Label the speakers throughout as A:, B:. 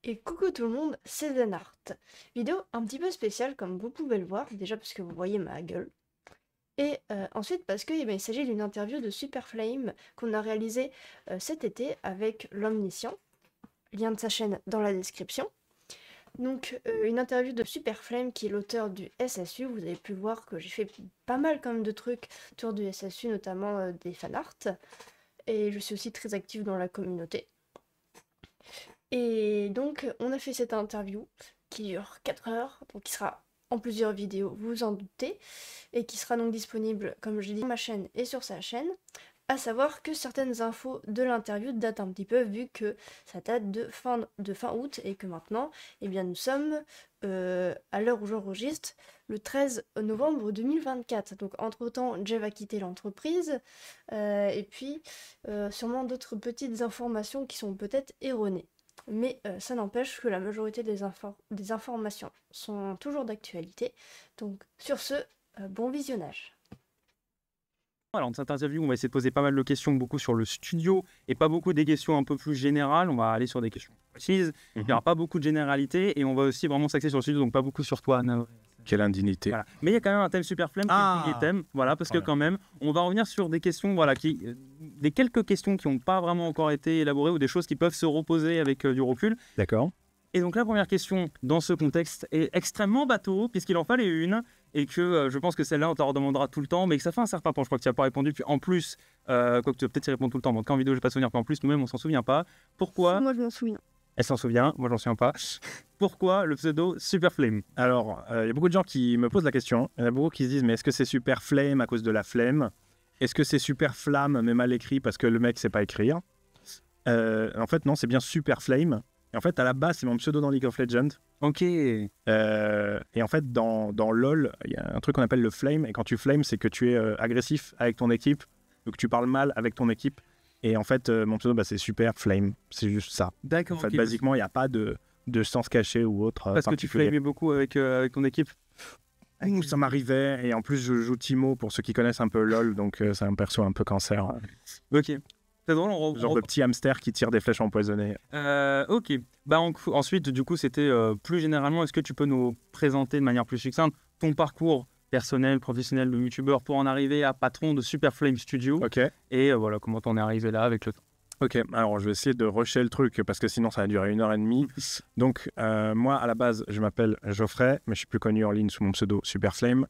A: Et coucou tout le monde, c'est Zenart. Vidéo un petit peu spéciale comme vous pouvez le voir, déjà parce que vous voyez ma gueule. Et ensuite parce qu'il s'agit d'une interview de Superflame qu'on a réalisée cet été avec l'Omniscient. Lien de sa chaîne dans la description. Donc une interview de Superflame qui est l'auteur du SSU. Vous avez pu voir que j'ai fait pas mal quand même de trucs autour du SSU, notamment des fanarts. Et je suis aussi très active dans la communauté. Et donc, on a fait cette interview qui dure 4 heures, donc qui sera en plusieurs vidéos, vous vous en doutez, et qui sera donc disponible, comme je l'ai dit, sur ma chaîne et sur sa chaîne. À savoir que certaines infos de l'interview datent un petit peu, vu que ça date de fin août, et que maintenant, eh bien, nous sommes, à l'heure où j'enregistre, le 13 novembre 2024. Donc, entre-temps, Jeff a quitté l'entreprise, et puis, sûrement d'autres petites informations qui sont peut-être erronées. Mais ça n'empêche que la majorité des informations sont toujours d'actualité. Donc sur ce, bon visionnage.
B: Alors, dans cette interview, on va essayer de poser pas mal de questions, beaucoup sur le studio et pas beaucoup des questions un peu plus générales. On va aller sur des questions précises. Il n'y aura pas beaucoup de généralités et on va aussi vraiment s'axer sur le studio, donc pas beaucoup sur toi, Navré.
C: Quelle indignité.
B: Voilà. Mais il y a quand même un thème Superflame qui est le premier thème, voilà, parce que quand même, on va revenir sur des questions, voilà, des quelques questions qui n'ont pas vraiment encore été élaborées ou des choses qui peuvent se reposer avec du recul.
C: D'accord.
B: Et donc la première question dans ce contexte est extrêmement bateau, puisqu'il en fallait une, et que je pense que celle-là, on t'en redemandera tout le temps, mais que ça fait un certain temps, je crois que tu n'as pas répondu, puis en plus, quoique tu vas peut-être y répondre tout le temps, mais en vidéo, je ne vais pas souvenir, puis en plus, nous-mêmes, on s'en souvient pas. Pourquoi
A: Moi je m'en souviens.
B: Elle s'en souvient, moi j'en souviens pas. Pourquoi le pseudo Superflame?
C: Alors, il y a beaucoup de gens qui me posent la question. Il y en a beaucoup qui se disent, mais est-ce que c'est Superflame à cause de la flemme? Est-ce que c'est Superflamme, mais mal écrit parce que le mec sait pas écrire? En fait, non, c'est bien Superflame. Et en fait, à la base, c'est mon pseudo dans League of Legends.
B: Ok.
C: Et en fait, dans LoL, il y a un truc qu'on appelle le flame. Et quand tu flames, c'est que tu es agressif avec ton équipe. Donc, tu parles mal avec ton équipe. Et en fait, mon pseudo, c'est Superflame. C'est juste ça.
B: D'accord.
C: En fait, basiquement, il n'y a pas de sens caché ou autre.
B: Parce que tu flamais beaucoup avec ton équipe.
C: Ça m'arrivait. Et en plus, je joue Timo pour ceux qui connaissent un peu LoL. Donc, c'est un perso un peu cancer.
B: Ok. C'est drôle,
C: genre de petit hamster qui tire des flèches empoisonnées.
B: Ok. Bah, ensuite, du coup, c'était plus généralement, est-ce que tu peux nous présenter de manière plus succincte ton parcours personnel, professionnel de youtubeur pour en arriver à patron de Superflame Studio?
C: Ok.
B: Et voilà, comment t'en es arrivé là avec le temps.
C: Ok, alors je vais essayer de rusher le truc parce que sinon ça va durer 1h30. Donc, moi, à la base, je m'appelle Geoffrey, mais je suis plus connu en ligne sous mon pseudo Superflame.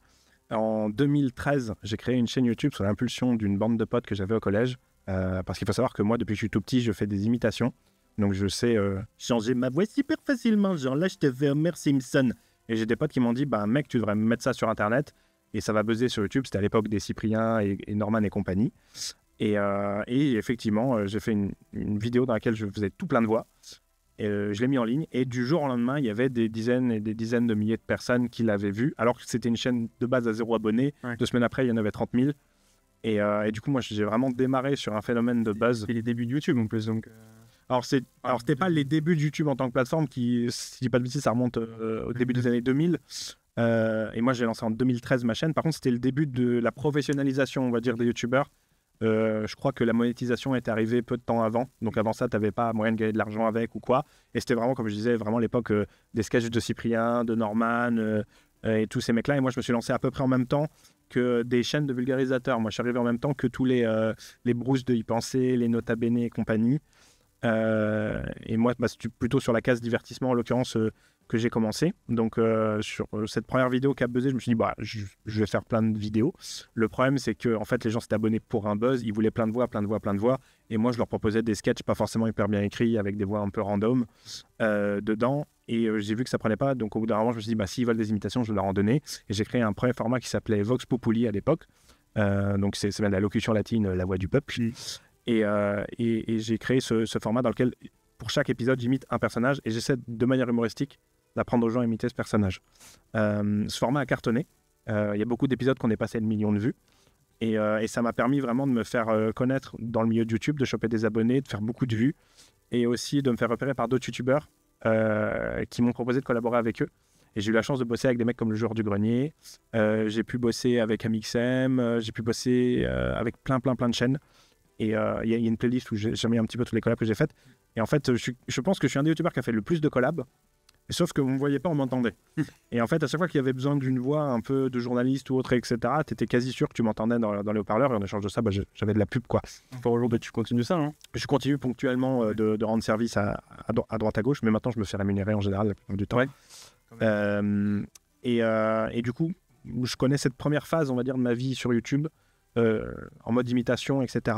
C: En 2013, j'ai créé une chaîne YouTube sous l'impulsion d'une bande de potes que j'avais au collège. Parce qu'il faut savoir que moi, depuis que je suis tout petit, je fais des imitations. Donc, je sais changer ma voix super facilement. Genre là, je te fais Homer Simpson. Et j'ai des potes qui m'ont dit, bah mec, tu devrais mettre ça sur Internet. Et ça va buzzer sur YouTube. C'était à l'époque des Cyprien et Norman et compagnie. Et effectivement, j'ai fait une vidéo dans laquelle je faisais tout plein de voix. Et je l'ai mis en ligne. Et du jour au lendemain, il y avait des dizaines et des dizaines de milliers de personnes qui l'avaient vu. Alors que c'était une chaîne de base à 0 abonnés. Ouais. 2 semaines après, il y en avait 30 000. Et du coup, moi, j'ai vraiment démarré sur un phénomène de buzz.
B: C'est les débuts de YouTube en plus, donc.
C: Alors, c'était pas les débuts de YouTube en tant que plateforme qui, si je dis pas de bêtises, ça remonte au début des années 2000. Et moi, j'ai lancé en 2013 ma chaîne. Par contre, c'était le début de la professionnalisation, on va dire, des YouTubeurs. Je crois que la monétisation est arrivée peu de temps avant. Donc, avant ça, tu n'avais pas moyen de gagner de l'argent avec ou quoi. Et c'était vraiment, comme je disais, vraiment l'époque des sketchs de Cyprien, de Norman et tous ces mecs-là. Et moi, je me suis lancé à peu près en même temps que des chaînes de vulgarisateurs. Moi, je suis arrivé en même temps que tous les Bruce de Y Penser, les Nota Bene et compagnie. Et moi, c'est plutôt sur la case divertissement, en l'occurrence, que j'ai commencé. Donc, sur cette première vidéo qui a buzzé, je me suis dit, bah, je vais faire plein de vidéos. Le problème, c'est que en fait, les gens s'étaient abonnés pour un buzz. Ils voulaient plein de voix. Et moi, je leur proposais des sketchs pas forcément hyper bien écrits, avec des voix un peu random dedans. Et j'ai vu que ça prenait pas. Donc, au bout d'un moment, je me suis dit, bah, s'ils veulent des imitations, je vais leur en donner. Et j'ai créé un premier format qui s'appelait Vox Populi à l'époque. Donc, c'est bien de la locution latine, la voix du peuple. Et j'ai créé ce format dans lequel, pour chaque épisode, j'imite un personnage et j'essaie de manière humoristique d'apprendre aux gens à imiter ce personnage. Ce format a cartonné. Il y a beaucoup d'épisodes qu'on est passé le million de vues. Et ça m'a permis vraiment de me faire connaître dans le milieu de YouTube, de choper des abonnés, de faire beaucoup de vues et aussi de me faire repérer par d'autres YouTubeurs qui m'ont proposé de collaborer avec eux. Et j'ai eu la chance de bosser avec des mecs comme le Joueur du Grenier. J'ai pu bosser avec Amixem. J'ai pu bosser avec plein de chaînes. Et il y a une playlist où j'ai mis un petit peu toutes les collabs que j'ai faites. Et en fait, je pense que je suis un des youtubeurs qui a fait le plus de collabs. Sauf que vous ne me voyez pas, on m'entendait. Et en fait, à chaque fois qu'il y avait besoin d'une voix un peu de journaliste ou autre, etc., tu étais quasi sûr que tu m'entendais dans les haut-parleurs. Et en échange de ça, j'avais de la pub, quoi.
B: Pour aujourd'hui, tu continues ça, non?
C: Je continue ponctuellement de rendre service à droite à gauche, mais maintenant, je me fais rémunérer en général la plupart du temps.
B: Ouais.
C: Et du coup, je connais cette première phase, on va dire, de ma vie sur YouTube, en mode imitation, etc.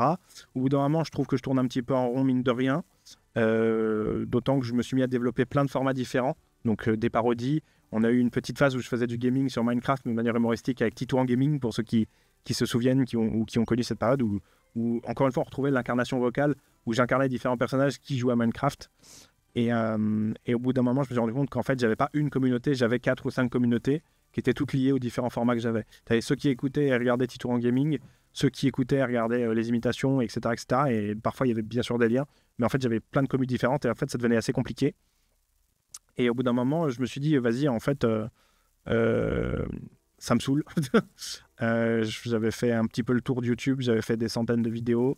C: Au bout d'un moment, je trouve que je tourne un petit peu en rond, mine de rien. D'autant que je me suis mis à développer plein de formats différents, donc des parodies. On a eu une petite phase où je faisais du gaming sur Minecraft, mais de manière humoristique, avec Tito en Gaming, pour ceux qui se souviennent, qui ont connu cette période, où encore une fois, on retrouvait l'incarnation vocale, où j'incarnais différents personnages qui jouaient à Minecraft. Et au bout d'un moment, je me suis rendu compte qu'en fait, j'avais pas une communauté, j'avais 4 ou 5 communautés qui étaient toutes liées aux différents formats que j'avais. Tu avais ceux qui écoutaient et regardaient Tito en Gaming, ceux qui écoutaient et regardaient les imitations, etc., etc. Et parfois, il y avait bien sûr des liens. Mais en fait, j'avais plein de communes différentes et en fait, ça devenait assez compliqué. Et au bout d'un moment, je me suis dit, vas-y, en fait, ça me saoule. J'avais fait un petit peu le tour de YouTube, j'avais fait des centaines de vidéos.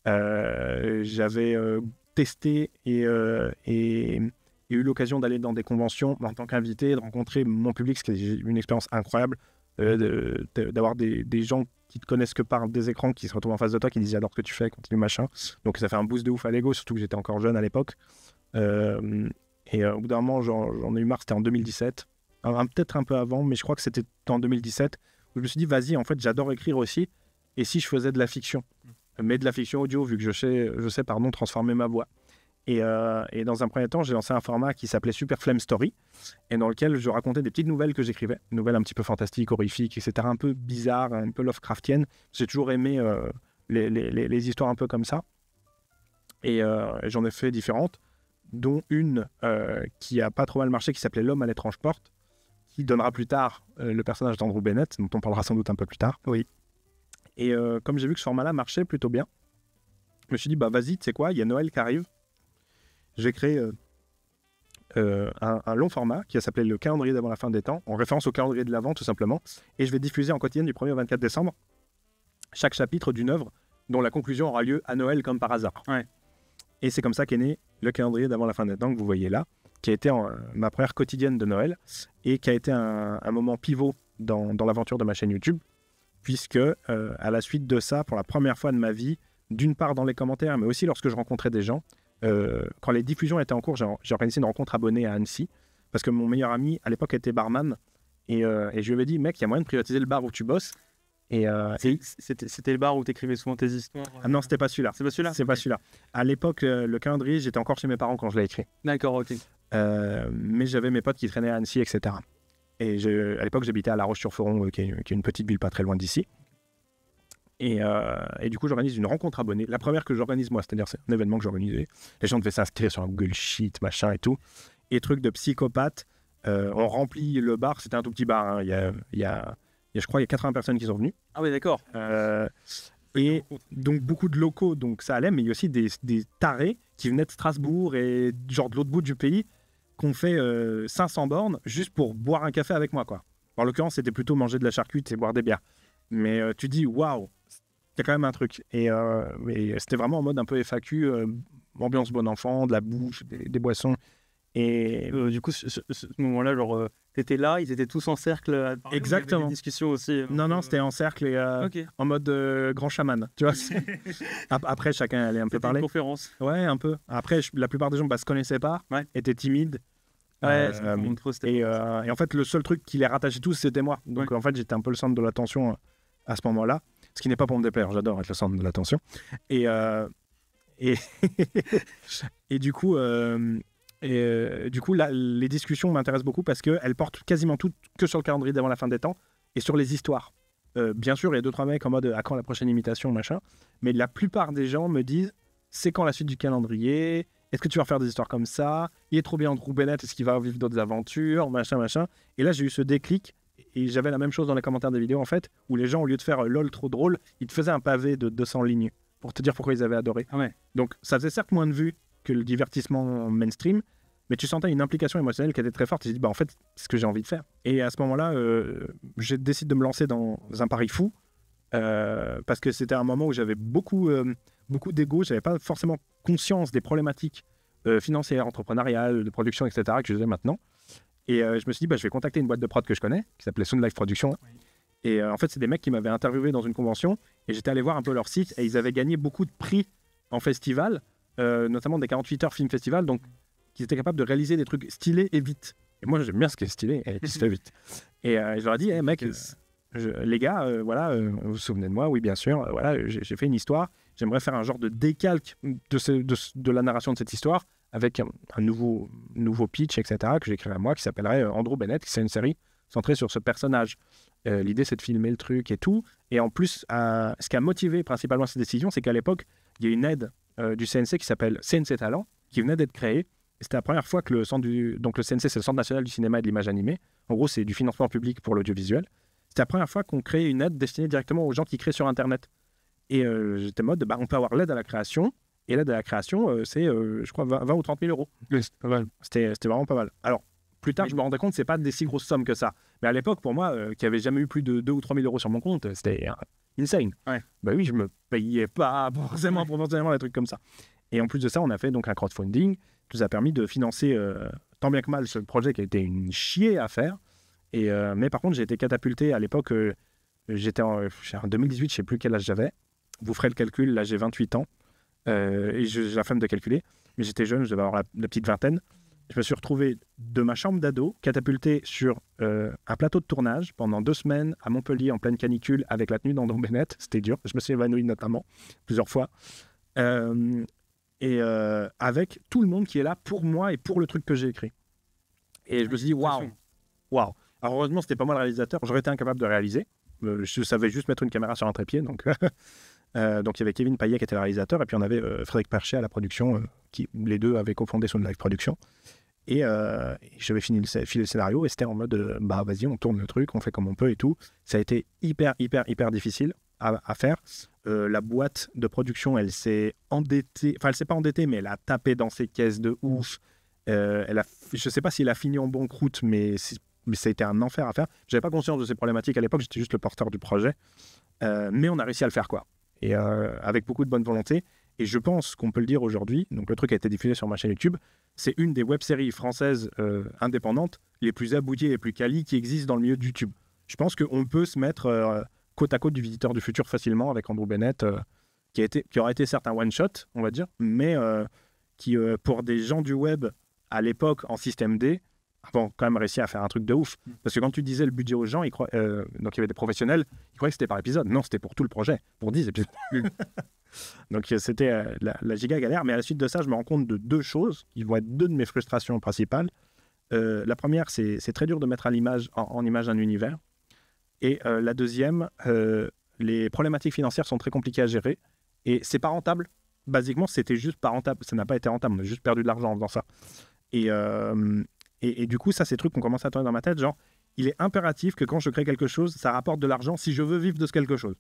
C: J'avais testé et eu l'occasion d'aller dans des conventions en tant qu'invité, de rencontrer mon public, ce qui est une expérience incroyable, d'avoir des gens qui te connaissent que par des écrans, qui se retrouvent en face de toi, qui disent j'adore ce que tu fais, continue machin. Donc ça fait un boost de ouf à l'ego, surtout que j'étais encore jeune à l'époque. Et au bout d'un moment, j'en ai eu marre, c'était en 2017, peut-être un peu avant, mais je crois que c'était en 2017, où je me suis dit vas-y, en fait j'adore écrire aussi, et si je faisais de la fiction, mais de la fiction audio, vu que je sais transformer ma voix. Et dans un premier temps, j'ai lancé un format qui s'appelait Super Flame Story, et dans lequel je racontais des petites nouvelles que j'écrivais, nouvelles un petit peu fantastiques, horrifiques, etc., un peu bizarres, un peu Lovecraftiennes. J'ai toujours aimé les histoires un peu comme ça. Et j'en ai fait différentes, dont une qui a pas trop mal marché, qui s'appelait L'homme à l'étrange porte, qui donnera plus tard le personnage d'Andrew Bennett, dont on parlera sans doute un peu plus tard.
B: Oui.
C: Et comme j'ai vu que ce format-là marchait plutôt bien, je me suis dit, bah vas-y, tu sais quoi, il y a Noël qui arrive. J'ai créé un long format qui s'appelait le calendrier d'avant la fin des temps, en référence au calendrier de l'Avent tout simplement, et je vais diffuser en quotidienne du 1er au 24 décembre chaque chapitre d'une œuvre dont la conclusion aura lieu à Noël comme par hasard.
B: Ouais.
C: Et c'est comme ça qu'est né le calendrier d'avant la fin des temps que vous voyez là, qui a été ma première quotidienne de Noël et qui a été un moment pivot dans l'aventure de ma chaîne YouTube, puisque à la suite de ça, pour la première fois de ma vie, d'une part dans les commentaires, mais aussi lorsque je rencontrais des gens, quand les diffusions étaient en cours, j'ai organisé une rencontre abonnée à Annecy, parce que mon meilleur ami, à l'époque, était barman, et je lui avais dit, mec, il y a moyen de privatiser le bar où tu bosses. Et
B: c'était le bar où tu écrivais souvent tes histoires.
C: Ah non, c'était pas celui-là.
B: C'est pas celui-là?
C: C'est pas celui-là. À l'époque, le calendrier, j'étais encore chez mes parents quand je l'ai écrit.
B: D'accord, ok.
C: Mais j'avais mes potes qui traînaient à Annecy, etc. Et à l'époque, j'habitais à La Roche-sur-Foron, qui est une petite ville pas très loin d'ici. Et du coup, j'organise une rencontre abonnée. La première que j'organise moi, c'est-à-dire c'est un événement que j'organisais. Les gens devaient s'inscrire sur un Google Sheet, machin et tout. Et truc de psychopathe, on remplit le bar. C'était un tout petit bar. Hein. Je crois qu'il y a 80 personnes qui sont venues.
B: Ah oui, d'accord.
C: Et donc beaucoup de locaux, donc ça allait. Mais il y a aussi des tarés qui venaient de Strasbourg et genre de l'autre bout du pays, qu'on fait 500 bornes juste pour boire un café avec moi, quoi. En l'occurrence, c'était plutôt manger de la charcute et boire des bières. Mais tu dis, waouh, c'est quand même un truc. Et c'était vraiment en mode un peu FAQ, ambiance bon enfant, de la bouffe, des boissons. Et
B: du coup, ce moment-là, genre, t'étais là, ils étaient tous en cercle à parler.
C: Exactement.
B: Il y avait des discussions aussi.
C: Non, c'était en cercle et
B: Okay.
C: en mode grand chaman. Tu vois. Après, chacun allait un peu parler.
B: Une conférence.
C: Ouais, un peu. Après, la plupart des gens se connaissaient pas, étaient timides.
B: Ouais,
C: et en fait, le seul truc qui les rattachait tous, c'était moi. Donc, en fait, j'étais un peu le centre de l'attention à ce moment-là. Ce qui n'est pas pour me déplaire, j'adore être le centre de l'attention. Et du coup, là, les discussions m'intéressent beaucoup parce qu'elles portent quasiment toutes que sur le calendrier d'avant la fin des temps et sur les histoires. Bien sûr, il y a 2-3 mecs en mode à quand la prochaine imitation, machin. Mais la plupart des gens me disent c'est quand la suite du calendrier? Est-ce que tu vas faire des histoires comme ça? Il est trop bien Andrew Bennett, est-ce qu'il va vivre d'autres aventures? Machin. Et là, j'ai eu ce déclic. Et j'avais la même chose dans les commentaires des vidéos, en fait, où les gens, au lieu de faire lol trop drôle, ils te faisaient un pavé de 200 lignes pour te dire pourquoi ils avaient adoré.
B: Ah ouais.
C: Donc, ça faisait certes moins de vues que le divertissement mainstream, mais tu sentais une implication émotionnelle qui était très forte. Et j'ai dit, bah, en fait, c'est ce que j'ai envie de faire. Et à ce moment-là, j'ai décidé de me lancer dans un pari fou, parce que c'était un moment où j'avais beaucoup beaucoup d'ego, j'avais pas forcément conscience des problématiques financières, entrepreneuriales, de production, etc. que j'ai maintenant. Et je me suis dit, bah, je vais contacter une boîte de prod que je connais, qui s'appelait Sound Life Production. Oui. Et en fait, c'est des mecs qui m'avaient interviewé dans une convention, et j'étais allé voir un peu leur site, et ils avaient gagné beaucoup de prix en festival, notamment des 48 heures film festival, donc qu'ils étaient capables de réaliser des trucs stylés et vite. Et moi, j'aime bien ce qui est stylé et qui se fait vite. Et je leur ai dit, hey, mec, les gars, voilà, vous vous souvenez de moi? Oui, bien sûr. Voilà, j'ai fait une histoire. J'aimerais faire un genre de décalque de la narration de cette histoire avec un nouveau pitch, etc., que j'écrirai à moi, qui s'appellerait Andrew Bennett, qui c'est une série centrée sur ce personnage. L'idée, c'est de filmer le truc et tout. Et en plus, ce qui a motivé principalement cette décision, c'est qu'à l'époque, il y a une aide du CNC qui s'appelle CNC Talent, qui venait d'être créée. Et c'était la première fois que donc le CNC, c'est le Centre national du cinéma et de l'image animée. En gros, c'est du financement public pour l'audiovisuel. C'était la première fois qu'on créait une aide destinée directement aux gens qui créent sur Internet. Et j'étais en mode, bah, on peut avoir l'aide à la création. Et l'aide à la création, c'est, je crois, 20 ou 30 000 euros.
B: C'est pas mal.
C: C'était vraiment pas mal. Alors, plus tard, je me rendais compte que c'est pas des si grosses sommes que ça. Mais à l'époque, pour moi, qui avait jamais eu plus de 2 ou 3 000 euros sur mon compte, c'était insane.
B: Ouais.
C: Bah oui, je me payais pas forcément des trucs comme ça. Et en plus de ça, on a fait donc un crowdfunding qui nous a permis de financer tant bien que mal ce projet qui a été une chier à faire. Mais par contre, j'ai été catapulté à l'époque. J'étais en 2018, je sais plus quel âge j'avais. Vous ferez le calcul, là j'ai 28 ans. Et j'ai la flemme de calculer. Mais j'étais jeune, je devais avoir la petite vingtaine. Je me suis retrouvé de ma chambre d'ado, catapulté sur un plateau de tournage pendant 2 semaines à Montpellier en pleine canicule avec la tenue d'Andrew Bennett. C'était dur. Je me suis évanoui notamment plusieurs fois. Avec tout le monde qui est là pour moi et pour le truc que j'ai écrit. Et je me suis dit, waouh. Alors heureusement, c'était pas moi le réalisateur. J'aurais été incapable de réaliser. Je savais juste mettre une caméra sur un trépied. Donc il y avait Kevin Payet qui était le réalisateur et puis on avait Frédéric Perchet à la production, qui les deux avaient cofondé Sound Life Production. Et j'avais fini le scénario et c'était en mode bah vas-y, on tourne le truc, on fait comme on peut et tout. Ça a été hyper difficile à faire. La boîte de production, elle s'est endettée, enfin elle s'est pas endettée, mais elle a tapé dans ses caisses de ouf. Je sais pas si elle a fini en banqueroute, mais ça a été un enfer à faire. J'avais pas conscience de ces problématiques à l'époque, j'étais juste le porteur du projet. Mais on a réussi à le faire, quoi. Et avec beaucoup de bonne volonté. Et je pense qu'on peut le dire aujourd'hui, donc le truc a été diffusé sur ma chaîne YouTube, c'est une des web-séries françaises indépendantes les plus abouties et les plus quali qui existent dans le milieu de YouTube. Je pense qu'on peut se mettre côte à côte du Visiteur du Futur facilement avec Andrew Bennett, qui aura été certes un one-shot, on va dire, mais qui, pour des gens du web à l'époque en système D, ont quand même réussi à faire un truc de ouf. Parce que quand tu disais le budget aux gens, donc il y avait des professionnels, ils croyaient que c'était par épisode. Non, c'était pour tout le projet, pour 10 épisodes. Donc c'était la giga galère. Mais à la suite de ça, je me rends compte de 2 choses qui vont être 2 de mes frustrations principales. La première, c'est très dur de mettre en image un univers. Et la deuxième, les problématiques financières sont très compliquées à gérer. Et c'est pas rentable. Basiquement, c'était juste pas rentable. Ça n'a pas été rentable. On a juste perdu de l'argent en faisant ça. Et du coup, ça, c'est des trucs qu'on commence à tourner dans ma tête. Genre, il est impératif que quand je crée quelque chose, ça rapporte de l'argent si je veux vivre de ce quelque chose.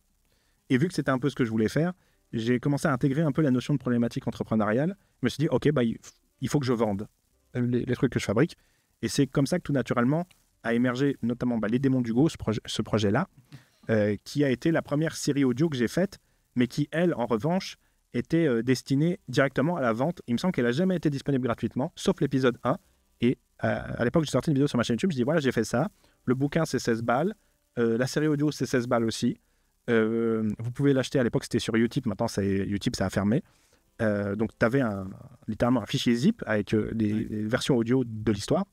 C: Et vu que c'était un peu ce que je voulais faire, j'ai commencé à intégrer un peu la notion de problématique entrepreneuriale. Je me suis dit, OK, bah, il faut que je vende les trucs que je fabrique. Et c'est comme ça que tout naturellement a émergé notamment Les Démons d'Hugo, ce projet-là, qui a été la première série audio que j'ai faite, mais qui, elle, en revanche, était destinée directement à la vente. Il me semble qu'elle n'a jamais été disponible gratuitement, sauf l'épisode 1. Et à l'époque, j'ai sorti une vidéo sur ma chaîne YouTube, je dis voilà, j'ai fait ça. Le bouquin, c'est 16 balles. La série audio, c'est 16 balles aussi. Vous pouvez l'acheter, à l'époque, c'était sur Utip. Maintenant, Utip, ça a fermé. Donc, tu avais littéralement un fichier zip avec les versions audio de l'histoire.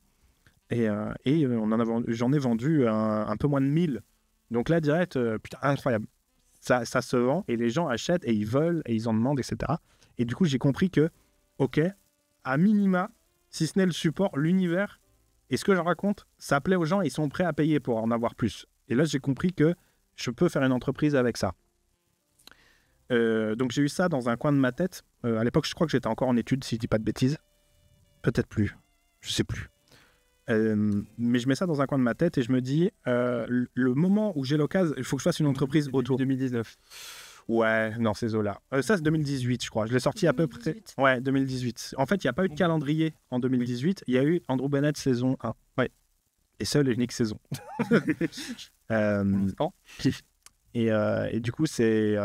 C: Et j'en ai vendu un peu moins de 1000. Donc là, direct, putain, incroyable. Ça se vend et les gens achètent et ils veulent et ils en demandent, etc. Et du coup, j'ai compris que, OK, à minima, si ce n'est le support, l'univers et ce que je raconte, ça plaît aux gens et ils sont prêts à payer pour en avoir plus. Et là, j'ai compris que je peux faire une entreprise avec ça. Donc, j'ai eu ça dans un coin de ma tête. À l'époque, je crois que j'étais encore en études, si je dis pas de bêtises. Peut-être plus. Je sais plus. Mais je mets ça dans un coin de ma tête et je me dis, le moment où j'ai l'occasion, il faut que je fasse une entreprise autour.
B: 2019.
C: Ouais, non, ces eaux-là. Ça, c'est 2018, je crois. Je l'ai sorti 2018. À peu près. Ouais, 2018. En fait, il n'y a pas eu de calendrier en 2018. Il y a eu Andrew Bennett saison 1. Ouais. Et seule et unique saison. Et du coup, c'est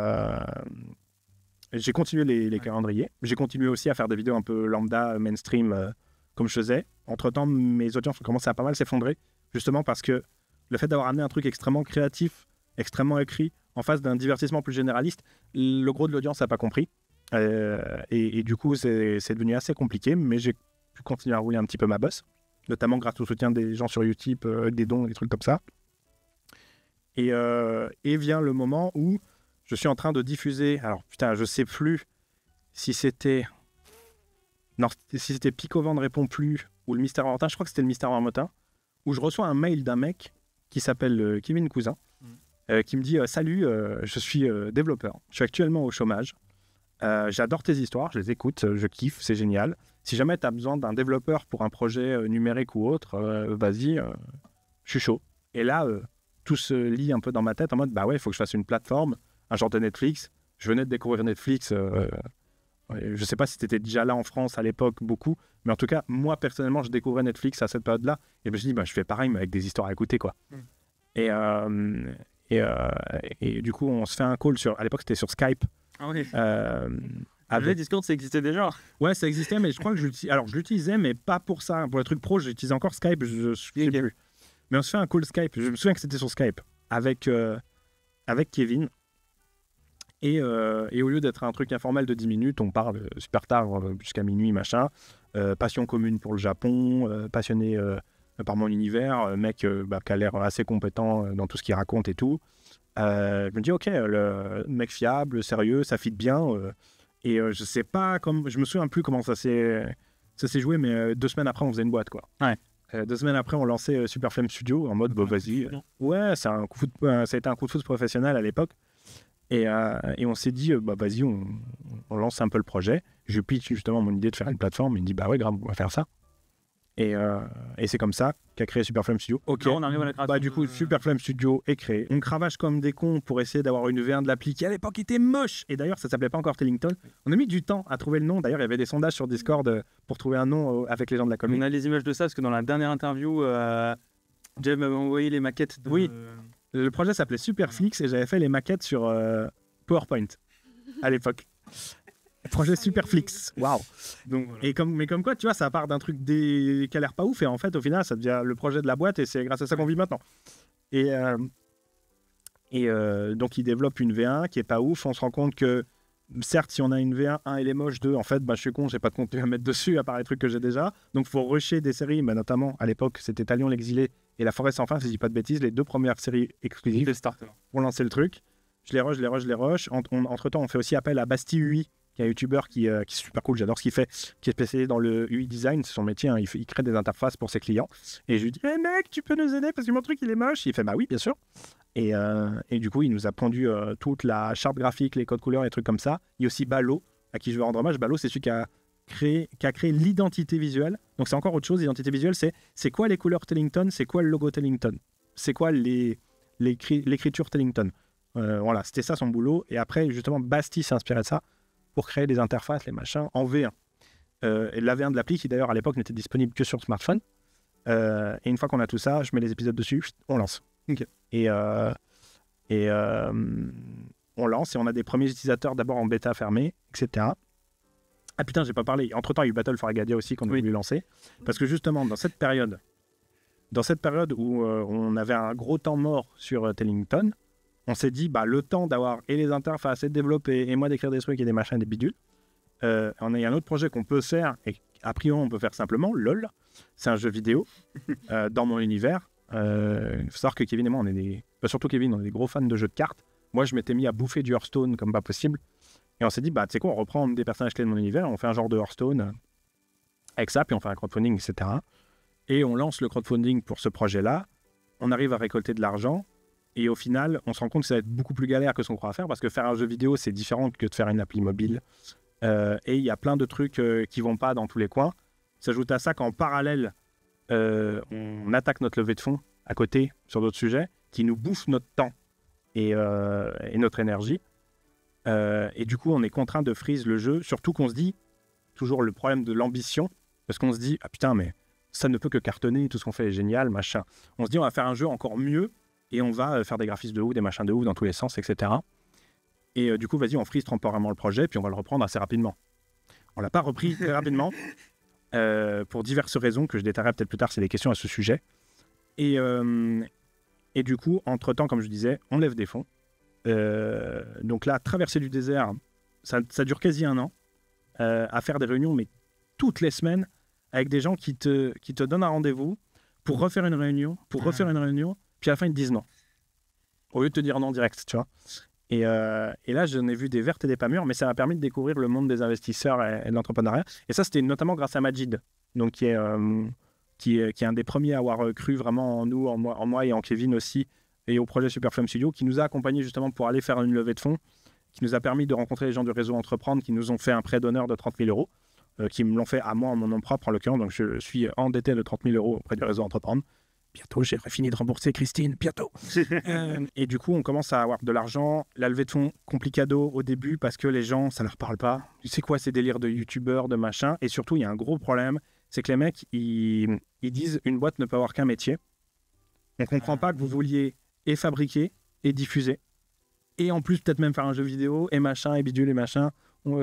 C: j'ai continué les calendriers. J'ai continué aussi à faire des vidéos un peu lambda, mainstream, comme je faisais. Entre-temps, mes audiences ont commencé à pas mal s'effondrer, justement parce que le fait d'avoir amené un truc extrêmement créatif, extrêmement écrit, en face d'un divertissement plus généraliste, le gros de l'audience n'a pas compris. Et du coup, c'est devenu assez compliqué, mais j'ai pu continuer à rouler un petit peu ma bosse, notamment grâce au soutien des gens sur Utip, des dons, des trucs comme ça. Et vient le moment où je suis en train de diffuser. Alors putain, je sais plus si c'était. Non, si c'était Pic au vent ne répond plus ou le Mystère Marmotin. Je crois que c'était le Mystère Marmotin, où je reçois un mail d'un mec qui s'appelle Kevin Cousin, qui me dit Salut, je suis développeur. Je suis actuellement au chômage. J'adore tes histoires, je les écoute, je kiffe, c'est génial. Si jamais tu as besoin d'un développeur pour un projet numérique ou autre, vas-y, je suis chaud. Et là, tout se lit un peu dans ma tête en mode bah ouais, il faut que je fasse une plateforme, un genre de Netflix. Je venais de découvrir Netflix. Je sais pas si c'était déjà là en France à l'époque, beaucoup. Mais en tout cas, moi, personnellement, je découvrais Netflix à cette période-là. Et je me suis dit, bah, je fais pareil, mais avec des histoires à écouter, quoi. Et du coup, on se fait un call sur... À l'époque, c'était sur Skype.
B: Ah oui.
C: Avec...
B: Discord, ça existait déjà.
C: Ouais, ça existait, mais je crois que je l'utilisais, mais pas pour ça. Pour les trucs pro, j'utilisais encore Skype, je sais plus. Mais on se fait un call Skype. Je me souviens que c'était sur Skype avec Kevin. Et au lieu d'être un truc informel de 10 minutes, on parle super tard, jusqu'à minuit, machin. Passion commune pour le Japon, passionné par mon univers, mec qui a l'air assez compétent dans tout ce qu'il raconte et tout. Je me dis, ok, le mec fiable, sérieux, ça fit bien. Je sais pas, je me souviens plus comment ça s'est joué, mais 2 semaines après, on faisait une boîte, quoi.
B: Ouais.
C: 2 semaines après, on lançait Super Flame Studio en mode, bah vas-y. Ouais, ça a été un coup de foot professionnel à l'époque. Et on s'est dit, bah vas-y, on lance un peu le projet. Je pitch justement mon idée de faire une plateforme. Il me dit, bah ouais, grave, on va faire ça. Et c'est comme ça qu'a créé Super Flame Studio. Ok.
B: Là, on arrive à la création.
C: Bah du coup, Super Flame Studio est créé. On cravache comme des cons pour essayer d'avoir une V1 de l'appli qui à l'époque était moche. Et d'ailleurs, ça s'appelait pas encore Tellington. On a mis du temps à trouver le nom. D'ailleurs, il y avait des sondages sur Discord pour trouver un nom avec les gens de la commune.
B: On a les images de ça parce que dans la dernière interview, Jeb m'avait envoyé les maquettes.
C: Oui. Le projet s'appelait Superflix et j'avais fait les maquettes sur PowerPoint à l'époque. Projet Superflix, waouh. Donc voilà. Mais comme quoi, tu vois, ça part d'un truc qui a l'air pas ouf et en fait, au final, ça devient le projet de la boîte et c'est grâce à ça qu'on vit maintenant. Et donc, il développe une V1 qui est pas ouf. On se rend compte que, certes, si on a une V1, elle est moche, 2, en fait, bah, je suis con, j'ai pas de contenu à mettre dessus à part les trucs que j'ai déjà. Donc, il faut rusher des séries, bah, notamment à l'époque, c'était Talion l'exilé et La Forêt sans fin, si je dis pas de bêtises, les 2 premières séries exclusives pour lancer le truc. Je les rush. Entre-temps, on fait aussi appel à Basti UI, qui est un youtubeur qui est super cool, j'adore ce qu'il fait, qui est spécialisé dans le UI design, c'est son métier, hein, il crée des interfaces pour ses clients. Et je lui dis, hey mec, tu peux nous aider parce que mon truc il est moche. Il fait, bah oui, bien sûr. Et du coup, il nous a pondu toute la charte graphique, les codes couleurs, les trucs comme ça. Il y a aussi Balo, à qui je veux rendre hommage. Balo, c'est celui qui a créé l'identité visuelle. Donc c'est encore autre chose, l'identité visuelle, c'est quoi les couleurs Tellington, c'est quoi le logo Tellington, c'est quoi l'écriture Tellington. Voilà, c'était ça son boulot. Et après, justement, Basti s'est inspiré de ça pour créer des interfaces, les machins, en V1. Et la V1 de l'appli, qui d'ailleurs à l'époque n'était disponible que sur smartphone. Et une fois qu'on a tout ça, je mets les épisodes dessus, on lance.
B: Okay.
C: Et on lance et on a des premiers utilisateurs d'abord en bêta fermée, etc. Ah putain, j'ai pas parlé. Entre-temps, il y a eu Battle for Agadia aussi qu'on a voulu lancer. Parce que justement, dans cette période où on avait un gros temps mort sur Tellington, on s'est dit, bah, le temps d'avoir et les interfaces et de développer et moi d'écrire des trucs et des machins et des bidules. On a un autre projet qu'on peut faire et a priori on peut faire simplement, LOL. C'est un jeu vidéo dans mon univers. Il faut savoir que Kevin et moi, surtout Kevin, on est des gros fans de jeux de cartes. Moi, je m'étais mis à bouffer du Hearthstone comme pas possible. Et on s'est dit, bah, tu sais quoi, on reprend des personnages clés de mon univers, on fait un genre de Hearthstone avec ça, puis on fait un crowdfunding, etc. Et on lance le crowdfunding pour ce projet-là. On arrive à récolter de l'argent. Et au final, on se rend compte que ça va être beaucoup plus galère que ce qu'on croit faire parce que faire un jeu vidéo, c'est différent que de faire une appli mobile. Et il y a plein de trucs qui vont pas dans tous les coins. S'ajoute à ça qu'en parallèle, on attaque notre levée de fonds à côté sur d'autres sujets qui nous bouffent notre temps et notre énergie. Et du coup, on est contraint de freeze le jeu. Surtout qu'on se dit, toujours le problème de l'ambition, parce qu'on se dit, ah putain, mais ça ne peut que cartonner, tout ce qu'on fait est génial, machin. On se dit, on va faire un jeu encore mieux. Et on va faire des graphismes de ouf, des machins de ouf dans tous les sens, etc. Et du coup, vas-y, on freeze temporairement le projet, puis on va le reprendre assez rapidement. On l'a pas repris très rapidement, pour diverses raisons que je détaillerai peut-être plus tard, c'est des questions à ce sujet. Et du coup, entre-temps, comme je disais, on lève des fonds. Donc là, traverser du désert, ça dure quasi 1 an, à faire des réunions, mais toutes les semaines, avec des gens qui te donnent un rendez-vous pour refaire une réunion, puis à la fin, ils te disent non. Au lieu de te dire non direct, tu vois. Et là, j'en ai vu des vertes et des pas mûres, mais ça m'a permis de découvrir le monde des investisseurs et de l'entrepreneuriat. Et ça, c'était notamment grâce à Majid, donc qui est un des premiers à avoir cru vraiment en nous, en moi et en Kevin aussi, et au projet Superflame Studio, qui nous a accompagnés justement pour aller faire une levée de fonds, qui nous a permis de rencontrer les gens du réseau Entreprendre, qui nous ont fait un prêt d'honneur de 30 000 euros, qui me l'ont fait à moi en mon nom propre en l'occurrence, donc je suis endetté de 30 000 euros auprès du réseau Entreprendre. Bientôt, j'ai fini de rembourser Christine, bientôt. Et du coup, on commence à avoir de l'argent. La levée de fonds, complicado au début parce que les gens, ça leur parle pas. Tu sais quoi, ces délires de youtubeurs, de machin. Et surtout, il y a un gros problème, c'est que les mecs, ils disent une boîte ne peut avoir qu'un métier. On comprend pas que vous vouliez et fabriquer et diffuser. Et en plus, peut-être même faire un jeu vidéo et machin, et bidule et machin.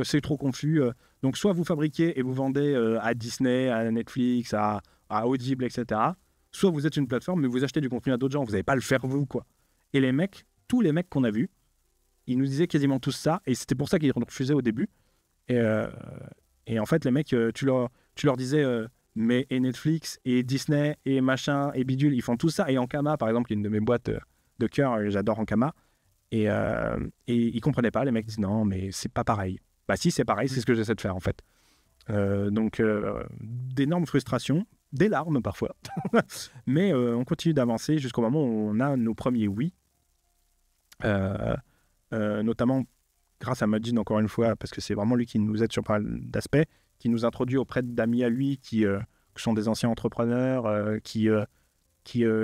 C: C'est trop confus. Donc, soit vous fabriquez et vous vendez à Disney, à Netflix, à Audible, etc. Soit vous êtes une plateforme, mais vous achetez du contenu à d'autres gens. Vous n'allez pas le faire vous, quoi. Et les mecs, tous les mecs qu'on a vus, ils nous disaient quasiment tous ça. Et c'était pour ça qu'ils refusaient au début. Et en fait, les mecs, tu leur disais, mais et Netflix, et Disney, et machin, et bidule, ils font tout ça. Et Ankama, par exemple, qui est une de mes boîtes de cœur, j'adore Ankama. Et ils comprenaient pas. Les mecs disent non, mais c'est pas pareil. Bah si, c'est pareil, c'est ce que j'essaie de faire, en fait. Donc, d'énormes frustrations. Des larmes parfois, mais on continue d'avancer jusqu'au moment où on a nos premiers oui, notamment grâce à Majid encore une fois, parce que c'est vraiment lui qui nous aide sur pas mal d'aspects, qui nous introduit auprès d'amis à lui qui sont des anciens entrepreneurs, qui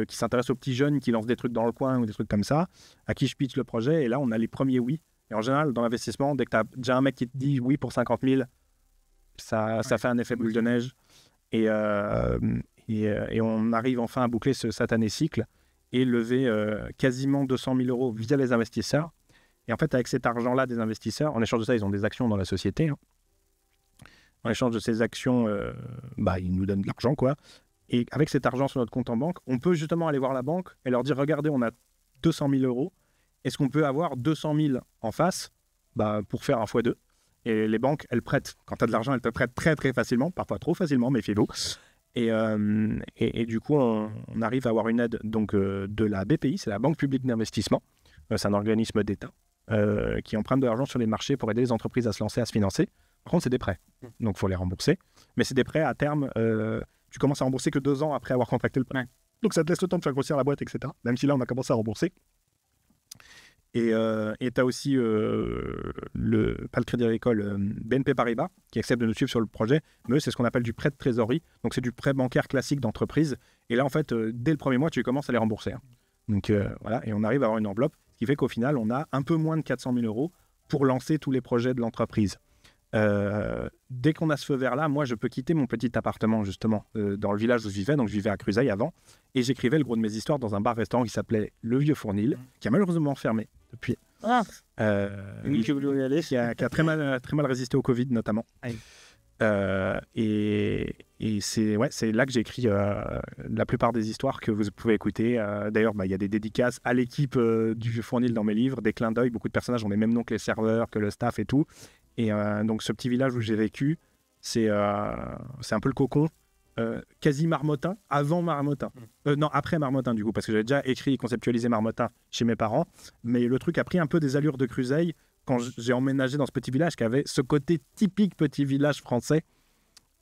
C: s'intéressent aux petits jeunes, qui lancent des trucs dans le coin ou des trucs comme ça, à qui je pitch le projet, et là on a les premiers oui. Et en général, dans l'investissement, dès que tu as déjà un mec qui te dit oui pour 50 000, ça fait un effet boule de neige. Et on arrive enfin à boucler ce satané cycle et lever quasiment 200 000 euros via les investisseurs. Et en fait, avec cet argent-là des investisseurs, en échange de ça, ils ont des actions dans la société. Hein. En échange de ces actions, ils nous donnent de l'argent, quoi. Et avec cet argent sur notre compte en banque, on peut justement aller voir la banque et leur dire, regardez, on a 200 000 euros. Est-ce qu'on peut avoir 200 000 en face pour faire un x2 ? Et les banques, elles prêtent. Quand tu as de l'argent, elles te prêtent très, très facilement. Parfois trop facilement, méfiez-vous. Et du coup, on arrive à avoir une aide donc, de la BPI, c'est la Banque publique d'investissement. C'est un organisme d'État qui emprunte de l'argent sur les marchés pour aider les entreprises à se lancer, à se financer. Par contre, c'est des prêts. Donc, il faut les rembourser. Mais c'est des prêts à terme. Tu commences à rembourser que 2 ans après avoir contracté le prêt. Donc, ça te laisse le temps de faire grossir la boîte, etc. Même si là, on a commencé à rembourser. Et tu as aussi pas le Crédit Agricole, BNP Paribas, qui accepte de nous suivre sur le projet. Mais eux, c'est ce qu'on appelle du prêt de trésorerie. Donc, c'est du prêt bancaire classique d'entreprise. Et là, en fait, dès le premier mois, tu commences à les rembourser. Hein. Donc, voilà. Et on arrive à avoir une enveloppe, ce qui fait qu'au final, on a un peu moins de 400 000 euros pour lancer tous les projets de l'entreprise. Dès qu'on a ce feu vert-là, moi, je peux quitter mon petit appartement, justement, dans le village où je vivais. Donc, je vivais à Cruseille avant. Et j'écrivais le gros de mes histoires dans un bar-restaurant qui s'appelait Le Vieux Fournil, qui a malheureusement fermé depuis. Qui a très mal résisté au Covid, notamment. Et c'est là que j'ai écrit la plupart des histoires que vous pouvez écouter. D'ailleurs, il y a des dédicaces à l'équipe du Vieux Fournil dans mes livres, des clins d'œil. Beaucoup de personnages ont les mêmes noms que les serveurs, que le staff et tout. Et donc, ce petit village où j'ai vécu, c'est un peu le cocon. Quasi Marmottin, avant Marmottin. Non, après Marmottin, du coup, parce que j'avais déjà écrit et conceptualisé Marmottin chez mes parents. Mais le truc a pris un peu des allures de Cruseille quand j'ai emménagé dans ce petit village qui avait ce côté typique petit village français.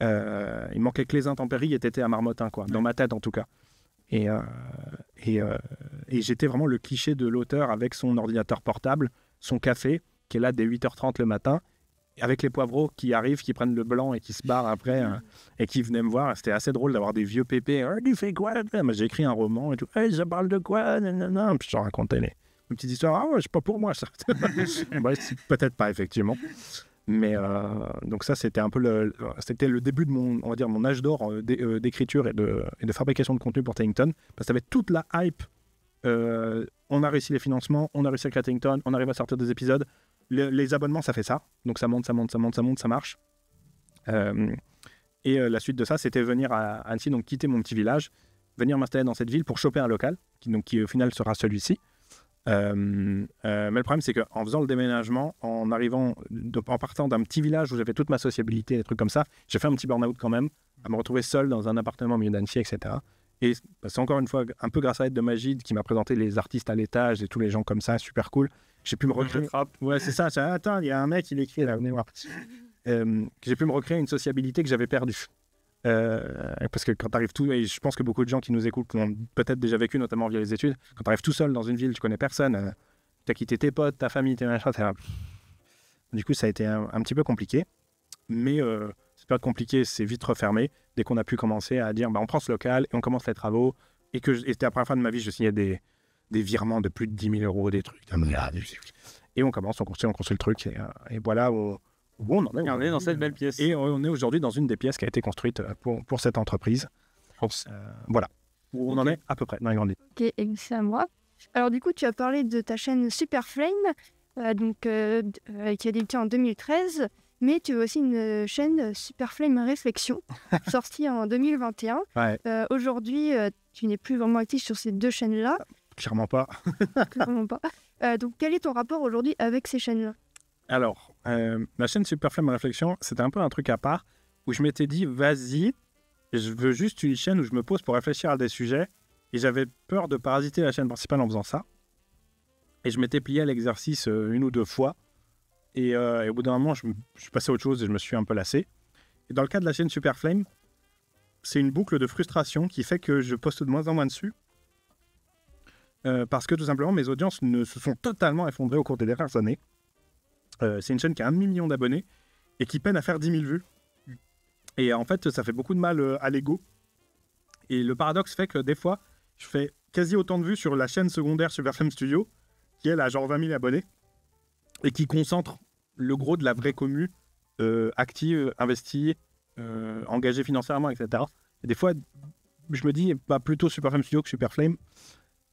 C: Il manquait que les intempéries aient été à Marmottin, quoi, dans ma tête en tout cas. Et j'étais vraiment le cliché de l'auteur avec son ordinateur portable, son café, qui est là dès 8h30 le matin, avec les poivreaux qui arrivent, qui prennent le blanc et qui se barrent après, et qui venaient me voir. C'était assez drôle d'avoir des vieux pépés. Tu fais quoi? J'ai écrit un roman et tout. Hey, ça parle de quoi? Puis je racontais les petites histoires. Ah ouais, c'est pas pour moi ça. Peut-être pas, effectivement. Mais donc ça, c'était un peu c'était le début de mon âge d'or d'écriture et de fabrication de contenu pour Tannington. Parce que t'avais toute la hype. On a réussi les financements, on a réussi à créer Tannington, on arrive à sortir des épisodes. Les abonnements, ça fait ça. Donc ça monte, ça marche. La suite de ça, c'était venir à Annecy, donc quitter mon petit village, venir m'installer dans cette ville pour choper un local, qui au final sera celui-ci. Mais le problème, c'est qu'en faisant le déménagement, en partant d'un petit village où j'avais toute ma sociabilité, des trucs comme ça, j'ai fait un petit burn-out quand même, à me retrouver seul dans un appartement au milieu d'Annecy, etc. Et c'est encore une fois un peu grâce à l'aide de Magid qui m'a présenté les artistes à l'étage et tous les gens comme ça, super cool. J'ai pu me recréer. Ouais, c'est ça. Attends, il y a un mec, il écrit là, venez voir. J'ai pu me recréer une sociabilité que j'avais perdue. Parce que quand tu arrives tout, et je pense que beaucoup de gens qui nous écoutent l'ont peut-être déjà vécu, notamment via les études, quand tu arrives tout seul dans une ville, tu connais personne, tu as quitté tes potes, ta famille, tes machins, du coup ça a été un petit peu compliqué, mais cette période compliquée c'est vite refermé dès qu'on a pu commencer à dire on prend ce local et on commence les travaux, et c'était la première fois de ma vie je signais des virements de plus de 10 000 euros, des trucs, et on construit le truc, et voilà où on
B: est dans cette belle pièce.
C: Et on est aujourd'hui dans une des pièces qui a été construite pour cette entreprise. Voilà, où on en est à peu près dans les grandes lignes.
A: Ok, et c'est à moi. Alors du coup, tu as parlé de ta chaîne Super Flame, qui a débuté en 2013, mais tu as aussi une chaîne Super Flame Réflexion, sortie en 2021.
C: Ouais.
A: Aujourd'hui, tu n'es plus vraiment actif sur ces deux chaînes-là.
C: Clairement pas.
A: Clairement pas. Donc quel est ton rapport aujourd'hui avec ces chaînes-là ?
C: Alors, ma chaîne Super Flame Réflexion, c'était un peu un truc à part, où je m'étais dit, vas-y, je veux juste une chaîne où je me pose pour réfléchir à des sujets, et j'avais peur de parasiter la chaîne principale en faisant ça. Et je m'étais plié à l'exercice une ou deux fois, et au bout d'un moment, je suis passé à autre chose et je me suis un peu lassé. Et dans le cas de la chaîne Super Flame, c'est une boucle de frustration qui fait que je poste de moins en moins dessus, parce que tout simplement, mes audiences se sont totalement effondrées au cours des dernières années. C'est une chaîne qui a 1 million d'abonnés et qui peine à faire 10 000 vues. Et en fait, ça fait beaucoup de mal à l'ego. Et le paradoxe fait que des fois, je fais quasi autant de vues sur la chaîne secondaire Super Flame Studio, qui elle a genre 20 000 abonnés, et qui concentre le gros de la vraie commu, active, investie, engagée financièrement, etc. Et des fois, je me dis, plutôt Super Flame Studio que Super Flame.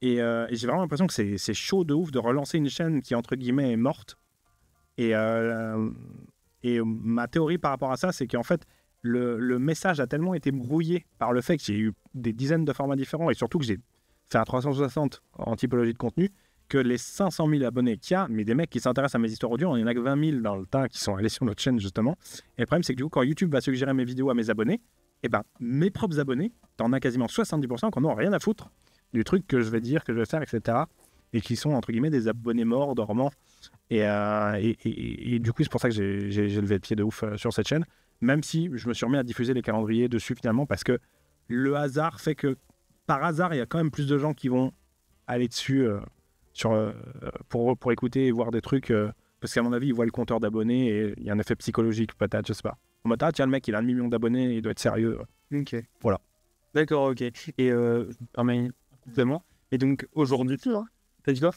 C: Et j'ai vraiment l'impression que c'est chaud de ouf de relancer une chaîne qui, entre guillemets, est morte. Et ma théorie par rapport à ça, c'est qu'en fait, le message a tellement été brouillé par le fait que j'ai eu des dizaines de formats différents, et surtout que j'ai fait un 360 en typologie de contenu, que les 500 000 abonnés qu'il y a, mais des mecs qui s'intéressent à mes histoires audio, il n'y en a que 20 000 dans le tas qui sont allés sur notre chaîne, justement. Et le problème, c'est que du coup, quand YouTube va suggérer mes vidéos à mes abonnés, mes propres abonnés, t'en as quasiment 70% qui n'en ont rien à foutre du truc que je vais dire, que je vais faire, etc. Et qui sont, entre guillemets, des abonnés morts, dormants. Et du coup, c'est pour ça que j'ai levé le pied de ouf sur cette chaîne, même si je me suis remis à diffuser les calendriers dessus finalement, parce que le hasard fait que, par hasard, il y a quand même plus de gens qui vont aller dessus pour écouter et voir des trucs, parce qu'à mon avis, ils voient le compteur d'abonnés et il y a un effet psychologique, peut-être, je sais pas. En mode, tiens, le mec, il a 1 million d'abonnés, il doit être sérieux.
B: Ok.
C: Voilà.
B: D'accord, ok. Et complément. Et donc, aujourd'hui... T'as dit quoi?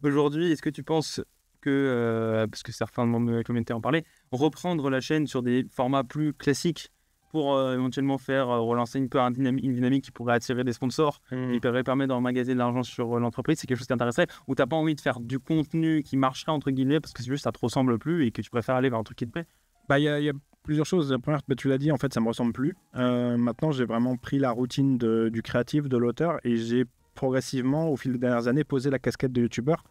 B: Aujourd'hui, est-ce que tu penses que, parce que certains de mes commentaires en parlaient, reprendre la chaîne sur des formats plus classiques pour éventuellement faire relancer un peu une dynamique qui pourrait attirer des sponsors et permettre d'emmagasiner de l'argent sur l'entreprise, c'est quelque chose qui t'intéresserait, ou t'as pas envie de faire du contenu qui marcherait entre guillemets parce que c'est juste ça te ressemble plus et que tu préfères aller vers un truc qui te plaît?
C: Il y a plusieurs choses. La première, tu l'as dit, en fait, ça me ressemble plus. Maintenant, j'ai vraiment pris la routine du créatif, de l'auteur, et j'ai progressivement, au fil des dernières années, posé la casquette de youtubeur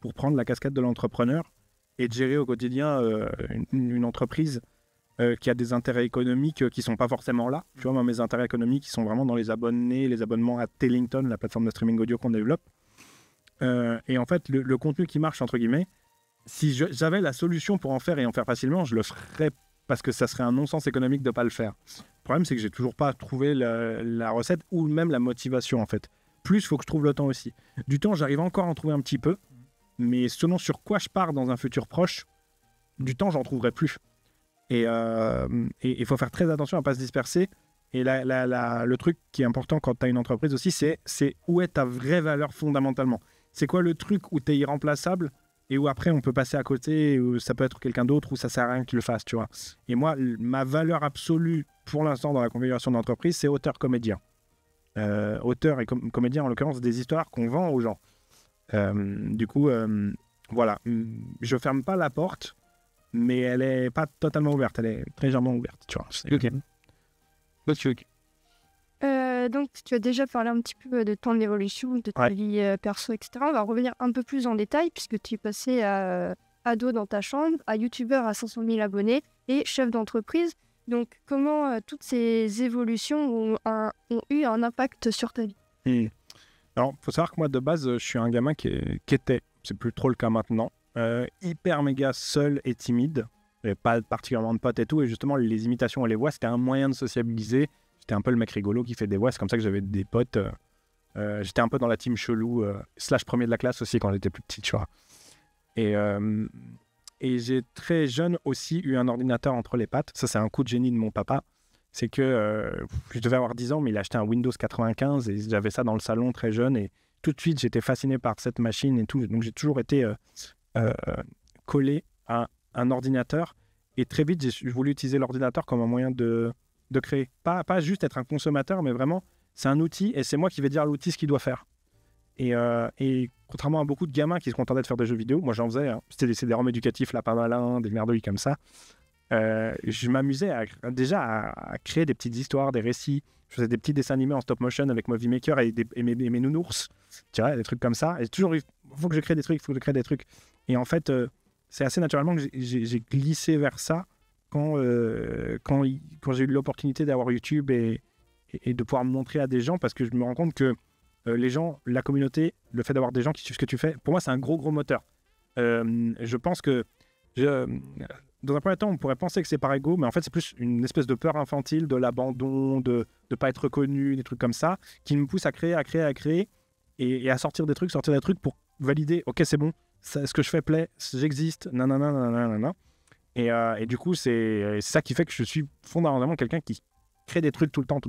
C: pour prendre la casquette de l'entrepreneur et de gérer au quotidien une entreprise qui a des intérêts économiques qui sont pas forcément là. Tu vois, moi, mes intérêts économiques, ils sont vraiment dans les abonnés, les abonnements à Tellington, la plateforme de streaming audio qu'on développe. Et en fait, le contenu qui marche, entre guillemets, si j'avais la solution pour en faire et en faire facilement, je le ferais parce que ça serait un non-sens économique de ne pas le faire. Le problème, c'est que j'ai toujours pas trouvé la recette ou même la motivation, en fait. Plus, il faut que je trouve le temps aussi. Du temps, j'arrive encore à en trouver un petit peu, mais selon sur quoi je pars dans un futur proche, du temps, j'en trouverai plus. Et il faut faire très attention à ne pas se disperser. Et le truc qui est important quand tu as une entreprise aussi, c'est où est ta vraie valeur fondamentalement. C'est quoi le truc où tu es irremplaçable et où après on peut passer à côté, où ça peut être quelqu'un d'autre, où ça sert à rien que tu le fasses, tu vois. Et moi, ma valeur absolue pour l'instant dans la configuration d'entreprise, c'est auteur-comédien. Auteur et comédien, en l'occurrence, des histoires qu'on vend aux gens. Du coup, voilà, je ferme pas la porte, mais elle est pas totalement ouverte, elle est légèrement ouverte, tu vois.
B: Ok. Ok.
A: Donc, tu as déjà parlé un petit peu de ton évolution, de ta vie perso, etc. On va revenir un peu plus en détail, puisque tu es passé à ado dans ta chambre, à youtubeur à 500 000 abonnés et chef d'entreprise. Donc, comment toutes ces évolutions ont eu un impact sur ta vie?
C: Alors, faut savoir que moi, de base, je suis un gamin qui était, c'est plus trop le cas maintenant, hyper méga seul et timide. J'avais pas particulièrement de potes et tout, et justement, les imitations et les voix, c'était un moyen de sociabiliser. J'étais un peu le mec rigolo qui fait des voix, c'est comme ça que j'avais des potes. J'étais un peu dans la team chelou, / premier de la classe aussi quand j'étais plus petit, tu vois. Et j'ai très jeune aussi eu un ordinateur entre les pattes. Ça, c'est un coup de génie de mon papa. C'est que je devais avoir 10 ans, mais il a acheté un Windows 95 et j'avais ça dans le salon très jeune. Et tout de suite, j'étais fasciné par cette machine et tout. Donc, j'ai toujours été collé à un ordinateur. Et très vite, j'ai voulu utiliser l'ordinateur comme un moyen de créer. Pas juste être un consommateur, mais vraiment, c'est un outil et c'est moi qui vais dire à l'outil ce qu'il doit faire. Et contrairement à beaucoup de gamins qui se contentaient de faire des jeux vidéo, moi j'en faisais, hein. C'était des CD-ROM éducatifs, là pas malin, des merdouilles comme ça. Je m'amusais à créer des petites histoires, des récits. Je faisais des petits dessins animés en stop motion avec Movie Maker et mes nounours, tu vois, des trucs comme ça. Et toujours, il faut que je crée des trucs, Et en fait, c'est assez naturellement que j'ai glissé vers ça quand j'ai eu l'opportunité d'avoir YouTube et de pouvoir me montrer à des gens, parce que je me rends compte que les gens, la communauté, le fait d'avoir des gens qui suivent ce que tu fais, pour moi, c'est un gros moteur. Je pense que dans un premier temps, on pourrait penser que c'est par ego, mais en fait, c'est plus une espèce de peur infantile de l'abandon, de ne pas être reconnu, des trucs comme ça, qui me pousse à créer et à sortir des trucs pour valider, ok, c'est bon, ce que je fais plaît, j'existe, nanana. Et du coup, c'est ça qui fait que je suis fondamentalement quelqu'un qui crée des trucs tout le temps.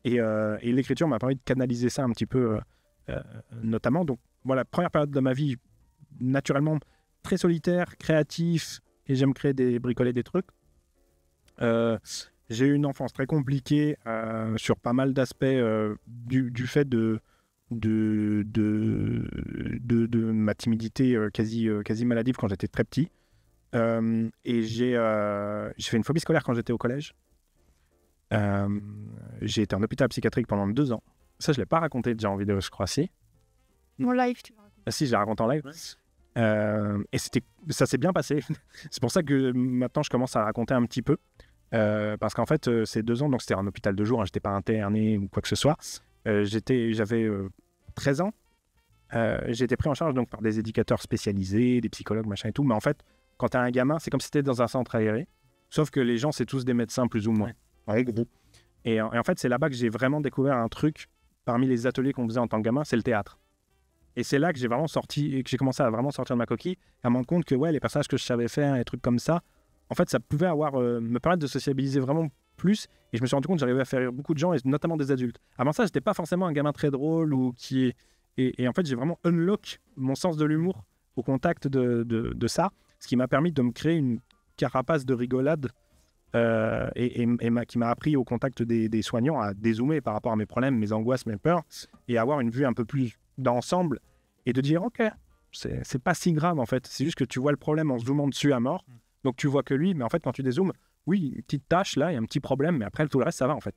C: Et l'écriture m'a permis de canaliser ça un petit peu, notamment. Donc, voilà, première période de ma vie, naturellement, très solitaire, créatif, et j'aime bricoler des trucs. J'ai eu une enfance très compliquée sur pas mal d'aspects du fait de ma timidité quasi maladive quand j'étais très petit. Et j'ai fait une phobie scolaire quand j'étais au collège. J'ai été en hôpital psychiatrique pendant 2 ans. Ça, je ne l'ai pas raconté déjà en vidéo, je crois, si.
A: En live, tu l'as raconté.
C: Ah, si, je l'ai raconté en live. Ouais. Et ça s'est bien passé. C'est pour ça que maintenant, je commence à raconter un petit peu. Parce qu'en fait, ces 2 ans, donc c'était un hôpital de jour, hein, je n'étais pas interné ou quoi que ce soit. J'avais 13 ans. J'ai été pris en charge donc, par des éducateurs spécialisés, des psychologues, machin et tout. Mais en fait, quand tu as un gamin, c'est comme si tu étais dans un centre aéré. Sauf que les gens, c'est tous des médecins, plus ou moins. Ouais, gros. Et en fait, c'est là-bas que j'ai vraiment découvert un truc parmi les ateliers qu'on faisait en tant que gamin, c'est le théâtre. Et c'est là que j'ai vraiment sorti, que j'ai commencé à vraiment sortir de ma coquille, à me rendre compte que les personnages que je savais faire, les trucs comme ça, en fait, ça pouvait me permettre de sociabiliser vraiment plus. Et je me suis rendu compte que j'arrivais à faire rire beaucoup de gens, et notamment des adultes. Avant ça, j'étais pas forcément un gamin très drôle ou et en fait, j'ai vraiment unlock mon sens de l'humour au contact de ça, ce qui m'a permis de me créer une carapace de rigolade qui m'a appris au contact des soignants à dézoomer par rapport à mes problèmes, mes angoisses, mes peurs, et avoir une vue un peu plus d'ensemble et de dire ok, c'est pas si grave en fait, c'est juste que tu vois le problème en zoomant dessus à mort, donc tu vois que lui, mais en fait quand tu dézoomes, oui, une petite tâche là, il y a un petit problème, mais après tout le reste ça va en fait.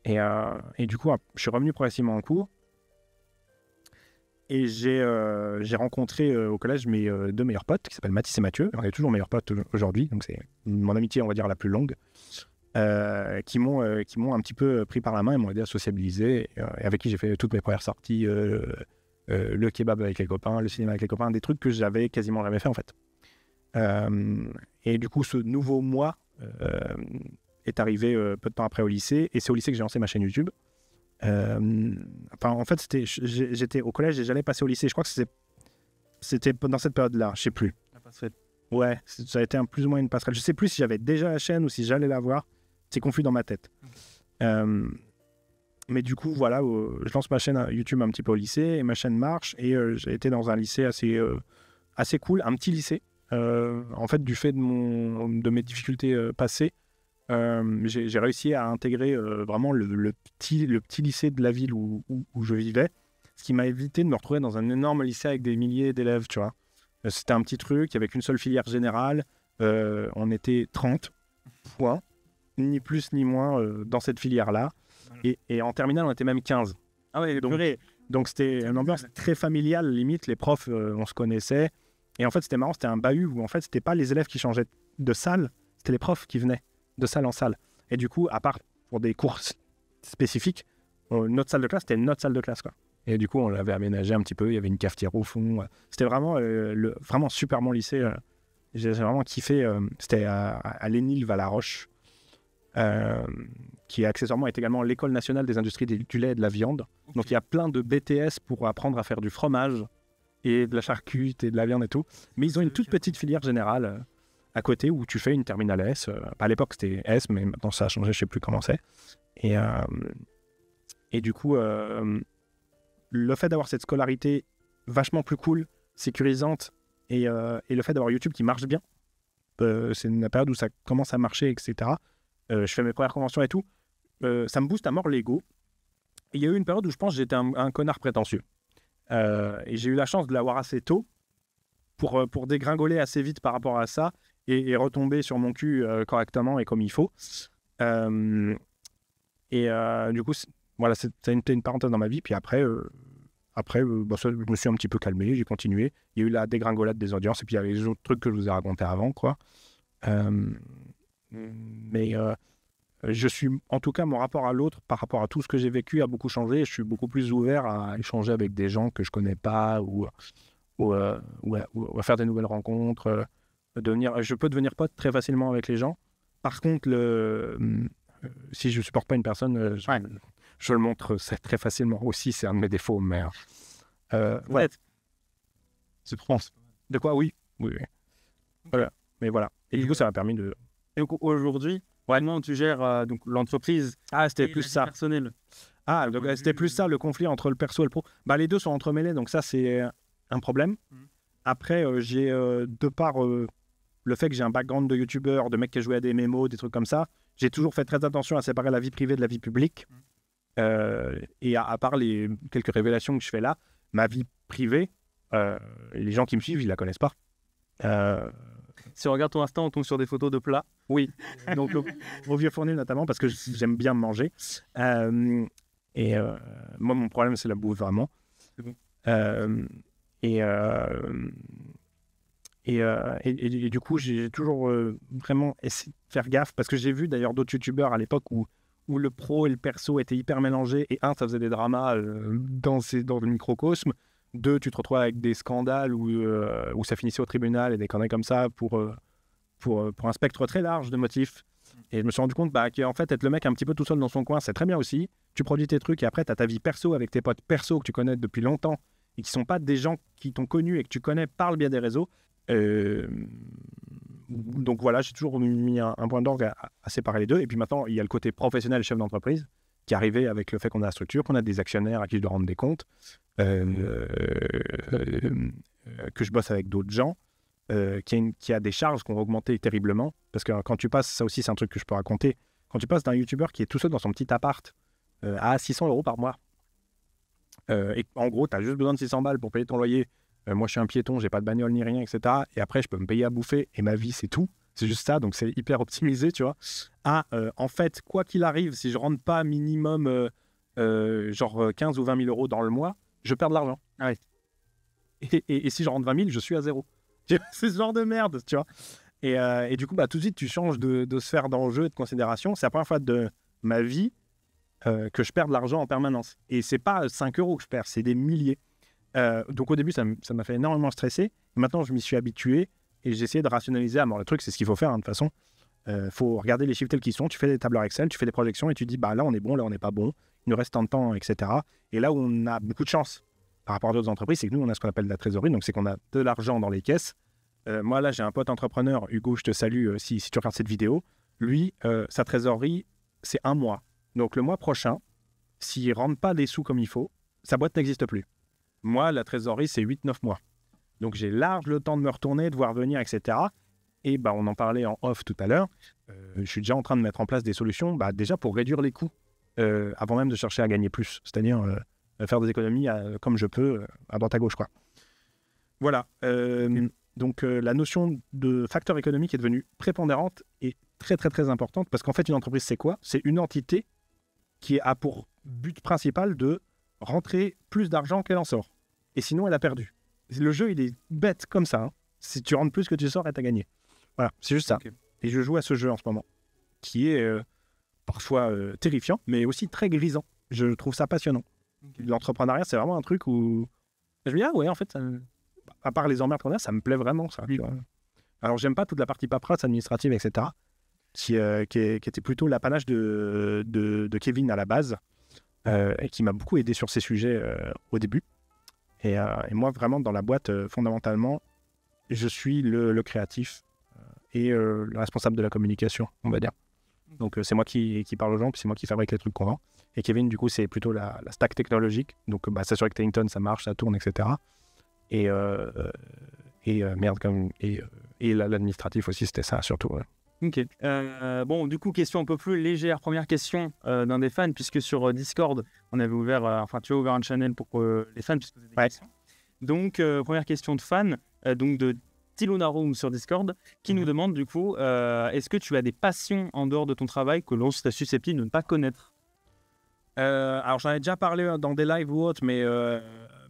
C: Et du coup, je suis revenu progressivement en cours. Et j'ai rencontré au collège mes 2 meilleurs potes qui s'appellent Mathis et Mathieu. On est toujours meilleurs potes aujourd'hui, donc c'est mon amitié, on va dire, la plus longue, qui m'ont un petit peu pris par la main et m'ont aidé à sociabiliser, et avec qui j'ai fait toutes mes premières sorties, le kebab avec les copains, le cinéma avec les copains, des trucs que j'avais quasiment jamais fait en fait. Et du coup, ce nouveau moi est arrivé peu de temps après au lycée, et c'est au lycée que j'ai lancé ma chaîne YouTube. En fait, j'étais au collège et j'allais passer au lycée. Je crois que c'était dans cette période-là, je sais plus.
B: La passerelle.
C: Ouais, ça a été plus ou moins une passerelle. Je sais plus si j'avais déjà la chaîne ou si j'allais la voir. C'est confus dans ma tête. Mais du coup, voilà, je lance ma chaîne YouTube un petit peu au lycée et ma chaîne marche. Et j'ai été dans un lycée assez cool, un petit lycée. En fait, du fait de mes difficultés passées, j'ai réussi à intégrer vraiment le petit lycée de la ville où je vivais, ce qui m'a évité de me retrouver dans un énorme lycée avec des milliers d'élèves, tu vois. C'était un petit truc, avec une seule filière générale, on était 30, point, ni plus ni moins dans cette filière-là. Et en terminale, on était même 15.
B: Ah ouais,
C: Donc c'était une ambiance très familiale, limite, les profs, on se connaissait. Et en fait, c'était marrant, c'était un bahut où en fait, c'était pas les élèves qui changeaient de salle, c'était les profs qui venaient de salle en salle. Et du coup, à part pour des cours spécifiques, notre salle de classe, c'était notre salle de classe, quoi. Et du coup, on l'avait aménagé un petit peu, il y avait une cafetière au fond. C'était vraiment, vraiment super bon lycée. J'ai vraiment kiffé. C'était à Lénil-Valaroche, qui accessoirement est également l'école nationale des industries du lait et de la viande. Okay. Donc il y a plein de BTS pour apprendre à faire du fromage et de la charcuterie et de la viande et tout. Mais ils ont une toute petite filière générale à côté où tu fais une terminale S. À l'époque c'était S, mais maintenant ça a changé, je ne sais plus comment c'est. Et du coup, le fait d'avoir cette scolarité vachement plus cool, sécurisante, et le fait d'avoir YouTube qui marche bien, c'est une période où ça commence à marcher, etc. Je fais mes premières conventions et tout, ça me booste à mort l'ego. Et il y a eu une période où je pense que j'étais un connard prétentieux. Et j'ai eu la chance de l'avoir assez tôt pour dégringoler assez vite par rapport à ça et retomber sur mon cul correctement et comme il faut. Du coup, voilà, c'était une parenthèse dans ma vie. Puis après, ça, je me suis un petit peu calmé, j'ai continué. Il y a eu la dégringolade des audiences et puis il y avait les autres trucs que je vous ai racontés avant, quoi. Mais je suis, en tout cas, mon rapport à l'autre par rapport à tout ce que j'ai vécu a beaucoup changé. Et je suis beaucoup plus ouvert à échanger avec des gens que je connais pas ou à faire des nouvelles rencontres. Je peux devenir pote très facilement avec les gens. Par contre, si je supporte pas une personne, je le montre très facilement aussi. C'est un de mes défauts, mais ouais. C'est France. De quoi? Oui. Voilà. Mais voilà. Et du coup, ça m'a permis de.
B: Et aujourd'hui, comment tu gères donc l'entreprise?
C: C'était plus ça.
B: Personnel.
C: Donc c'était plus ça, le conflit entre le perso et le pro. Les deux sont entremêlés, donc ça c'est un problème. Après, j'ai de par le fait que j'ai un background de youtubeur, de mec qui a joué à des mémos, des trucs comme ça, j'ai toujours fait très attention à séparer la vie privée de la vie publique. Et à part les quelques révélations que je fais là, ma vie privée, les gens qui me suivent, ils la connaissent pas.
B: Si on regarde ton Insta, on tombe sur des photos de plats.
C: Oui, donc au Vieux Fournier notamment, parce que j'aime bien manger. Moi, mon problème, c'est la bouffe, vraiment.
B: C'est bon.
C: Et du coup, j'ai toujours vraiment essayé de faire gaffe, parce que j'ai vu d'ailleurs d'autres youtubeurs à l'époque où le pro et le perso étaient hyper mélangés, et ça faisait des dramas dans le microcosme. 2, tu te retrouves avec des scandales où ça finissait au tribunal et des conneries comme ça pour un spectre très large de motifs. Et je me suis rendu compte qu'en fait, être le mec un petit peu tout seul dans son coin, c'est très bien aussi. Tu produis tes trucs et après, tu as ta vie perso avec tes potes perso que tu connais depuis longtemps et qui sont pas des gens qui t'ont connu et que tu connais par le biais des réseaux. Donc voilà, j'ai toujours mis un point d'orgue à séparer les deux. Et puis maintenant, il y a le côté professionnel et chef d'entreprise qui est arrivé avec le fait qu'on a la structure, qu'on a des actionnaires à qui je dois rendre des comptes, que je bosse avec d'autres gens, qui a des charges qui ont augmenté terriblement. Parce que quand tu passes, ça aussi c'est un truc que je peux raconter, quand tu passes d'un youtubeur qui est tout seul dans son petit appart à 600 € par mois, et en gros, tu as juste besoin de 600 balles pour payer ton loyer. Moi, je suis un piéton, j'ai pas de bagnole ni rien, etc. Et après, je peux me payer à bouffer et ma vie, c'est tout. C'est juste ça, donc c'est hyper optimisé, tu vois. En fait, quoi qu'il arrive, si je rentre pas minimum genre 15 ou 20 000 € dans le mois, je perds de l'argent. Et si je rentre 20 000, je suis à zéro. C'est ce genre de merde, tu vois. Et du coup, tout de suite, tu changes de sphère d'enjeu et de considération. C'est la première fois de ma vie que je perds de l'argent en permanence. Et c'est pas 5 € que je perds, c'est des milliers. Donc au début, ça m'a fait énormément stresser. Maintenant, je m'y suis habitué et j'ai essayé de rationaliser à mort. Le truc, c'est ce qu'il faut faire, de toute façon. Faut regarder les chiffres tels qu'ils sont. Tu fais des tableurs Excel, tu fais des projections et tu dis, là, on est bon, là, on n'est pas bon. Il nous reste tant de temps, etc. Et là où on a beaucoup de chance par rapport à d'autres entreprises, c'est que nous, on a ce qu'on appelle de la trésorerie. Donc, c'est qu'on a de l'argent dans les caisses. Moi, là, j'ai un pote entrepreneur, Hugo, je te salue si tu regardes cette vidéo. Lui, sa trésorerie, c'est 1 mois. Donc, le mois prochain, s'il ne rentre pas des sous comme il faut, sa boîte n'existe plus. Moi, la trésorerie, c'est 8-9 mois. Donc, j'ai large le temps de me retourner, de voir venir, etc. Et on en parlait en off tout à l'heure. Je suis déjà en train de mettre en place des solutions, déjà pour réduire les coûts, avant même de chercher à gagner plus. C'est-à-dire, faire des économies comme je peux, à droite à gauche, quoi. Voilà. Donc, la notion de facteur économique est devenue prépondérante et très, très, très importante parce qu'en fait, une entreprise, c'est quoi? C'est une entité qui a pour but principal de rentrer plus d'argent qu'elle en sort. Et sinon, elle a perdu. Le jeu, il est bête comme ça. Hein. Si tu rentres plus que tu sors, tu as gagné. Voilà, c'est juste ça. Okay. Et je joue à ce jeu en ce moment, qui est parfois terrifiant, mais aussi très grisant. Je trouve ça passionnant. Okay. L'entrepreneuriat, c'est vraiment un truc où... Je me dis, ah ouais, en fait, ça... à part les emmerdes qu'on a, ça me plaît vraiment, ça. Oui. Alors, j'aime pas toute la partie paperasse administrative, etc., qui était plutôt l'apanage de Kevin à la base, et qui m'a beaucoup aidé sur ces sujets au début. Et moi, vraiment, dans la boîte, fondamentalement, je suis le créatif et le responsable de la communication, on va dire. Donc, c'est moi qui parle aux gens, puis c'est moi qui fabrique les trucs qu'on vend. Et Kevin, du coup, c'est plutôt la stack technologique. Donc, s'assurer que Tellington, ça marche, ça tourne, etc. Et l'administratif aussi, c'était ça, surtout. Ouais.
B: Ok. Bon, du coup, question un peu plus légère. Première question d'un des fans, puisque sur Discord, on avait ouvert, tu as ouvert un channel pour les fans, puisque vous avez des questions. Donc, première question de fan, donc de Tilunarum sur Discord, qui nous demande du coup, est-ce que tu as des passions en dehors de ton travail que l'on serait susceptible de ne pas connaître?
C: Alors, j'en ai déjà parlé dans des lives ou autres, mais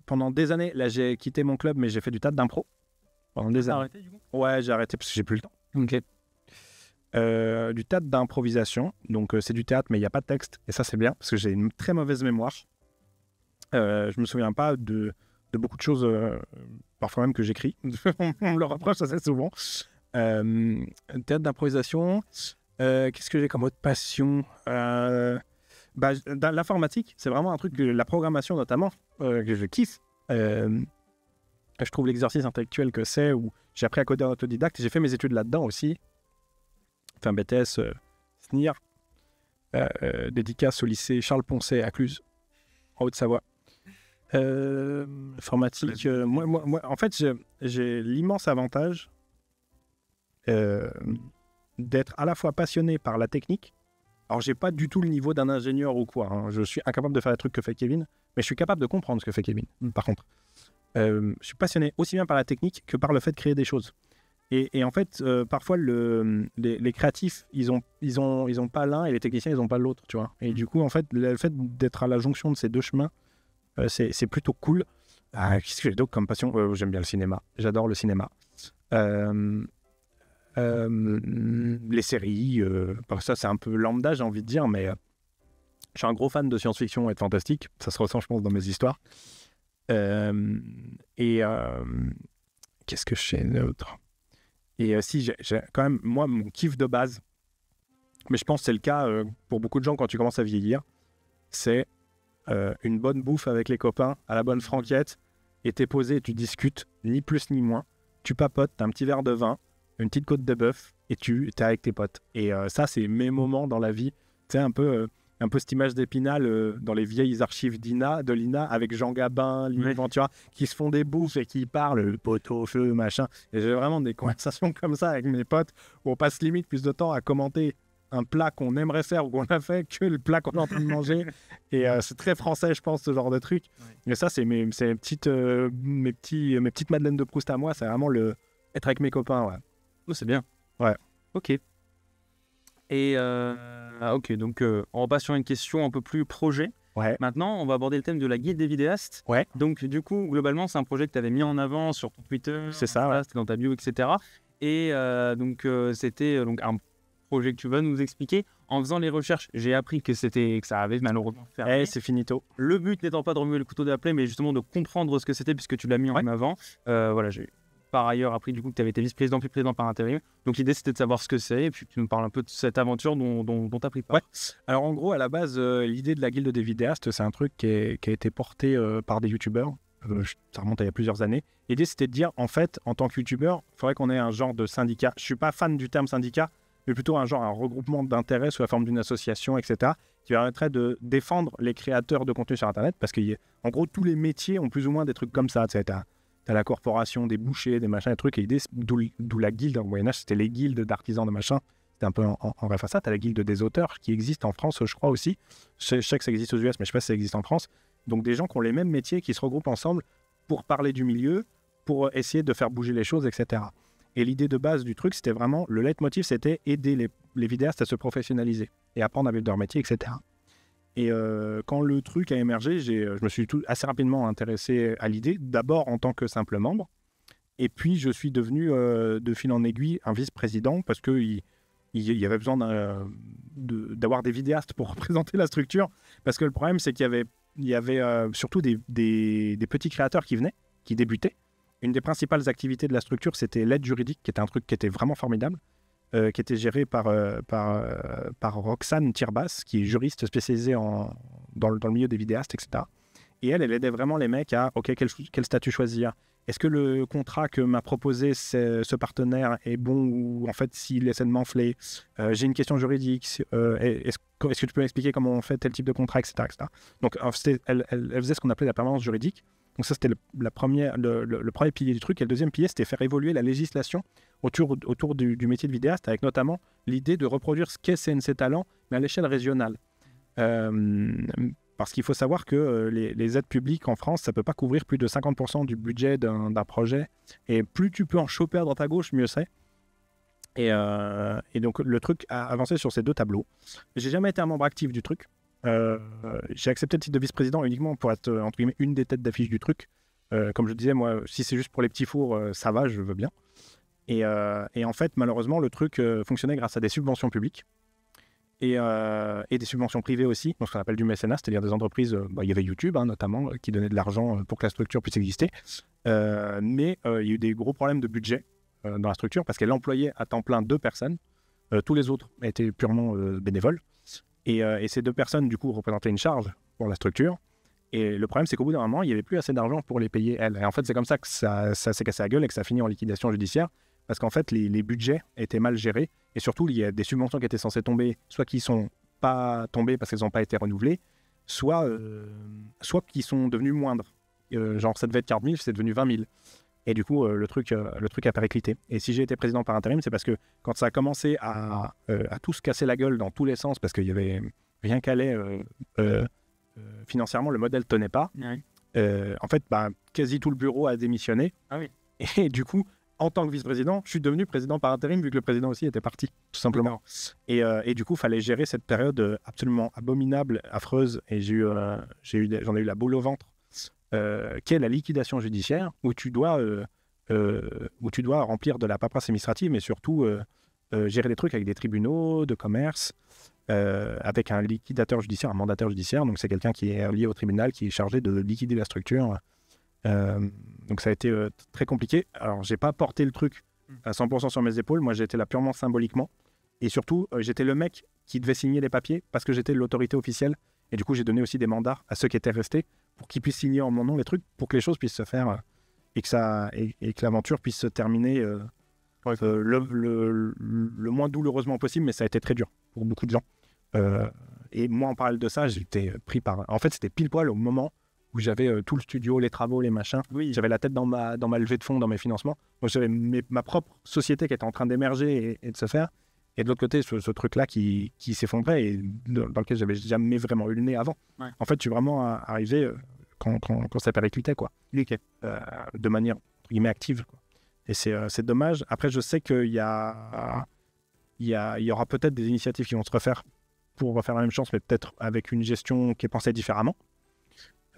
C: pendant des années, là, j'ai quitté mon club, mais j'ai fait du théâtre d'impro. Pendant des années.
B: Arrêté, du coup?
C: Ouais, j'ai arrêté parce que j'ai plus le temps.
B: Ok.
C: Du théâtre d'improvisation, donc c'est du théâtre mais il n'y a pas de texte et ça c'est bien parce que j'ai une très mauvaise mémoire. Je me souviens pas de beaucoup de choses, parfois même que j'écris. On me le reproche assez souvent. Théâtre d'improvisation, qu'est-ce que j'ai comme autre passion? Dans l'informatique, c'est vraiment un truc, la programmation notamment, que je kiffe. Je trouve l'exercice intellectuel que c'est, où j'ai appris à coder en autodidacte et j'ai fait mes études là-dedans aussi. Fait un BTS SNIR, dédicace au lycée Charles Poncet à Cluse, en Haute-Savoie. Informatique, moi, en fait, j'ai l'immense avantage d'être à la fois passionné par la technique. Alors, j'ai pas du tout le niveau d'un ingénieur ou quoi. Hein. Je suis incapable de faire les trucs que fait Kevin, mais je suis capable de comprendre ce que fait Kevin, par contre. Je suis passionné aussi bien par la technique que par le fait de créer des choses. Et en fait, parfois, les créatifs, ils ont pas l'un et les techniciens, ils n'ont pas l'autre, tu vois. Et du coup, en fait, le fait d'être à la jonction de ces deux chemins, c'est plutôt cool. Qu'est-ce que j'ai d'autre comme passion? J'aime bien le cinéma. J'adore le cinéma. Les séries, ça, c'est un peu lambda, j'ai envie de dire, mais je suis un gros fan de science-fiction et de fantastique. Ça se ressent, je pense, dans mes histoires. Qu'est-ce que je sais d'autre? Et si, j'ai quand même, moi, mon kiff de base, mais je pense que c'est le cas pour beaucoup de gens quand tu commences à vieillir, c'est une bonne bouffe avec les copains, à la bonne franquette, et t'es posé et tu discutes, ni plus ni moins. Tu papotes, t'as un petit verre de vin, une petite côte de bœuf, et t'es avec tes potes. Et ça, c'est mes moments dans la vie. Tu sais, un peu cette image d'Épinal dans les vieilles archives de l'INA, avec Jean Gabin, Louis Ventura, qui se font des bouffes et qui parlent poteau, feu, machin. Et j'ai vraiment des conversations comme ça avec mes potes où on passe limite plus de temps à commenter un plat qu'on aimerait faire ou qu'on a fait que le plat qu'on est en train de manger. Et c'est très français, je pense, ce genre de truc. Et ça, c'est mes petites madeleines de Proust à moi. C'est vraiment être avec mes copains, ouais.
B: Oh, c'est bien.
C: Ouais.
B: Ok. Et ok, donc on passe sur une question un peu plus projet.
C: Ouais.
B: Maintenant, on va aborder le thème de la guilde des vidéastes.
C: Ouais.
B: Donc, du coup, globalement, c'est un projet que tu avais mis en avant sur ton Twitter.
C: C'est ça, ouais.
B: C'était dans ta bio, etc. Et donc, c'était donc un projet que tu vas nous expliquer. En faisant les recherches, j'ai appris que ça avait malheureusement fermé.
C: C'est finito.
B: Le but n'étant pas de remuer le couteau d'après, mais justement de comprendre ce que c'était, puisque tu l'as mis en avant. Voilà, j'ai par ailleurs appris du coup que tu avais été vice-président puis président par intérim. Donc l'idée c'était de savoir ce que c'est et puis tu nous parles un peu de cette aventure dont tu as pris part.
C: Ouais. Alors en gros à la base l'idée de la guilde des vidéastes c'est un truc qui a été porté par des youtubeurs. Ça remonte à il y a plusieurs années. L'idée c'était de dire en fait en tant que youtubeur il faudrait qu'on ait un genre de syndicat. Je suis pas fan du terme syndicat mais plutôt un regroupement d'intérêts sous la forme d'une association etc. qui permettrait de défendre les créateurs de contenu sur internet parce qu'en gros tous les métiers ont plus ou moins des trucs comme ça. T'as la corporation, des bouchers, des machins, des trucs. Et l'idée, d'où la guilde. Au Moyen-Âge, c'était les guildes d'artisans de machins. C'était un peu en ref à ça. T'as la guilde des auteurs qui existe en France, je crois aussi. Je sais que ça existe aux US, mais je sais pas si ça existe en France. Donc des gens qui ont les mêmes métiers, qui se regroupent ensemble pour parler du milieu, pour essayer de faire bouger les choses, etc. Et l'idée de base du truc, c'était vraiment, le leitmotiv, c'était aider les vidéastes à se professionnaliser et apprendre à vivre de leur métier, etc. Et quand le truc a émergé, je me suis assez rapidement intéressé à l'idée, d'abord en tant que simple membre, et puis je suis devenu de fil en aiguille un vice-président parce qu'il y avait besoin d'avoir des vidéastes pour représenter la structure, parce que le problème, c'est qu'il y avait surtout des petits créateurs qui venaient, qui débutaient. Une des principales activités de la structure, c'était l'aide juridique, qui était un truc qui était vraiment formidable, qui était géré par Roxane Tirbas, qui est juriste spécialisée dans le milieu des vidéastes, etc. Et elle aidait vraiment les mecs à, OK, quel statut choisir? Est-ce que le contrat que m'a proposé ce partenaire est bon, ou en fait, s'il essaie de m'enfler, j'ai une question juridique, est-ce que tu peux m'expliquer comment on fait tel type de contrat, etc. etc. Donc, elle faisait ce qu'on appelait la permanence juridique. Donc ça, c'était le premier pilier du truc. Et le deuxième pilier, c'était faire évoluer la législation autour du métier de vidéaste, avec notamment l'idée de reproduire ce qu'est CNC Talent, mais à l'échelle régionale. Parce qu'il faut savoir que les aides publiques en France, ça ne peut pas couvrir plus de 50% du budget d'un projet. Et plus tu peux en choper à droite à gauche, mieux c'est. Et donc, le truc a avancé sur ces deux tableaux. J'ai jamais été un membre actif du truc. J'ai accepté le titre de vice-président uniquement pour être, entre guillemets, une des têtes d'affiche du truc. Comme je disais, moi, si c'est juste pour les petits fours, ça va, je veux bien. Et en fait, malheureusement, le truc fonctionnait grâce à des subventions publiques et des subventions privées aussi, donc ce qu'on appelle du mécénat, c'est-à-dire des entreprises, il y avait YouTube notamment, qui donnait de l'argent pour que la structure puisse exister. Mais il y a eu des gros problèmes de budget dans la structure parce qu'elle employait à temps plein 2 personnes. Tous les autres étaient purement bénévoles. Et ces 2 personnes, du coup, représentaient une charge pour la structure. Et le problème, c'est qu'au bout d'un moment, il n'y avait plus assez d'argent pour les payer, elles. Et en fait, c'est comme ça que ça s'est cassé la gueule et que ça a fini en liquidation judiciaire. Parce qu'en fait, les budgets étaient mal gérés. Et surtout, il y a des subventions qui étaient censées tomber, soit qui ne sont pas tombées parce qu'elles n'ont pas été renouvelées, soit qui sont devenues moindres. Genre, ça devait être 40 000, c'est devenu 20 000. Et du coup, le truc a périclité. Et si j'ai été président par intérim, c'est parce que quand ça a commencé à tout se casser la gueule dans tous les sens, parce qu'il y avait rien qu'allait financièrement, le modèle tenait pas.
B: Oui.
C: En fait, quasi tout le bureau a démissionné.
B: Ah oui.
C: Et du coup, en tant que vice-président, je suis devenu président par intérim vu que le président aussi était parti, tout simplement. Et du coup, il fallait gérer cette période absolument abominable, affreuse. Et j'en ai eu la boule au ventre. Qui est la liquidation judiciaire, où tu dois remplir de la paperasse administrative, mais surtout gérer des trucs avec des tribunaux de commerce, avec un liquidateur judiciaire, un mandataire judiciaire. Donc c'est quelqu'un qui est lié au tribunal, qui est chargé de liquider la structure. Donc ça a été très compliqué. Alors j'ai pas porté le truc à 100% sur mes épaules. Moi j'étais là purement symboliquement. Et surtout, j'étais le mec qui devait signer les papiers parce que j'étais l'autorité officielle. Et du coup, j'ai donné aussi des mandats à ceux qui étaient restés pour qu'ils puissent signer en mon nom les trucs, pour que les choses puissent se faire et que l'aventure puisse se terminer le moins douloureusement possible. Mais ça a été très dur pour beaucoup de gens. Et moi, en parallèle de ça, j'étais pris par... En fait, c'était pile poil au moment où j'avais tout le studio, les travaux, les machins. Oui. J'avais la tête dans ma levée de fonds, dans mes financements. Donc, j'avais ma propre société qui était en train d'émerger et de se faire. Et de l'autre côté, ce truc-là qui s'effondrait et dans lequel j'avais jamais vraiment eu le nez avant. Ouais. En fait, je suis vraiment arrivé quand ça périclitait, quoi. De manière, entre guillemets, active, quoi. Et c'est dommage. Après, je sais qu'il y aura peut-être des initiatives qui vont se refaire pour refaire la même chose, mais peut-être avec une gestion qui est pensée différemment.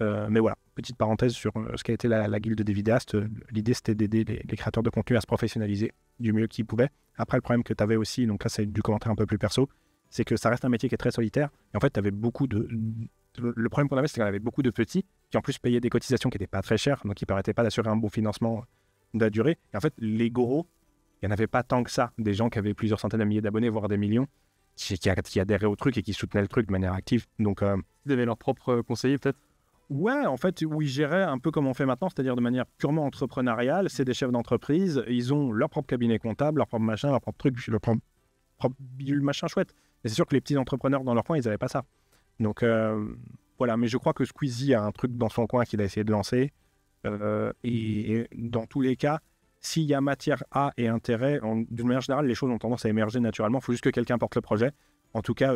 C: Mais voilà, petite parenthèse sur ce qu'a été la guilde des vidéastes. L'idée, c'était d'aider les créateurs de contenu à se professionnaliser du mieux qu'ils pouvaient. Après, le problème que tu avais aussi, donc là, c'est du commentaire un peu plus perso, c'est que ça reste un métier qui est très solitaire. Et en fait, tu avais beaucoup de... Le problème qu'on avait, c'est qu'on avait beaucoup de petits qui, en plus, payaient des cotisations qui n'étaient pas très chères, donc qui ne permettaient pas d'assurer un bon financement de la durée. Et en fait, les gros, il n'y en avait pas tant que ça. Des gens qui avaient plusieurs centaines de milliers d'abonnés, voire des millions, qui adhéraient au truc et qui soutenaient le truc de manière active. Donc,
B: ils avaient leur propre conseiller, peut-être?
C: Ouais, en fait, où ils géraient un peu comme on fait maintenant, c'est-à-dire de manière purement entrepreneuriale. C'est des chefs d'entreprise, ils ont leur propre cabinet comptable, leur propre machin, leur propre truc, leur propre bidule machin chouette. Et c'est sûr que les petits entrepreneurs dans leur coin, ils n'avaient pas ça. Donc voilà, mais je crois que Squeezie a un truc dans son coin qu'il a essayé de lancer. Et dans tous les cas, s'il y a matière à et intérêt, d'une manière générale, les choses ont tendance à émerger naturellement. Il faut juste que quelqu'un porte le projet. En tout cas,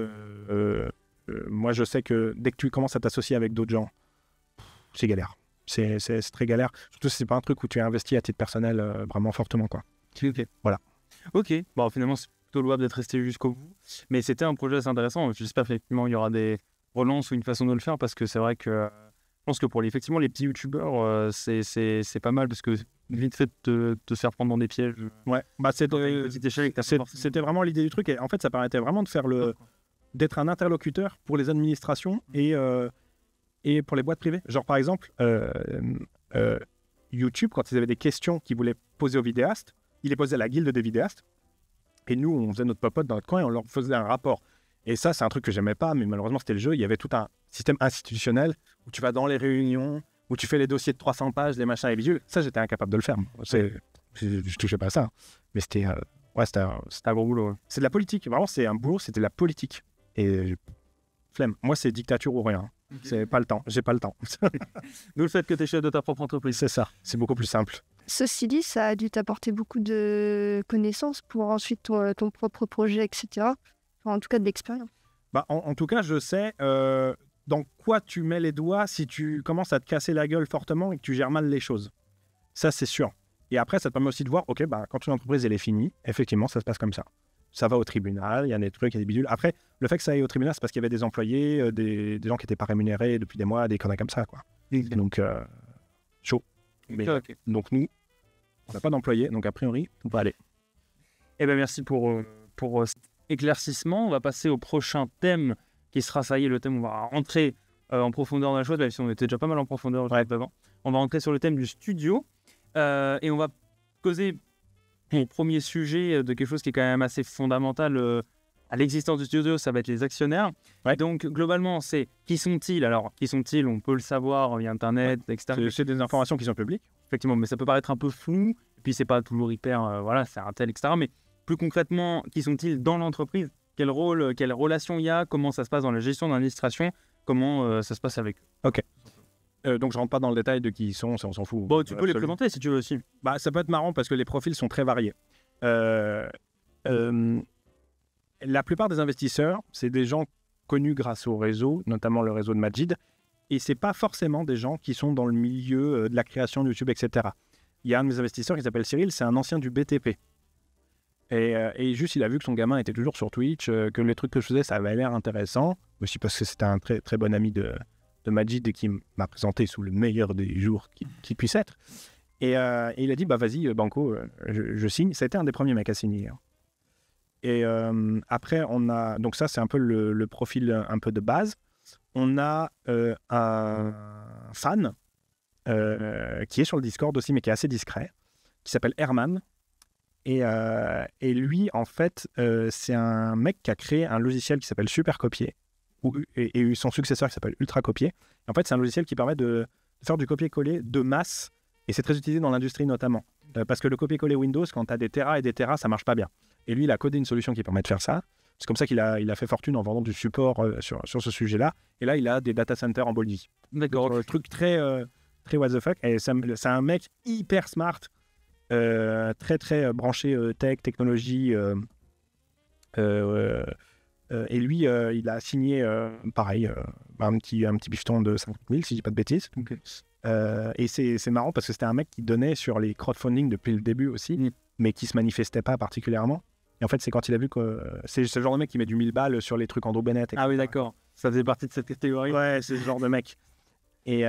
C: moi, je sais que dès que tu commences à t'associer avec d'autres gens, c'est galère. C'est très galère. Surtout si c'est pas un truc où tu as investi à titre personnel vraiment fortement, quoi.
B: Ok.
C: Voilà.
B: Ok. Bon, finalement, c'est plutôt louable d'être resté jusqu'au bout. Mais c'était un projet assez intéressant. J'espère effectivement il y aura des relances ou une façon de le faire parce que c'est vrai que je pense que pour effectivement les petits youtubeurs, c'est pas mal parce que vite fait de te faire prendre dans des pièges.
C: Ouais. Bah,
B: Dans une petite échelle.
C: c'était vraiment l'idée du truc. Et en fait, ça permettait vraiment de faire d'être un interlocuteur pour les administrations et pour les boîtes privées. Genre, par exemple, YouTube, quand ils avaient des questions qu'ils voulaient poser aux vidéastes, ils les posaient à la guilde des vidéastes. Et nous, on faisait notre popote dans notre coin et on leur faisait un rapport. Et ça, c'est un truc que j'aimais pas, mais malheureusement, c'était le jeu. Il y avait tout un système institutionnel où tu vas dans les réunions, où tu fais les dossiers de 300 pages, les machins et bidules. Ça, j'étais incapable de le faire. Je touchais pas à ça. Mais c'était un gros boulot. C'est de la politique. Vraiment, c'est un boulot, c'était de la politique. Et flemme. Moi, c'est dictature ou rien. C'est pas le temps. J'ai pas le temps.
B: D'où le fait que tu es chef de ta propre entreprise.
C: C'est ça. C'est beaucoup plus simple.
A: Ceci dit, ça a dû t'apporter beaucoup de connaissances pour ensuite ton propre projet, etc. Enfin, en tout cas, de l'expérience.
C: Bah, en tout cas, je sais dans quoi tu mets les doigts si tu commences à te casser la gueule fortement et que tu gères mal les choses. Ça, c'est sûr. Et après, ça te permet aussi de voir, OK, bah, quand une entreprise elle est finie, effectivement, ça se passe comme ça. Ça va au tribunal, il y a des trucs, il y a des bidules. Après, le fait que ça aille au tribunal, c'est parce qu'il y avait des employés, des gens qui n'étaient pas rémunérés depuis des mois, des conneries comme ça, quoi. Donc, chaud. Mais,
B: Ok.
C: donc, nous, on n'a pas d'employés, donc a priori, on peut aller.
B: Eh bien, merci pour cet éclaircissement. On va passer au prochain thème qui sera, ça y est, le thème où on va rentrer en profondeur dans la chose, même si on était déjà pas mal en profondeur avant. On va rentrer sur le thème du studio et on va causer le premier sujet de quelque chose qui est quand même assez fondamental à l'existence du studio, ça va être les actionnaires.
C: Ouais.
B: Donc, globalement, c'est qui sont-ils? Alors, qui sont-ils? On peut le savoir via Internet, etc.
C: C'est des informations qui sont publiques.
B: Effectivement, mais ça peut paraître un peu flou, et puis c'est pas toujours hyper, voilà, c'est un tel, etc. Mais plus concrètement, qui sont-ils dans l'entreprise? Quel rôle, quelle relation il y a? Comment ça se passe dans la gestion de l'administration? Comment ça se passe avec eux?
C: Donc, je rentre pas dans le détail de qui ils sont, ça, on s'en fout.
B: Bon, tu peux les présenter si tu veux aussi.
C: Bah, ça peut être marrant parce que les profils sont très variés. La plupart des investisseurs, c'est des gens connus grâce au réseau, notamment le réseau de Majid, et c'est pas forcément des gens qui sont dans le milieu de la création de YouTube, etc. Il y a un de mes investisseurs qui s'appelle Cyril, c'est un ancien du BTP. Et juste, il a vu que son gamin était toujours sur Twitch, que les trucs que je faisais, ça avait l'air intéressant, aussi parce que c'était un très, très bon ami de Majid et qui m'a présenté sous le meilleur des jours qui puisse être. Et il a dit, bah vas-y, Banco, je signe. Ça a été un des premiers mecs à signer. Hein. Et après, on a... Donc ça, c'est un peu le profil un peu de base. On a un fan qui est sur le Discord aussi, mais qui est assez discret, qui s'appelle Herman. Et lui, en fait, c'est un mec qui a créé un logiciel qui s'appelle Supercopier, et son successeur qui s'appelle Ultracopier. En fait, c'est un logiciel qui permet de faire du copier-coller de masse, et c'est très utilisé dans l'industrie notamment. Parce que le copier-coller Windows, quand tu as des terras et des terras, ça marche pas bien. Et lui, il a codé une solution qui permet de faire ça. C'est comme ça qu'il a fait fortune en vendant du support sur ce sujet-là. Et là, il a des data centers en Bolivie.
B: D'accord.
C: Un truc très what the fuck. Et c'est un mec hyper smart, très très branché tech, technologie. Et lui, il a signé, pareil, un petit bifton de 50 000, si je dis pas de bêtises.
B: Okay.
C: Et c'est marrant parce que c'était un mec qui donnait sur les crowdfunding depuis le début aussi, mais qui se manifestait pas particulièrement. Et en fait, c'est quand il a vu que c'est ce genre de mec qui met du 1000 balles sur les trucs Andrew Bennett.
B: Ah oui, d'accord. Ça faisait partie de cette catégorie.
C: Ouais, c'est ce genre de mec. Et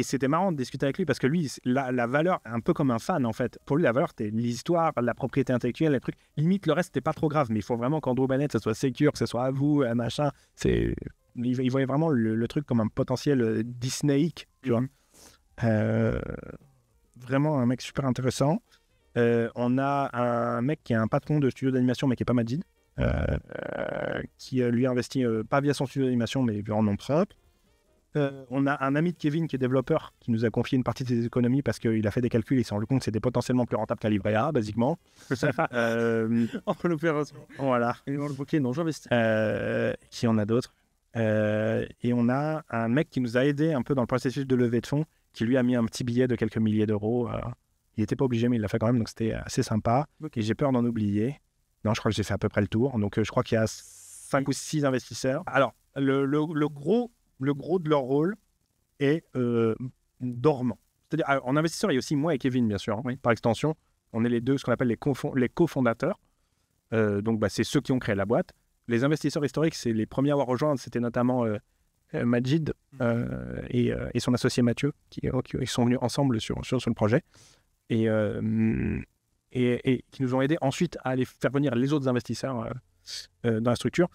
C: c'était marrant de discuter avec lui parce que lui, la valeur, un peu comme un fan en fait. Pour lui, la valeur, c'était l'histoire, la propriété intellectuelle, les trucs. Limite, le reste, c'était pas trop grave, mais il faut vraiment qu'Andrew Bennett, ça soit secure, que ce soit à vous, machin. Il voyait vraiment le truc comme un potentiel Disneyique, tu vois. Vraiment un mec super intéressant. On a un mec qui est un patron de studio d'animation, mais qui n'est pas Majid, qui lui a investi pas via son studio d'animation, mais en nom propre. On a un ami de Kevin qui est développeur, qui nous a confié une partie de ses économies parce qu'il a fait des calculs et il s'est rendu compte que c'était potentiellement plus rentable qu'un livret A, basiquement.
B: Entre l'opération.
C: Voilà.
B: Et dans le bouquet, non, j'investis.
C: Qui en a d'autres. Et on a un mec qui nous a aidé un peu dans le processus de levée de fonds, qui lui a mis un petit billet de quelques milliers d'euros. Il n'était pas obligé, mais il l'a fait quand même, donc c'était assez sympa. Okay. Et j'ai peur d'en oublier. Non, je crois que j'ai fait à peu près le tour. Donc je crois qu'il y a 5 ou 6 investisseurs. Alors, le gros de leur rôle est dormants. C'est-à-dire, en investisseur, il y a aussi moi et Kevin, bien sûr, par extension. On est les deux, ce qu'on appelle les cofondateurs. Donc, c'est ceux qui ont créé la boîte. Les investisseurs historiques, c'est les premiers à avoir rejoint. C'était notamment Majid et son associé Mathieu, qui sont venus ensemble sur le projet. Et qui nous ont aidés ensuite à aller faire venir les autres investisseurs dans la structure.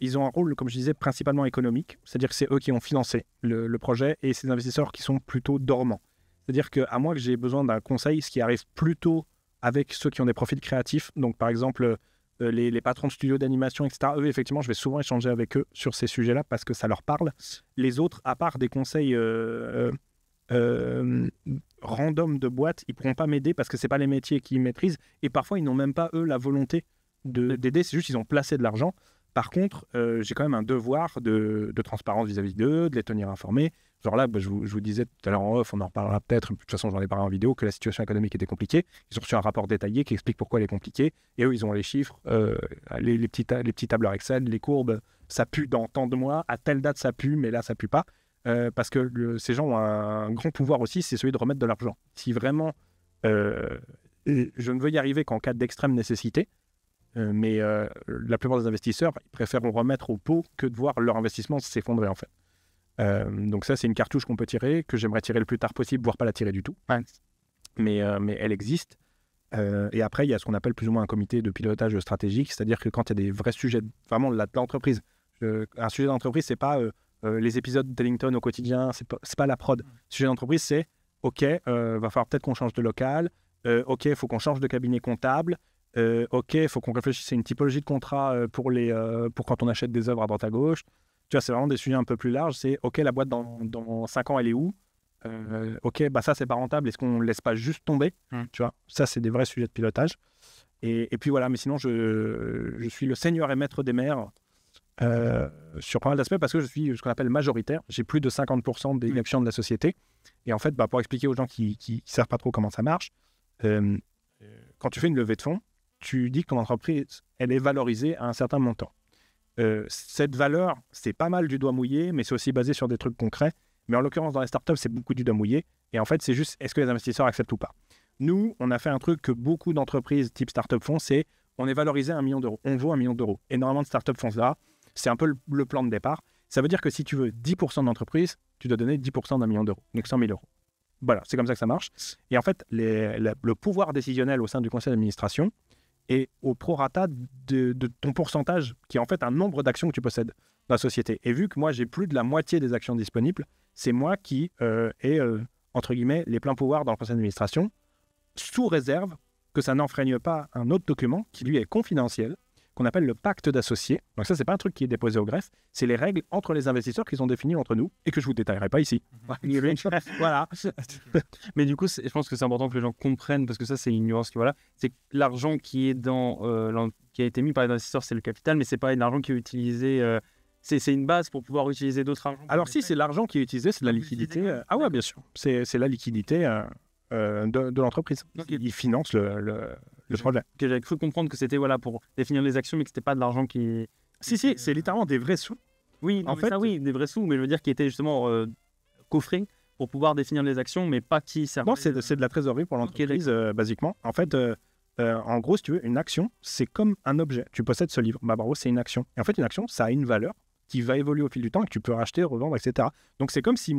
C: Ils ont un rôle, comme je disais, principalement économique. C'est-à-dire que c'est eux qui ont financé le projet et ces investisseurs qui sont plutôt dormants. C'est-à-dire qu'à moi que j'ai besoin d'un conseil, ce qui arrive plutôt avec ceux qui ont des profils créatifs, donc par exemple les patrons de studios d'animation, etc., eux, effectivement, je vais souvent échanger avec eux sur ces sujets-là parce que ça leur parle. Les autres, à part des conseils random de boîte, ils ne pourront pas m'aider parce que ce n'est pas les métiers qu'ils maîtrisent et parfois, ils n'ont même pas, eux, la volonté d'aider, c'est juste qu'ils ont placé de l'argent. Par contre, j'ai quand même un devoir de transparence vis-à-vis d'eux, de les tenir informés. Genre là, je vous disais tout à l'heure en off, on en reparlera peut-être, de toute façon j'en ai parlé en vidéo, que la situation économique était compliquée. Ils ont reçu un rapport détaillé qui explique pourquoi elle est compliquée. Et eux, ils ont les chiffres, les petits tableurs Excel, les courbes, ça pue dans tant de mois, à telle date ça pue, mais là ça pue pas. Parce que ces gens ont un grand pouvoir aussi, c'est celui de remettre de l'argent. Si vraiment je ne veux y arriver qu'en cas d'extrême nécessité, mais la plupart des investisseurs ils préfèrent remettre au pot que de voir leur investissement s'effondrer en fait. Donc ça c'est une cartouche qu'on peut tirer, que j'aimerais tirer le plus tard possible, voire pas la tirer du tout. Mais elle existe. Et après il y a ce qu'on appelle plus ou moins un comité de pilotage stratégique, c'est-à-dire que quand il y a des vrais sujets vraiment de l'entreprise, un sujet d'entreprise c'est pas les épisodes d'Ellington au quotidien, c'est pas la prod. Le sujet d'entreprise c'est ok, va falloir peut-être qu'on change de local, ok, il faut qu'on change de cabinet comptable. Ok, il faut qu'on réfléchisse à une typologie de contrat pour quand on achète des œuvres à droite à gauche. Tu vois, c'est vraiment des sujets un peu plus larges. C'est ok, la boîte dans 5 ans, elle est où? Ok, ça, c'est pas rentable. Est-ce qu'on ne laisse pas juste tomber? Tu vois, ça, c'est des vrais sujets de pilotage. Et puis voilà, mais sinon, je suis le seigneur et maître des mers sur pas mal d'aspects parce que je suis ce qu'on appelle majoritaire. J'ai plus de 50% des actions de la société. Et en fait, pour expliquer aux gens qui ne savent pas trop comment ça marche, quand tu fais une levée de fonds, tu dis que ton entreprise, elle est valorisée à un certain montant. Cette valeur, c'est pas mal du doigt mouillé, mais c'est aussi basé sur des trucs concrets. Mais en l'occurrence, dans les startups, c'est beaucoup du doigt mouillé. Et en fait, c'est juste, est-ce que les investisseurs acceptent ou pas? Nous, on a fait un truc que beaucoup d'entreprises type startup font, c'est on est valorisé à 1 million d'euros. On vaut 1 million d'euros. Énormément de startups font ça. C'est un peu le plan de départ. Ça veut dire que si tu veux 10% d'entreprise, tu dois donner 10% d'1 million d'euros. Donc 100 000 euros. Voilà, c'est comme ça que ça marche. Et en fait, le pouvoir décisionnel au sein du conseil d'administration, et au prorata de ton pourcentage, qui est en fait un nombre d'actions que tu possèdes dans la société. Et vu que moi, j'ai plus de la moitié des actions disponibles, c'est moi qui ai, entre guillemets, les pleins pouvoirs dans le conseil d'administration, sous réserve que ça n'enfreigne pas un autre document qui, lui, est confidentiel, qu'on appelle le pacte d'associés. Donc ça, c'est pas un truc qui est déposé au greffe, c'est les règles entre les investisseurs qu'ils ont définies entre nous et que je vous détaillerai pas ici. Voilà.
B: Mais du coup, je pense que c'est important que les gens comprennent, parce que ça, c'est une nuance voilà. C'est que l'argent qui est qui a été mis par les investisseurs, c'est le capital, mais c'est pas l'argent qui est utilisé. C'est une base pour pouvoir utiliser d'autres argents.
C: Alors si, c'est l'argent qui est utilisé, c'est de la liquidité. Ah ouais, bien sûr. C'est la liquidité de l'entreprise. Ils financent le projet.
B: J'avais cru comprendre que c'était pour définir les actions, mais que c'était pas de l'argent qui...
C: Si, c'est littéralement des vrais sous.
B: Oui, en fait, ça, oui, des vrais sous, mais je veux dire qui étaient justement coffrés pour pouvoir définir les actions, mais pas qui servaient...
C: Non, c'est de la trésorerie pour l'entreprise, basiquement. En fait, en gros, si tu veux, une action, c'est comme un objet. Tu possèdes ce livre. Bravo, c'est une action. Et en fait, une action, ça a une valeur qui va évoluer au fil du temps et que tu peux racheter, revendre, etc. Donc, c'est comme si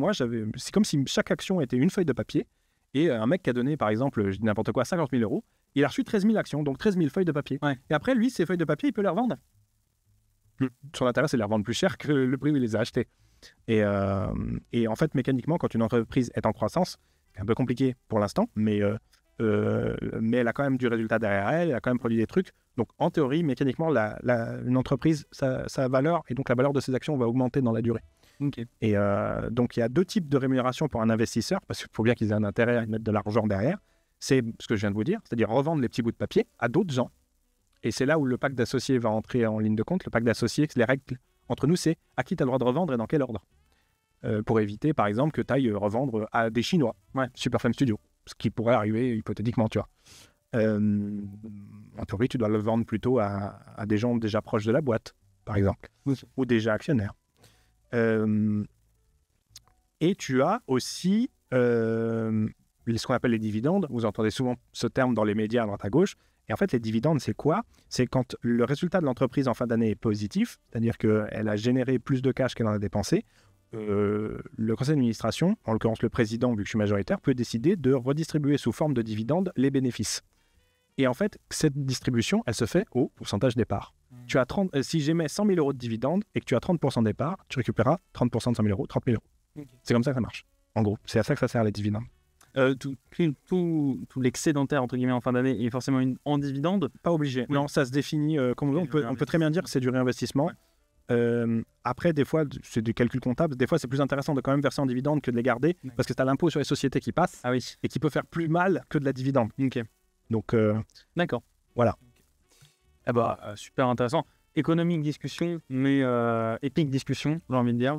C: chaque action était une feuille de papier et un mec qui a donné, par exemple, je dis n'importe quoi, 50 000 euros, il a reçu 13 000 actions, donc 13 000 feuilles de papier. Ouais. Et après, lui, ces feuilles de papier, il peut les revendre. Son intérêt, c'est de les revendre plus cher que le prix où il les a achetées. Et en fait, mécaniquement, quand une entreprise est en croissance, c'est un peu compliqué pour l'instant, mais elle a quand même du résultat derrière elle, elle a quand même produit des trucs. Donc, en théorie, mécaniquement, une entreprise, sa valeur, et donc la valeur de ses actions va augmenter dans la durée. Okay. Et donc, il y a 2 types de rémunération pour un investisseur, parce qu'il faut bien qu'ils aient un intérêt à mettre de l'argent derrière. C'est ce que je viens de vous dire, c'est-à-dire revendre les petits bouts de papier à d'autres gens. Et c'est là où le pacte d'associés va entrer en ligne de compte. Le pacte d'associés, les règles entre nous, c'est à qui tu as le droit de revendre et dans quel ordre. Pour éviter, par exemple, que tu ailles revendre à des Chinois, Superfame Studio, ce qui pourrait arriver hypothétiquement, tu vois. En théorie, tu dois le vendre plutôt à des gens déjà proches de la boîte, par exemple, ou déjà actionnaires. Et tu as aussi ce qu'on appelle les dividendes. Vous entendez souvent ce terme dans les médias à droite à gauche. Et en fait, les dividendes, c'est quoi? C'est quand le résultat de l'entreprise en fin d'année est positif, c'est-à-dire qu'elle a généré plus de cash qu'elle en a dépensé. Le conseil d'administration, en l'occurrence le président, vu que je suis majoritaire, peut décider de redistribuer sous forme de dividendes les bénéfices. Et en fait, cette distribution, elle se fait au pourcentage des parts. Tu as si j'émets 100 000 euros de dividendes et que tu as 30% des parts, tu récupéreras 30% de 100 000 euros, 30 000 euros. C'est comme ça que ça marche. En gros, c'est à ça que ça sert les dividendes.
B: Tout l'excédentaire entre guillemets en fin d'année est forcément en dividende.
C: Pas obligé. Oui. Non, ça se définit comme on peut très bien dire que c'est du réinvestissement. Ouais. Après, des fois, c'est du calcul comptable. Des fois, c'est plus intéressant de quand même verser en dividende que de les garder parce que tu as l'impôt sur les sociétés qui passe et qui peut faire plus mal que de la dividende. Donc,
B: d'accord.
C: Voilà.
B: Ah bah, super intéressant. Économique discussion, mais épique discussion, j'ai envie de dire.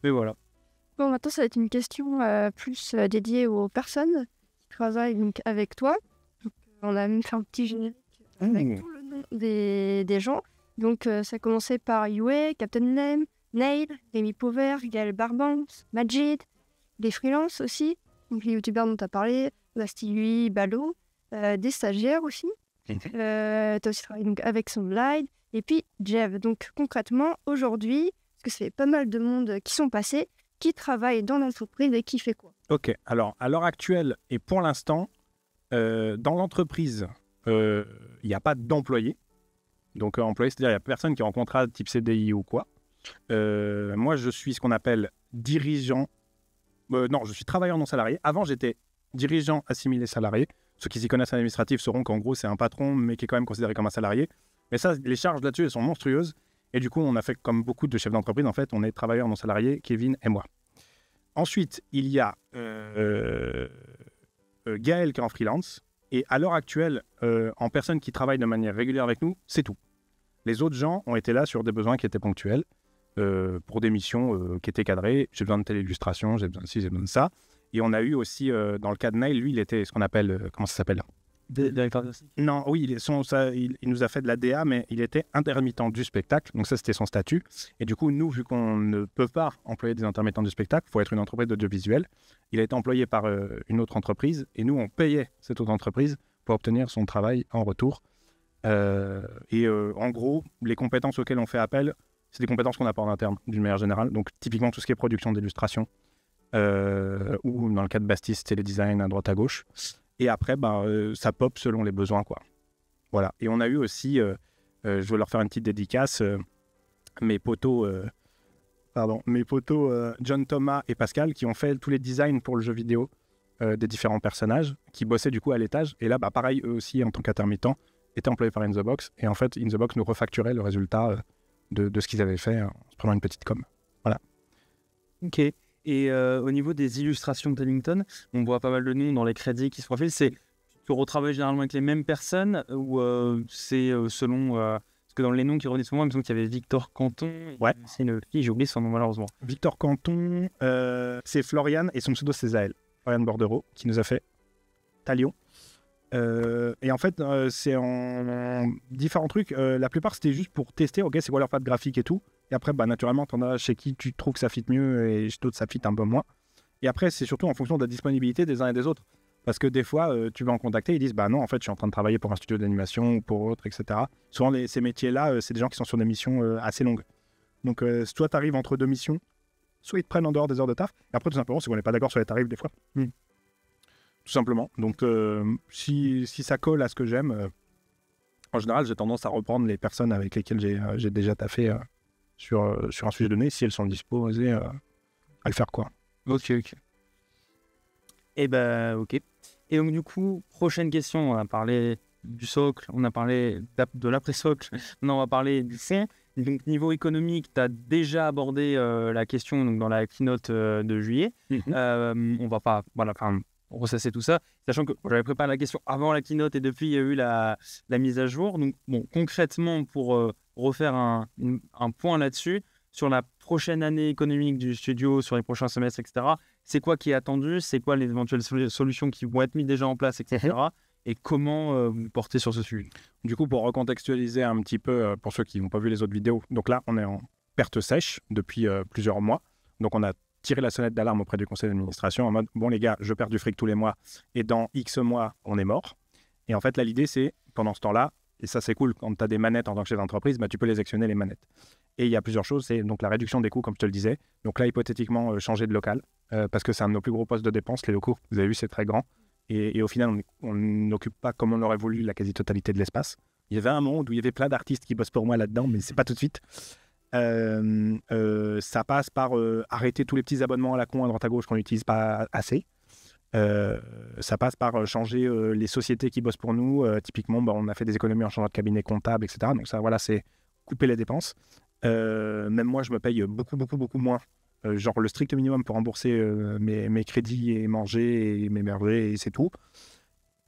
B: Mais voilà.
A: Bon, maintenant, ça va être une question plus dédiée aux personnes qui travaillent donc, avec toi. Donc, on a même fait un petit générique avec tout le nom des gens. Donc, ça a commencé par Yue, Captain Lem, Nail, Rémi Pauvert, Gaël Barbans, Majid, les freelances aussi, donc les youtubeurs dont tu as parlé, Bastille, Balo, des stagiaires aussi. Tu as aussi travaillé donc, avec Sunlight, et puis Jeff. Donc, concrètement, aujourd'hui, parce que ça fait pas mal de monde qui sont passés, qui travaille dans l'entreprise et qui fait quoi?
C: Ok, alors à l'heure actuelle et pour l'instant, dans l'entreprise, il n'y a pas d'employé. Donc employé, c'est-à-dire il n'y a personne qui est en contrat type CDI ou quoi. Moi, je suis ce qu'on appelle dirigeant. Non, je suis travailleur non salarié. Avant, j'étais dirigeant assimilé salarié. Ceux qui s'y connaissent en administratif sauront qu'en gros, c'est un patron, mais qui est quand même considéré comme un salarié. Mais ça, les charges là-dessus, elles sont monstrueuses. Et du coup, on a fait comme beaucoup de chefs d'entreprise. En fait, on est travailleurs non salariés, Kevin et moi. Ensuite, il y a Gaël qui est en freelance. Et à l'heure actuelle, en personne qui travaille de manière régulière avec nous, c'est tout. Les autres gens ont été là sur des besoins qui étaient ponctuels, pour des missions qui étaient cadrées. J'ai besoin de telle illustration, j'ai besoin de ci, j'ai besoin de ça. Et on a eu aussi, dans le cas de Nail, lui, il était ce qu'on appelle, comment ça s'appelle?
B: Directeur artistique.
C: Non, oui, il nous a fait de la DA, mais il était intermittent du spectacle. Donc ça, c'était son statut. Et du coup, nous, vu qu'on ne peut pas employer des intermittents du spectacle, il faut être une entreprise d'audiovisuel. Il a été employé par une autre entreprise. Et nous, on payait cette autre entreprise pour obtenir son travail en retour. En gros, les compétences auxquelles on fait appel, c'est des compétences qu'on n'a pas en interne, d'une manière générale. Donc typiquement, tout ce qui est production d'illustration. Ou dans le cas de Bastis, c'est les designs à droite à gauche. Et après, ça pop selon les besoins, quoi. Voilà. Et on a eu aussi, je veux leur faire une petite dédicace, mes potos John Thomas et Pascal, qui ont fait tous les designs pour le jeu vidéo des différents personnages, qui bossaient du coup à l'étage. Et là, pareil, eux aussi, en tant qu'intermittents, étaient employés par In The Box. Et en fait, In The Box nous refacturait le résultat de ce qu'ils avaient fait en se prenant une petite com. Voilà.
B: Ok. Et au niveau des illustrations de Tellington, on voit pas mal de noms dans les crédits qui se profilent. Tu retravailles généralement avec les mêmes personnes ou c'est selon... parce que dans les noms qui reviennent souvent, il me semble qu'il y avait Victor Canton.
C: Ouais.
B: C'est une fille, j'ai oublié son nom malheureusement.
C: Victor Canton, c'est Florian et son pseudo c'est Zaël. Florian Bordereau qui nous a fait Talion. Et en fait, c'est en différents trucs. La plupart, c'était juste pour tester, ok, c'est quoi leur patte graphique et tout. Et après, naturellement, t'en as chez qui tu trouves que ça fit mieux et chez d'autres, ça fit un peu moins. Et après, c'est surtout en fonction de la disponibilité des uns et des autres. Parce que des fois, tu vas en contacter, ils disent, non, en fait, je suis en train de travailler pour un studio d'animation ou pour autre, etc. Souvent, ces métiers-là, c'est des gens qui sont sur des missions assez longues. Donc, soit tu arrives entre deux missions, soit ils te prennent en dehors des heures de taf. Et après, tout simplement, c'est qu'on n'est pas d'accord sur les tarifs des fois. Tout simplement. Donc, si ça colle à ce que j'aime, en général, j'ai tendance à reprendre les personnes avec lesquelles j'ai déjà taffé sur un sujet donné, si elles sont disposées à le faire, quoi.
B: Ok. Et ok. Et donc, du coup, prochaine question. On a parlé du socle, on a parlé de l'après-socle. Maintenant, on va parler du fond. Donc, niveau économique, tu as déjà abordé la question donc, dans la keynote de juillet. On va pas... Voilà, ressasser tout ça, sachant que j'avais préparé la question avant la keynote et depuis il y a eu la mise à jour. Donc concrètement, pour refaire un point là-dessus, sur la prochaine année économique du studio, sur les prochains semestres, etc., c'est quoi qui est attendu, c'est quoi les éventuelles solutions qui vont être mises déjà en place, etc., et comment vous portez sur ce sujet.
C: Du coup, pour recontextualiser un petit peu, pour ceux qui n'ont pas vu les autres vidéos, donc là, on est en perte sèche depuis plusieurs mois. Donc on a tirer la sonnette d'alarme auprès du conseil d'administration en mode « Bon les gars, je perds du fric tous les mois et dans X mois, on est mort ». Et en fait, là, l'idée, c'est, pendant ce temps-là, et ça c'est cool, quand tu as des manettes en tant que chef d'entreprise, tu peux les actionner les manettes. Et il y a plusieurs choses, c'est donc la réduction des coûts, comme je te le disais. Donc là, hypothétiquement, changer de local, parce que c'est un de nos plus gros postes de dépenses, les locaux. Vous avez vu, c'est très grand. Et au final, on n'occupe pas, comme on l'aurait voulu, la quasi-totalité de l'espace. Il y avait un monde où il y avait plein d'artistes qui bossent pour moi là-dedans, mais c'est pas tout de suite. Ça passe par arrêter tous les petits abonnements à la con à droite à gauche qu'on n'utilise pas assez. Ça passe par changer les sociétés qui bossent pour nous. Typiquement, on a fait des économies en changeant de cabinet comptable, etc. Donc ça, voilà, c'est couper les dépenses. Même moi, je me paye beaucoup moins. Genre le strict minimum pour rembourser mes crédits et manger et m'héberger, et c'est tout.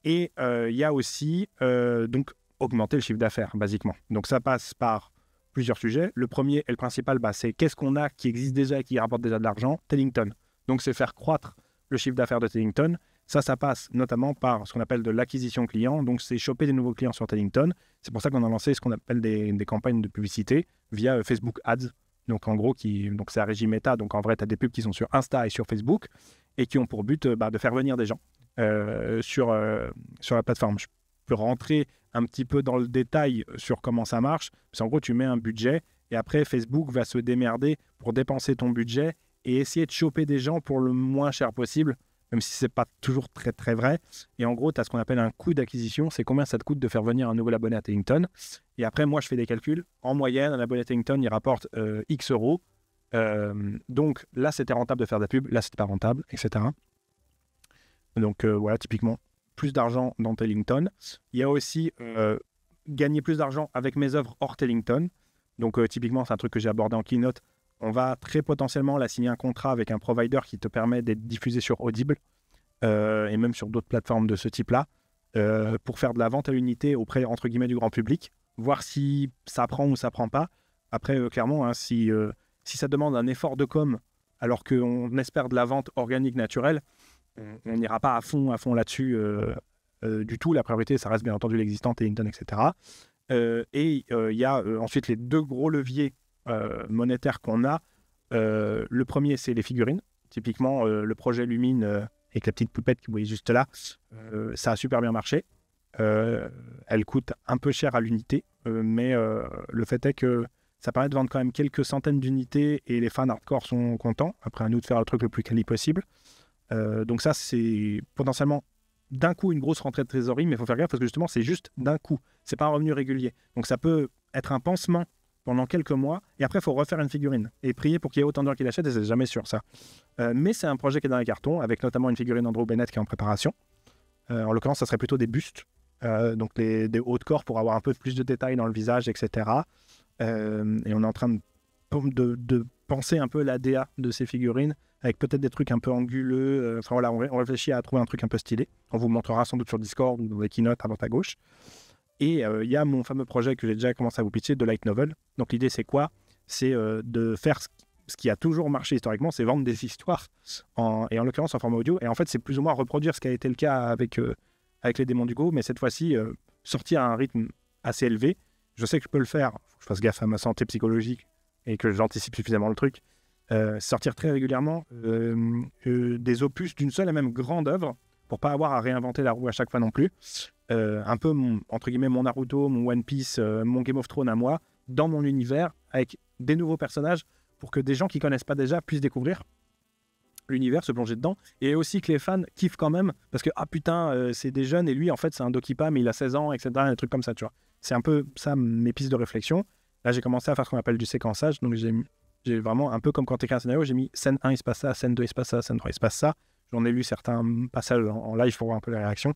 C: Et il y a aussi donc augmenter le chiffre d'affaires, basiquement. Donc ça passe par plusieurs sujets. Le premier et le principal, c'est qu'est-ce qu'on a qui existe déjà et qui rapporte déjà de l'argent? Tellington. Donc c'est faire croître le chiffre d'affaires de Tellington. Ça passe notamment par ce qu'on appelle de l'acquisition client. Donc c'est choper des nouveaux clients sur Tellington. C'est pour ça qu'on a lancé ce qu'on appelle des campagnes de publicité via Facebook Ads. Donc en gros, donc c'est à régime méta. Donc en vrai, tu as des pubs qui sont sur Insta et sur Facebook et qui ont pour but de faire venir des gens sur la plateforme. Je peux rentrer un petit peu dans le détail sur comment ça marche. En gros, tu mets un budget et après, Facebook va se démerder pour dépenser ton budget et essayer de choper des gens pour le moins cher possible, même si ce n'est pas toujours très, très vrai. Et en gros, tu as ce qu'on appelle un coût d'acquisition. C'est combien ça te coûte de faire venir un nouvel abonné à Tellington. Et après, moi, je fais des calculs. En moyenne, un abonné à Tellington, il rapporte X euros. Donc là, c'était rentable de faire de la pub. Là, c'était pas rentable, etc. Donc voilà, typiquement, plus d'argent dans Tellington. Il y a aussi gagner plus d'argent avec mes œuvres hors Tellington. Donc typiquement, c'est un truc que j'ai abordé en keynote. On va très potentiellement là, signer un contrat avec un provider qui te permet d'être diffusé sur Audible et même sur d'autres plateformes de ce type-là pour faire de la vente à l'unité auprès, entre guillemets, du grand public, voir si ça prend ou ça prend pas. Après, clairement, hein, si ça demande un effort de com alors qu'on espère de la vente organique naturelle, on n'ira pas à fond là-dessus du tout. La priorité, ça reste bien entendu l'existant, Tellington, etc. Et il y a ensuite les deux gros leviers monétaires qu'on a. Le premier, c'est les figurines. Typiquement, le projet Lumine avec la petite poupette que vous voyez juste là, ça a super bien marché. Elle coûte un peu cher à l'unité, mais le fait est que ça permet de vendre quand même quelques centaines d'unités et les fans hardcore sont contents. Après, à nous de faire le truc le plus quali possible. Donc ça, c'est potentiellement d'un coup une grosse rentrée de trésorerie, mais il faut faire gaffe parce que justement, c'est juste d'un coup. C'est pas un revenu régulier. Donc ça peut être un pansement pendant quelques mois, et après, il faut refaire une figurine et prier pour qu'il y ait autant de gens qui l'achètent, et c'est jamais sûr, ça. Mais c'est un projet qui est dans les cartons, avec notamment une figurine Andrew Bennett qui est en préparation. En l'occurrence, ça serait plutôt des bustes, donc des hauts de corps pour avoir un peu plus de détails dans le visage, etc. Et on est en train de penser un peu l'ADA de ces figurines, avec peut-être des trucs un peu anguleux. Enfin voilà, on réfléchit à trouver un truc un peu stylé. On vous montrera sans doute sur Discord ou dans les keynotes à droite à gauche. Et il y a mon fameux projet que j'ai déjà commencé à vous pitcher de light novel. Donc l'idée, c'est quoi? C'est de faire ce qui a toujours marché historiquement, c'est vendre des histoires, et en l'occurrence en format audio. Et en fait, c'est plus ou moins reproduire ce qui a été le cas avec les démons du go, mais cette fois-ci, sortir à un rythme assez élevé. Je sais que je peux le faire, faut que je fasse gaffe à ma santé psychologique et que j'anticipe suffisamment le truc. Sortir très régulièrement des opus d'une seule et même grande œuvre pour pas avoir à réinventer la roue à chaque fois non plus. Un peu, entre guillemets, mon Naruto, mon One Piece, mon Game of Thrones à moi, dans mon univers, avec des nouveaux personnages pour que des gens qui ne connaissent pas déjà puissent découvrir l'univers, se plonger dedans, et aussi que les fans kiffent quand même, parce que, ah putain, c'est des jeunes, et lui, en fait, c'est un Dokipa, mais il a 16 ans, etc., des trucs comme ça, tu vois. C'est un peu ça, mes pistes de réflexion. Là, j'ai commencé à faire ce qu'on appelle du séquençage, donc j'ai vraiment, un peu comme quand tu écris un scénario, j'ai mis scène 1, il se passe ça, scène 2, il se passe ça, scène 3, il se passe ça. J'en ai lu certains passages en live pour voir un peu les réactions.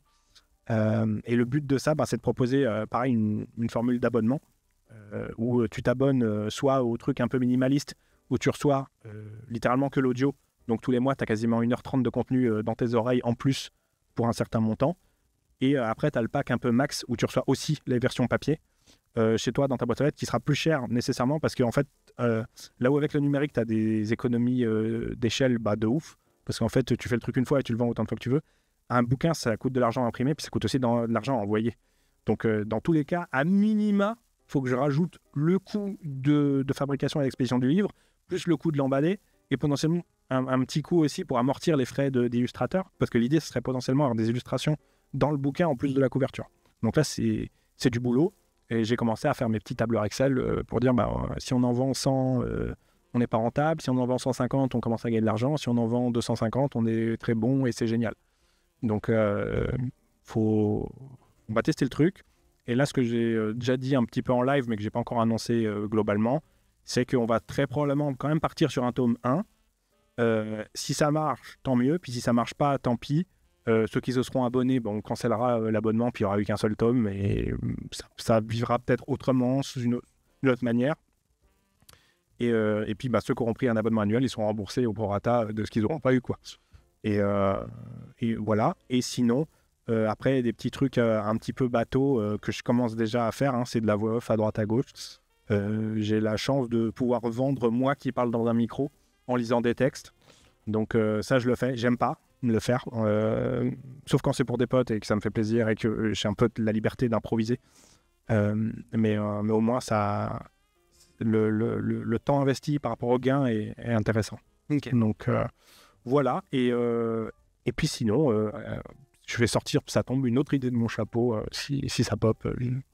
C: Et le but de ça, c'est de proposer, pareil, une formule d'abonnement où tu t'abonnes soit au truc un peu minimaliste, où tu reçois littéralement que l'audio. Donc tous les mois, tu as quasiment 1h30 de contenu dans tes oreilles en plus pour un certain montant. Et après, tu as le pack un peu max où tu reçois aussi les versions papier chez toi dans ta boîte aux lettres, qui sera plus cher nécessairement parce qu'en fait, là où avec le numérique, tu as des économies d'échelle de ouf, parce qu'en fait, tu fais le truc une fois et tu le vends autant de fois que tu veux. Un bouquin, ça coûte de l'argent à imprimer, puis ça coûte aussi de l'argent à envoyer. Donc, dans tous les cas, à minima, il faut que je rajoute le coût de fabrication et d'expédition du livre, plus le coût de l'emballer, et potentiellement un petit coup aussi pour amortir les frais d'illustrateur, parce que l'idée, ce serait potentiellement avoir des illustrations dans le bouquin en plus de la couverture. Donc là, c'est du boulot. Et j'ai commencé à faire mes petits tableurs Excel pour dire, si on en vend 100, on n'est pas rentable. Si on en vend 150, on commence à gagner de l'argent. Si on en vend 250, on est très bon et c'est génial. Donc, on va tester le truc. Et là, ce que j'ai déjà dit un petit peu en live, mais que je n'ai pas encore annoncé globalement, c'est qu'on va très probablement quand même partir sur un tome 1. Si ça marche, tant mieux. Puis si ça ne marche pas, tant pis. Ceux qui se seront abonnés, on cancellera l'abonnement, puis il n'y aura eu qu'un seul tome. Et ça vivra peut-être autrement, sous une autre manière. Et puis, ceux qui auront pris un abonnement annuel, ils seront remboursés au prorata de ce qu'ils n'auront pas eu, quoi. Et voilà. Et sinon, après, des petits trucs un petit peu bateaux que je commence déjà à faire, c'est de la voix off à droite à gauche. J'ai la chance de pouvoir vendre moi qui parle dans un micro en lisant des textes. Donc ça, je le fais. J'aime pas le faire, sauf quand c'est pour des potes et que ça me fait plaisir et que j'ai un peu la liberté d'improviser. Mais au moins, ça, le temps investi par rapport au gain est intéressant.
B: Okay.
C: Donc voilà. Et puis sinon, je vais sortir, ça tombe, une autre idée de mon chapeau si ça pop.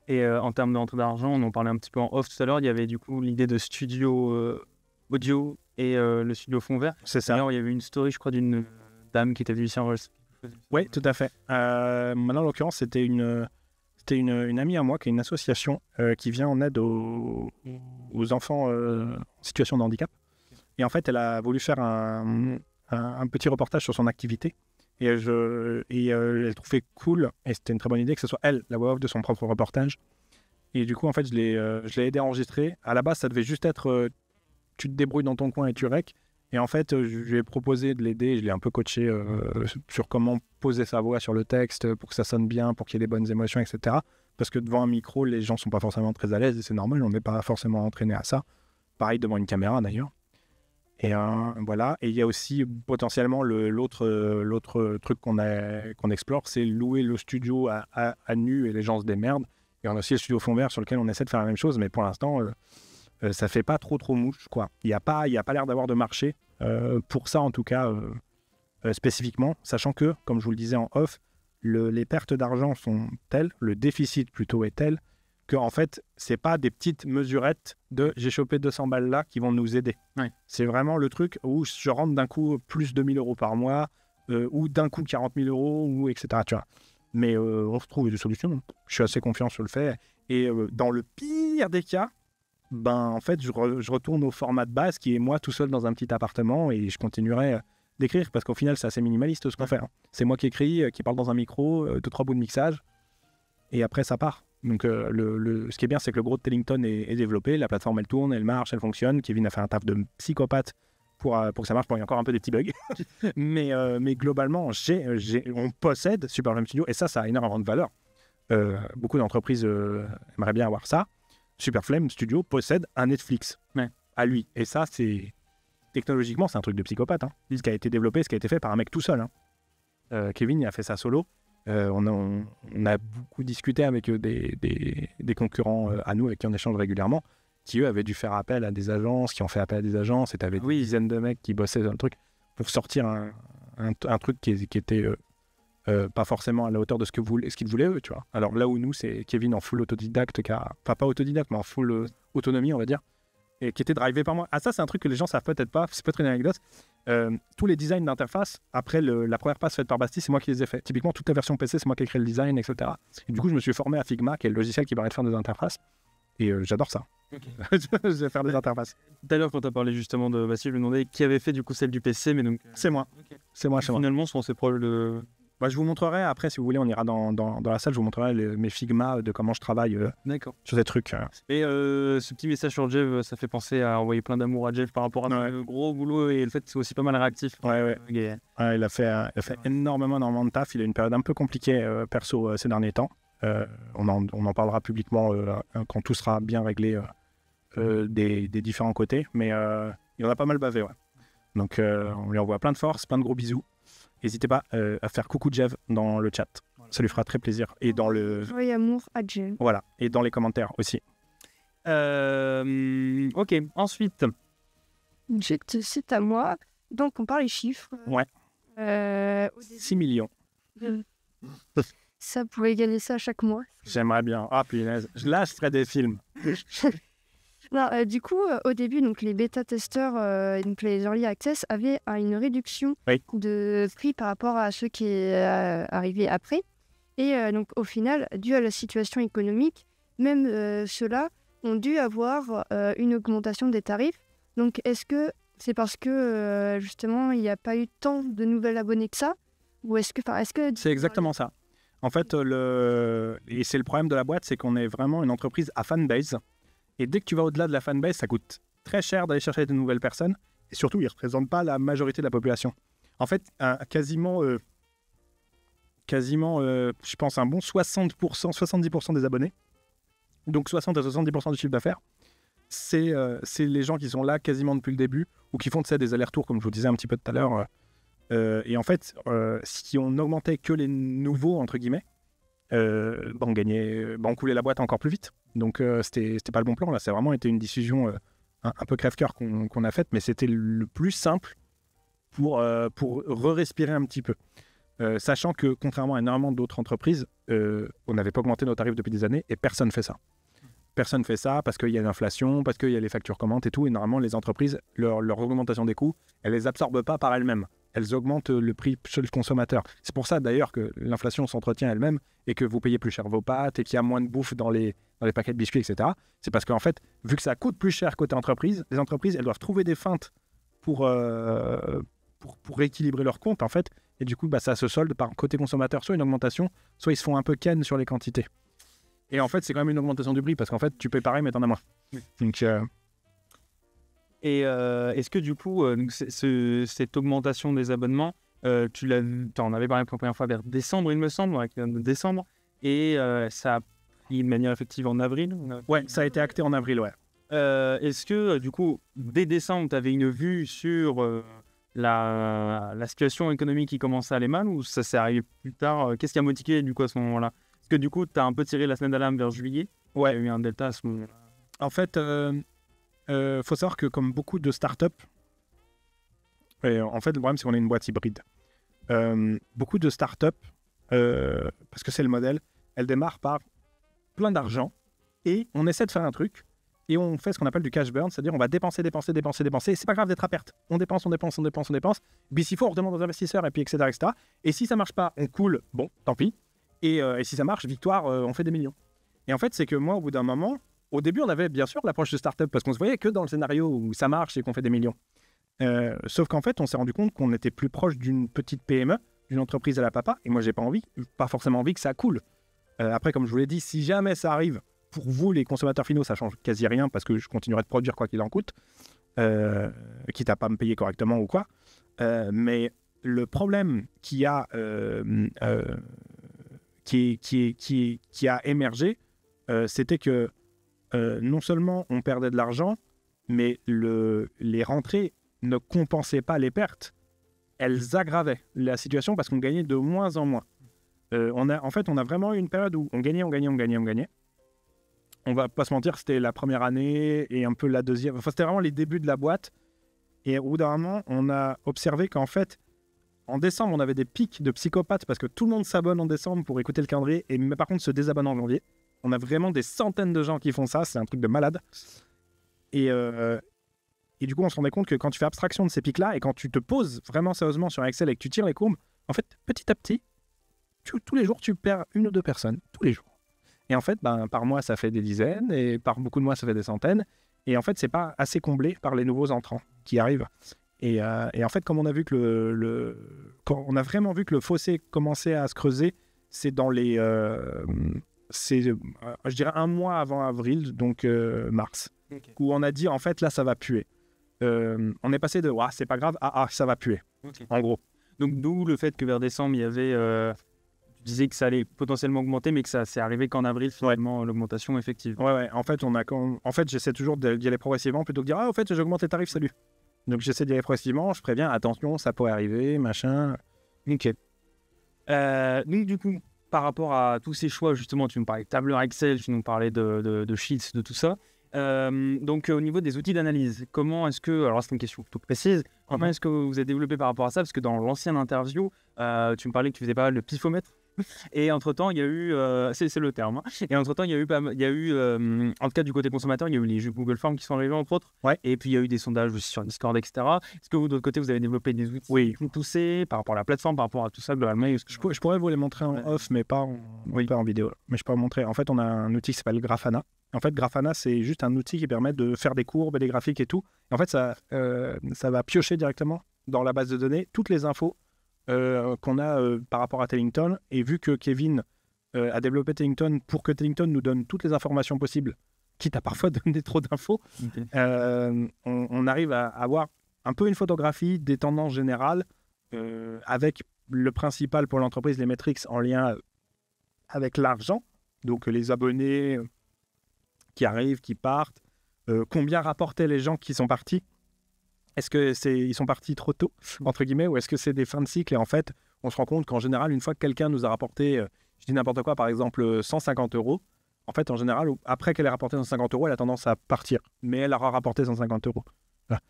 B: Et en termes d'entrée d'argent, on en parlait un petit peu en off tout à l'heure, il y avait du coup l'idée de studio audio et le studio fond vert.
C: C'est ça.
B: D'ailleurs, il y avait une story, je crois, d'une dame qui était venue ici enregistrer.
C: Oui, tout à fait. Maintenant, en l'occurrence, c'était une amie à moi qui a une association qui vient en aide aux enfants en situation de handicap. Et en fait, elle a voulu faire un petit reportage sur son activité. Et elle trouvait cool, et c'était une très bonne idée, que ce soit elle, la voix off de son propre reportage. Et du coup, en fait, je l'ai aidé à enregistrer. À la base, ça devait juste être tu te débrouilles dans ton coin et tu rec. Et en fait, je lui ai proposé de l'aider. Je l'ai un peu coaché sur comment poser sa voix sur le texte pour que ça sonne bien, pour qu'il y ait des bonnes émotions, etc. Parce que devant un micro, les gens ne sont pas forcément très à l'aise et c'est normal, on n'est pas forcément entraîné à ça. Pareil devant une caméra d'ailleurs. Et voilà. Et il y a aussi potentiellement l'autre truc qu'on explore, c'est louer le studio à nu et les gens se démerdent. Et on a aussi le studio fond vert sur lequel on essaie de faire la même chose, mais pour l'instant, ça fait pas trop mouche, quoi. Il n'y a pas l'air d'avoir de marché pour ça, en tout cas, spécifiquement, sachant que, comme je vous le disais en off, les pertes d'argent sont telles, le déficit plutôt est tel, que en fait, c'est pas des petites mesurettes de j'ai chopé 200 balles là qui vont nous aider.
B: Ouais.
C: C'est vraiment le truc où je rentre d'un coup plus 2 000 euros par mois, ou d'un coup 40 000 euros, ou etc. Tu vois. Mais on se trouve des solutions. Je suis assez confiant sur le fait. Et dans le pire des cas, en fait, je retourne au format de base qui est moi tout seul dans un petit appartement et je continuerai d'écrire parce qu'au final, c'est assez minimaliste ce qu'on fait. C'est moi qui écris, qui parle dans un micro, 2-3 bouts de mixage et après ça part. Donc ce qui est bien, c'est que le gros de Tellington est développé, la plateforme elle tourne, elle marche, elle fonctionne. Kevin a fait un taf de psychopathe pour que ça marche. Bon, il y a encore un peu des petits bugs, mais globalement, on possède Superflame Studio et ça a énormément de valeur. Beaucoup d'entreprises aimeraient bien avoir ça. Superflame Studio possède un Netflix à lui. Et ça, technologiquement, c'est un truc de psychopathe. Ce qui a été développé, ce qui a été fait par un mec tout seul. Kevin, il a fait ça solo. On a beaucoup discuté avec des concurrents à nous, avec qui on échange régulièrement, qui eux avaient dû faire appel à des agences, qui ont fait appel à des agences, et tu avais des dizaines de mecs qui bossaient dans le truc pour sortir un truc qui était pas forcément à la hauteur de ce qu'ils voulaient eux, tu vois. Alors là où nous, c'est Kevin en full autodidacte, enfin pas autodidacte, mais en full autonomie, on va dire, et qui était drivé par moi. Ah, ça, c'est un truc que les gens savent peut-être pas, c'est peut-être une anecdote. Tous les designs d'interface, après la première passe faite par Bastille, c'est moi qui les ai fait. Typiquement, toute la version PC, c'est moi qui ai créé le design, etc. Et du coup, je me suis formé à Figma, qui est le logiciel qui permet de faire des interfaces. Et j'adore ça. Okay. Je vais faire des interfaces.
B: Tout à l'heure, quand tu as parlé justement de Bastille, je me demandais qui avait fait du coup celle du PC, mais donc...
C: C'est moi. Okay. C'est moi, chez moi.
B: Finalement, sont assez proches de...
C: Je vous montrerai après, si vous voulez, on ira dans la salle, je vous montrerai mes Figma de comment je travaille sur ces trucs.
B: Et ce petit message sur Jeff, ça fait penser à envoyer plein d'amour à Jeff par rapport à ce gros boulot et le fait que c'est aussi pas mal réactif.
C: Ouais, il a fait énormément de taf. Il a une période un peu compliquée perso ces derniers temps. On en parlera publiquement quand tout sera bien réglé des différents côtés. Mais il en a pas mal bavé. Ouais. Donc on lui envoie plein de force, plein de gros bisous. N'hésitez pas à faire coucou Jeff dans le chat. Voilà. Ça lui fera très plaisir. Et dans le...
A: Joyeux amour à Jeff.
C: Voilà. Et dans les commentaires aussi.
B: Ok. Ensuite.
A: C'est à moi. Donc, on parle des chiffres.
C: Ouais.
A: Au début,
C: 6 millions.
A: ça pouvait gagner ça chaque mois.
C: J'aimerais bien. Ah, punaise. Là, je ferais des films.
A: Non, du coup, au début, donc, les bêta-testeurs, et donc les early access, avaient une réduction
C: Oui.
A: de prix par rapport à ceux qui arrivaient après. Et donc, au final, dû à la situation économique, même ceux-là ont dû avoir une augmentation des tarifs. Donc, est-ce que c'est parce que, justement, il n'y a pas eu tant de nouvelles abonnés que ça? Ou est-ce que...
C: C'est exactement ça. En fait, et c'est le problème de la boîte, c'est qu'on est vraiment une entreprise à fanbase. Et dès que tu vas au-delà de la fanbase, ça coûte très cher d'aller chercher de nouvelles personnes. Et surtout, ils ne représentent pas la majorité de la population. En fait, quasiment, je pense, un bon 60%, 70% des abonnés, donc 60 à 70% du chiffre d'affaires, c'est les gens qui sont là quasiment depuis le début ou qui font des allers-retours, comme je vous disais un petit peu tout à l'heure. Et en fait, si on n'augmentait que les nouveaux, entre guillemets, on coulait la boîte encore plus vite. Donc, c'était pas le bon plan. Là, ça a vraiment été une décision un peu crève-cœur qu'on a faite, mais c'était le plus simple pour re-respirer un petit peu. Sachant que, contrairement à énormément d'autres entreprises, on n'avait pas augmenté nos tarifs depuis des années et personne ne fait ça. Personne ne fait ça parce qu'il y a l'inflation, parce qu'il y a les factures courantes et tout. Et normalement, les entreprises, leur augmentation des coûts, elles ne les absorbent pas par elles-mêmes. Elles augmentent le prix chez le consommateur. C'est pour ça d'ailleurs que l'inflation s'entretient elle-même et que vous payez plus cher vos pâtes et qu'il y a moins de bouffe dans les paquets de biscuits, etc. C'est parce qu'en fait, vu que ça coûte plus cher côté entreprise, les entreprises, elles doivent trouver des feintes pour rééquilibrer leur compte, en fait. Et du coup, ça se solde par côté consommateur, soit une augmentation, soit ils se font un peu ken sur les quantités. Et en fait, c'est quand même une augmentation du prix parce qu'en fait, tu payes pareil, mais t'en as moins.
B: Oui.
C: Donc,
B: Et est-ce que du coup, donc cette augmentation des abonnements, tu en avais parlé pour la première fois vers décembre, il me semble, avec décembre, et ça a pris de manière effective en avril?
C: ouais, ça a été acté en avril, ouais.
B: Est-ce que du coup, dès décembre, tu avais une vue sur la situation économique qui commençait à aller mal, ou ça s'est arrivé plus tard? Qu'est-ce qui a motivé du coup à ce moment-là? Parce que du coup, tu as un peu tiré la sonnette d'alarme vers juillet.
C: Ouais.
B: Il y a eu un delta à ce moment-là.
C: En fait, faut savoir que comme beaucoup de startups, et en fait, le problème, c'est qu'on est une boîte hybride. Beaucoup de startups, parce que c'est le modèle, elles démarrent par plein d'argent et on essaie de faire un truc et on fait ce qu'on appelle du cash burn, c'est-à-dire on va dépenser. C'est pas grave d'être à perte. On dépense. Puis s'il faut, on redemande aux investisseurs et puis etc. Et si ça marche pas, on coule. Bon, tant pis. Et si ça marche, victoire, on fait des millions. Et en fait, c'est que moi, au bout d'un moment, au début, on avait bien sûr l'approche de startup parce qu'on se voyait que dans le scénario où ça marche et qu'on fait des millions. Sauf qu'en fait, on s'est rendu compte qu'on était plus proche d'une petite PME, d'une entreprise à la papa. Et moi, j'ai pas forcément envie que ça coule. Après, comme je vous l'ai dit, si jamais ça arrive, pour vous, les consommateurs finaux, ça change quasi rien parce que je continuerai de produire quoi qu'il en coûte, quitte à pas me payer correctement ou quoi. Mais le problème qui a émergé, c'était que non seulement on perdait de l'argent, mais les rentrées ne compensaient pas les pertes. Elles aggravaient la situation parce qu'on gagnait de moins en moins. On a vraiment eu une période où on gagnait. On va pas se mentir, c'était la première année et un peu la deuxième. Enfin, c'était vraiment les débuts de la boîte. Et au bout d'un moment, on a observé qu'en fait, en décembre, on avait des pics de psychopathes parce que tout le monde s'abonne en décembre pour écouter le calendrier mais par contre se désabonne en janvier. On a vraiment des centaines de gens qui font ça, c'est un truc de malade. Et du coup, on se rendait compte que quand tu fais abstraction de ces pics-là et quand tu te poses vraiment sérieusement sur Excel et que tu tires les courbes, en fait, petit à petit, tous les jours, tu perds 1 ou 2 personnes, tous les jours. Et en fait, par mois, ça fait des dizaines, et par beaucoup de mois, ça fait des centaines. Et en fait, c'est pas assez comblé par les nouveaux entrants qui arrivent. Et en fait, comme on a vu que quand on a vraiment vu que le fossé commençait à se creuser, c'est dans les... je dirais 1 mois avant avril, donc mars,
B: Okay.
C: où on a dit, en fait, là, ça va puer. On est passé de « c'est pas grave » à « ça va puer
B: Okay. »,
C: en gros.
B: Donc d'où le fait que vers décembre, il y avait... tu disais que ça allait potentiellement augmenter, mais que ça s'est arrivé qu'en avril, finalement, l'augmentation effective.
C: Ouais. En fait, j'essaie toujours d'y aller progressivement plutôt que de dire « Ah, au fait, j'augmente les tarifs, salut ». Donc, j'essaie d'y aller progressivement. Je préviens « Attention, ça pourrait arriver, machin ».
B: Ok. Donc du coup, par rapport à tous ces choix, justement, tu nous parlais de tableur Excel, tu nous parlais de sheets, de tout ça. Donc, au niveau des outils d'analyse, comment est-ce que, alors c'est une question plutôt précise, comment est-ce que vous avez développé par rapport à ça? Parce que dans l'ancienne interview, tu me parlais que tu faisais pas mal de pifomètre. Et entre-temps, il y a eu, c'est le terme, hein. Et entre-temps, il y a eu, en tout cas du côté consommateur, il y a eu les jeux Google Forms qui sont arrivés entre autres.
C: Ouais.
B: Et puis il y a eu des sondages aussi sur Discord, etc. Est-ce que vous, de votre côté, vous avez développé des outils plus poussés par rapport à la plateforme, par rapport à tout ça globalement?
C: Je pourrais vous les montrer en off, mais pas en vidéo. Mais je peux vous montrer. En fait, on a un outil qui s'appelle Grafana. En fait, Grafana, c'est juste un outil qui permet de faire des courbes, des graphiques et tout. Et en fait, ça va piocher directement dans la base de données toutes les infos qu'on a par rapport à Tellington. Et vu que Kevin a développé Tellington pour que Tellington nous donne toutes les informations possibles, quitte à parfois donner trop d'infos, on arrive à avoir un peu une photographie des tendances générales avec le principal pour l'entreprise, les métriques en lien avec l'argent, donc les abonnés qui arrivent, qui partent, combien rapportaient les gens qui sont partis. Est-ce qu'ils sont partis trop tôt, entre guillemets, ou est-ce que c'est des fins de cycle? Et en fait, on se rend compte qu'en général, une fois que quelqu'un nous a rapporté, je dis n'importe quoi, par exemple 150 €, en fait, en général, après qu'elle ait rapporté 150 €, elle a tendance à partir. Mais elle aura rapporté 150 €. Voilà.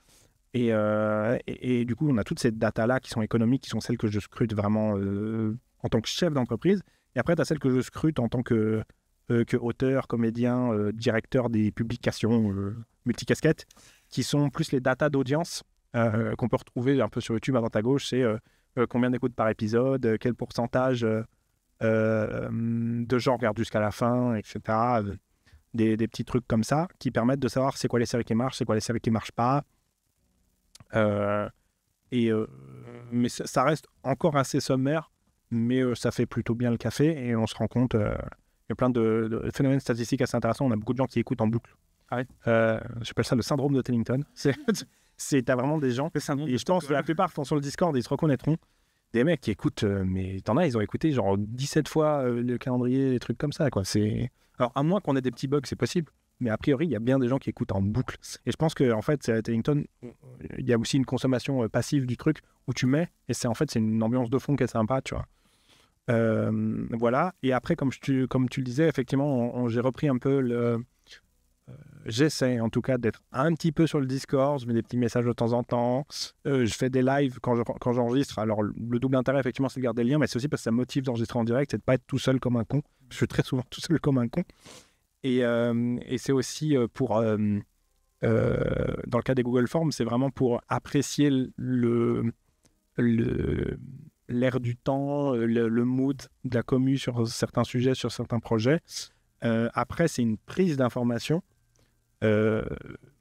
C: Et du coup, on a toutes ces datas-là qui sont économiques, qui sont celles que je scrute vraiment en tant que chef d'entreprise. Et après, tu as celles que je scrute en tant que auteur, comédien, directeur des publications multicasquettes, qui sont plus les datas d'audience qu'on peut retrouver un peu sur YouTube à droite à gauche. C'est combien d'écoutes par épisode, quel pourcentage de gens regardent jusqu'à la fin, etc. Des petits trucs comme ça qui permettent de savoir c'est quoi les séries qui marchent, c'est quoi les séries qui ne marchent pas. Mais ça reste encore assez sommaire, mais ça fait plutôt bien le café et on se rend compte il y a plein de phénomènes statistiques assez intéressants. On a beaucoup de gens qui écoutent en boucle.
B: Ah ouais.
C: J'appelle ça le syndrome de Tellington. T'as vraiment des gens, et je pense que la plupart sont sur le Discord et ils se reconnaîtront, des mecs qui écoutent, mais t'en as, ils ont écouté genre 17 fois le calendrier, des trucs comme ça, quoi. Alors, à moins qu'on ait des petits bugs, c'est possible, mais a priori, il y a bien des gens qui écoutent en boucle. Et je pense qu'en fait, à Tellington, il y a aussi une consommation passive du truc où tu mets, et c'est une ambiance de fond qui est sympa, tu vois. Voilà. Et après, comme tu le disais, effectivement, j'ai repris un peu j'essaie en tout cas d'être un petit peu sur le Discord, je mets des petits messages de temps en temps, je fais des lives quand j'enregistre. Alors le double intérêt effectivement c'est de garder le lien, mais c'est aussi parce que ça motive d'enregistrer en direct, c'est de pas être tout seul comme un con. Je suis très souvent tout seul comme un con. Et c'est aussi pour dans le cas des Google Forms, c'est vraiment pour apprécier l'air du temps, le mood de la commu sur certains sujets, sur certains projets. Après, c'est une prise d'information,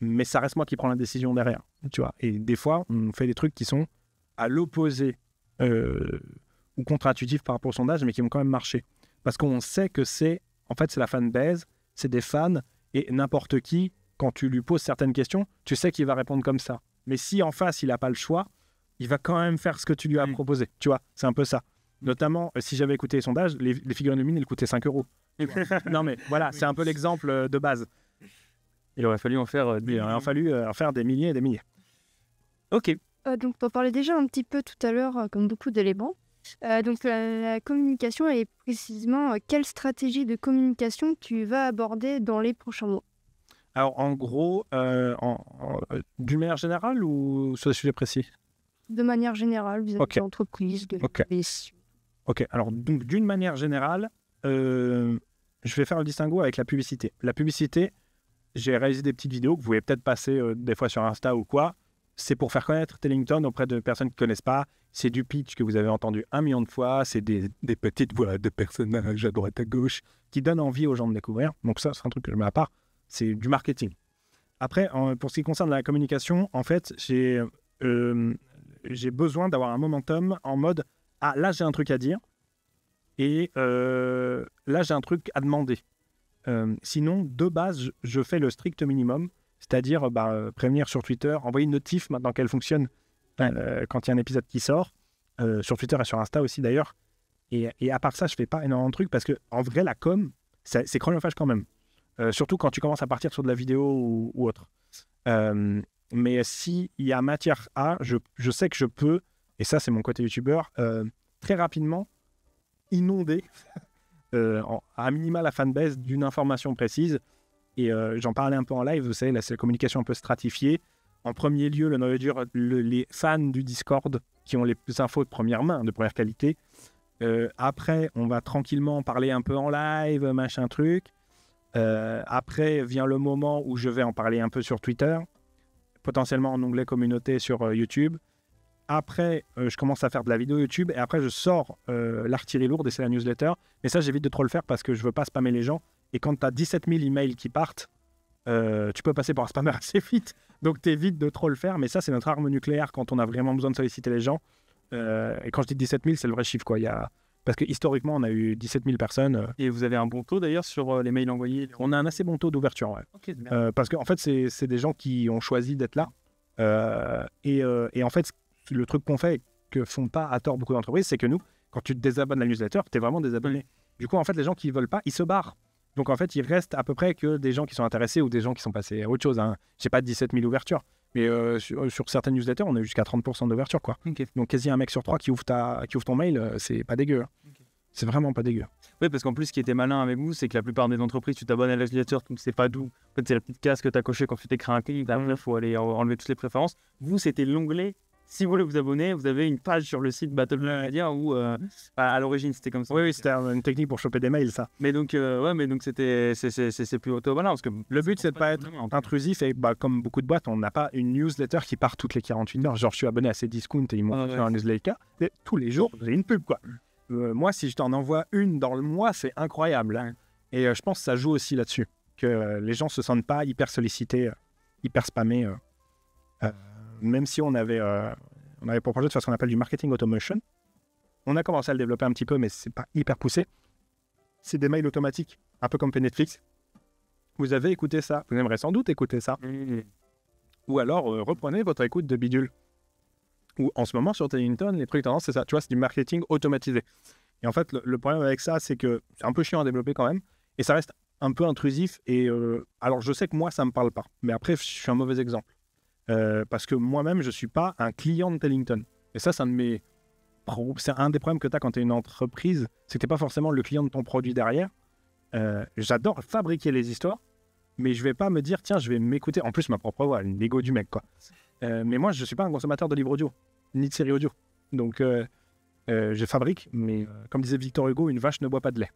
C: mais ça reste moi qui prends la décision derrière, tu vois. Et des fois, on fait des trucs qui sont à l'opposé ou contre-intuitifs par rapport au sondage, mais qui vont quand même marcher. Parce qu'on sait que c'est la fanbase, c'est des fans, et n'importe qui, quand tu lui poses certaines questions, tu sais qu'il va répondre comme ça. Mais si en face, il n'a pas le choix, il va quand même faire ce que tu lui as proposé, tu vois. C'est un peu ça. Notamment, si j'avais écouté les sondages, les figurines de mine, elles coûtaient 5 €. Non mais voilà, c'est un peu l'exemple de base.
B: Il aurait fallu en faire
C: Il aurait fallu en faire des milliers et des milliers.
B: Ok.
A: Donc, on parlait déjà un petit peu tout à l'heure, comme beaucoup d'éléments. Donc, la communication et précisément, quelle stratégie de communication tu vas aborder dans les prochains mois?
C: Alors, en gros, d'une manière générale ou sur des sujets précis?
A: De manière générale, vis-à-vis
C: Ok.
A: de l'entreprise, de
C: Ok.
A: l'organisation.
C: Ok, alors donc d'une manière générale, je vais faire le distinguo avec la publicité. La publicité, j'ai réalisé des petites vidéos que vous pouvez peut-être passer des fois sur Insta ou quoi. C'est pour faire connaître Tellington auprès de personnes qui ne connaissent pas. C'est du pitch que vous avez entendu 1 million de fois. C'est des petites voix de personnages à droite à gauche qui donnent envie aux gens de découvrir. Donc ça, c'est un truc que je mets à part. C'est du marketing. Après, pour ce qui concerne la communication, en fait, j'ai besoin d'avoir un momentum en mode « Ah, là, j'ai un truc à dire. Et là, j'ai un truc à demander. » Sinon, de base, je fais le strict minimum, c'est-à-dire prévenir sur Twitter, envoyer une notif maintenant qu'elle fonctionne quand il y a un épisode qui sort, sur Twitter et sur Insta aussi d'ailleurs. Et à part ça, je fais pas énormément de trucs parce qu'en vrai, la com, c'est chronophage quand même. Surtout quand tu commences à partir sur de la vidéo ou autre. Mais s'il y a matière à, je sais que je peux, et ça c'est mon côté youtubeur, très rapidement inonder à minima la fanbase d'une information précise Et j'en parlais un peu en live, vous savez, là, c'est la communication un peu stratifiée. En premier lieu, le noyau dur, les fans du Discord qui ont les infos de première main, de première qualité. Après, on va tranquillement parler un peu en live, machin truc. Après vient le moment où je vais en parler un peu sur Twitter, potentiellement en onglet communauté sur YouTube. Après, je commence à faire de la vidéo YouTube et après, je sors l'artillerie lourde et c'est la newsletter. Mais ça, j'évite de trop le faire parce que je veux pas spammer les gens. Et quand tu as 17 000 emails qui partent, tu peux passer pour un spammer assez vite. Donc, tu évites de trop le faire. Mais ça, c'est notre arme nucléaire quand on a vraiment besoin de solliciter les gens. Et quand je dis 17 000, c'est le vrai chiffre, quoi. Parce que historiquement, on a eu 17 000 personnes.
B: Et vous avez un bon taux d'ailleurs sur les mails envoyés?
C: On a un assez bon taux d'ouverture, ouais.
B: Ok,
C: parce qu'en fait, c'est des gens qui ont choisi d'être là. Et en fait, le truc qu'on fait et que font pas à tort beaucoup d'entreprises, c'est que nous, quand tu te désabonnes à la newsletter, tu es vraiment désabonné. Du coup, en fait, les gens qui veulent pas, ils se barrent. Donc, en fait, il reste à peu près que des gens qui sont intéressés ou des gens qui sont passés à autre chose. Hein. J'ai pas 17 000 ouvertures. Mais sur certaines newsletters, on a jusqu'à 30% d'ouverture, quoi.
B: Okay.
C: Donc, quasi un mec sur 3 qui ouvre ton mail, c'est pas dégueu. Hein. Okay. C'est vraiment pas dégueu.
B: Oui, parce qu'en plus, ce qui était malin avec vous, c'est que la plupart des entreprises, tu t'abonnes à la newsletter, tu ne sais pas d'où. En fait, c'est la petite case que tu as cochée quand tu t'écris un clic. Il faut aller enlever toutes les préférences. Vous, c'était l'onglet. Si vous voulez vous abonner, vous avez une page sur le site Battle Media où, à l'origine, c'était comme ça.
C: Oui, c'était une technique pour choper des mails, ça.
B: Mais donc, c'est plus auto-malin. Parce que
C: le but, c'est de pas être intrusif. Et comme beaucoup de boîtes, on n'a pas une newsletter qui part toutes les 48 heures. Genre, je suis abonné à Cdiscount et ils m'ont fait un newsletter. Et tous les jours, j'ai une pub, quoi. Moi, si je t'en envoie une dans le mois, c'est incroyable. Hein. Et je pense que ça joue aussi là-dessus. Que les gens se sentent pas hyper sollicités, hyper spammés. Même si on avait pour projet de faire ce qu'on appelle du marketing automation. On a commencé à le développer un petit peu, mais c'est pas hyper poussé. C'est des mails automatiques, un peu comme fait Netflix. Vous avez écouté ça, vous aimerez sans doute écouter ça. Ou alors, reprenez votre écoute de bidule. Ou en ce moment, sur Tellington, les trucs tendances, c'est ça. Tu vois, c'est du marketing automatisé. Et en fait, le problème avec ça, c'est que c'est un peu chiant à développer quand même. Et ça reste un peu intrusif. Et alors, je sais que moi, ça me parle pas. Mais après, je suis un mauvais exemple. Parce que moi-même, je ne suis pas un client de Tellington. Et ça, c'est un des problèmes que tu as quand tu es une entreprise, c'est que tu n'es pas forcément le client de ton produit derrière. J'adore fabriquer les histoires, mais je ne vais pas me dire, tiens, je vais m'écouter. En plus, ma propre voix, l'ego du mec, quoi. Mais moi, je ne suis pas un consommateur de livres audio, ni de séries audio. Donc, je fabrique, mais comme disait Victor Hugo, une vache ne boit pas de lait.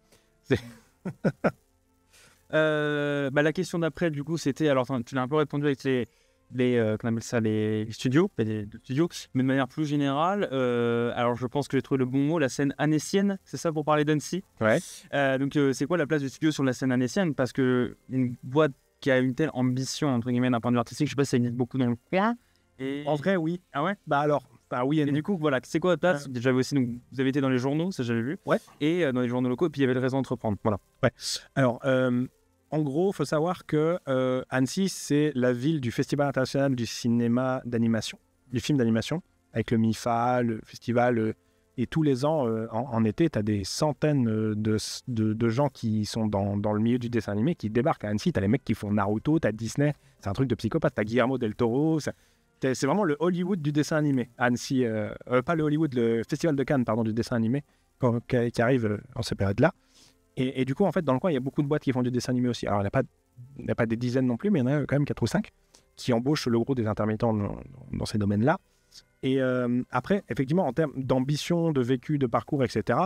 B: La question d'après, du coup, c'était, alors tu l'as un peu répondu avec qu'on appelle ça les studios, mais de manière plus générale, alors je pense que j'ai trouvé le bon mot, la scène annécienne, c'est ça pour parler d'Annecy.
C: Ouais.
B: Donc c'est quoi la place du studio sur la scène annécienne? Parce que une boîte qui a une telle ambition, entre guillemets, d'un point de vue artistique, je sais pas si ça existe beaucoup dans le coin.
C: Et... En vrai, oui.
B: Ah ouais?
C: Oui.
B: Et du coup, voilà, c'est quoi la place? J'avais aussi, donc, vous avez été dans les journaux, ça j'avais vu.
C: Ouais.
B: Et dans les journaux locaux, et puis il y avait le Réseau Entreprendre. Voilà.
C: Ouais. Alors, en gros, il faut savoir que Annecy, c'est la ville du Festival international du cinéma d'animation, du film d'animation, avec le MIFA, le festival. Et tous les ans, en été, tu as des centaines de gens qui sont dans le milieu du dessin animé qui débarquent à Annecy. Tu as les mecs qui font Naruto, tu as Disney, c'est un truc de psychopathe. Tu as Guillermo del Toro. C'est vraiment le Hollywood du dessin animé. Annecy, pas le Hollywood, le Festival de Cannes, pardon, du dessin animé, qui arrive en cette période-là. Et du coup, en fait, dans le coin, il y a beaucoup de boîtes qui font du dessin animé aussi. Alors, il n'y a pas des dizaines non plus, mais il y en a quand même 4 ou 5 qui embauchent le gros des intermittents dans ces domaines-là. Et après, effectivement, en termes d'ambition, de vécu, de parcours, etc.,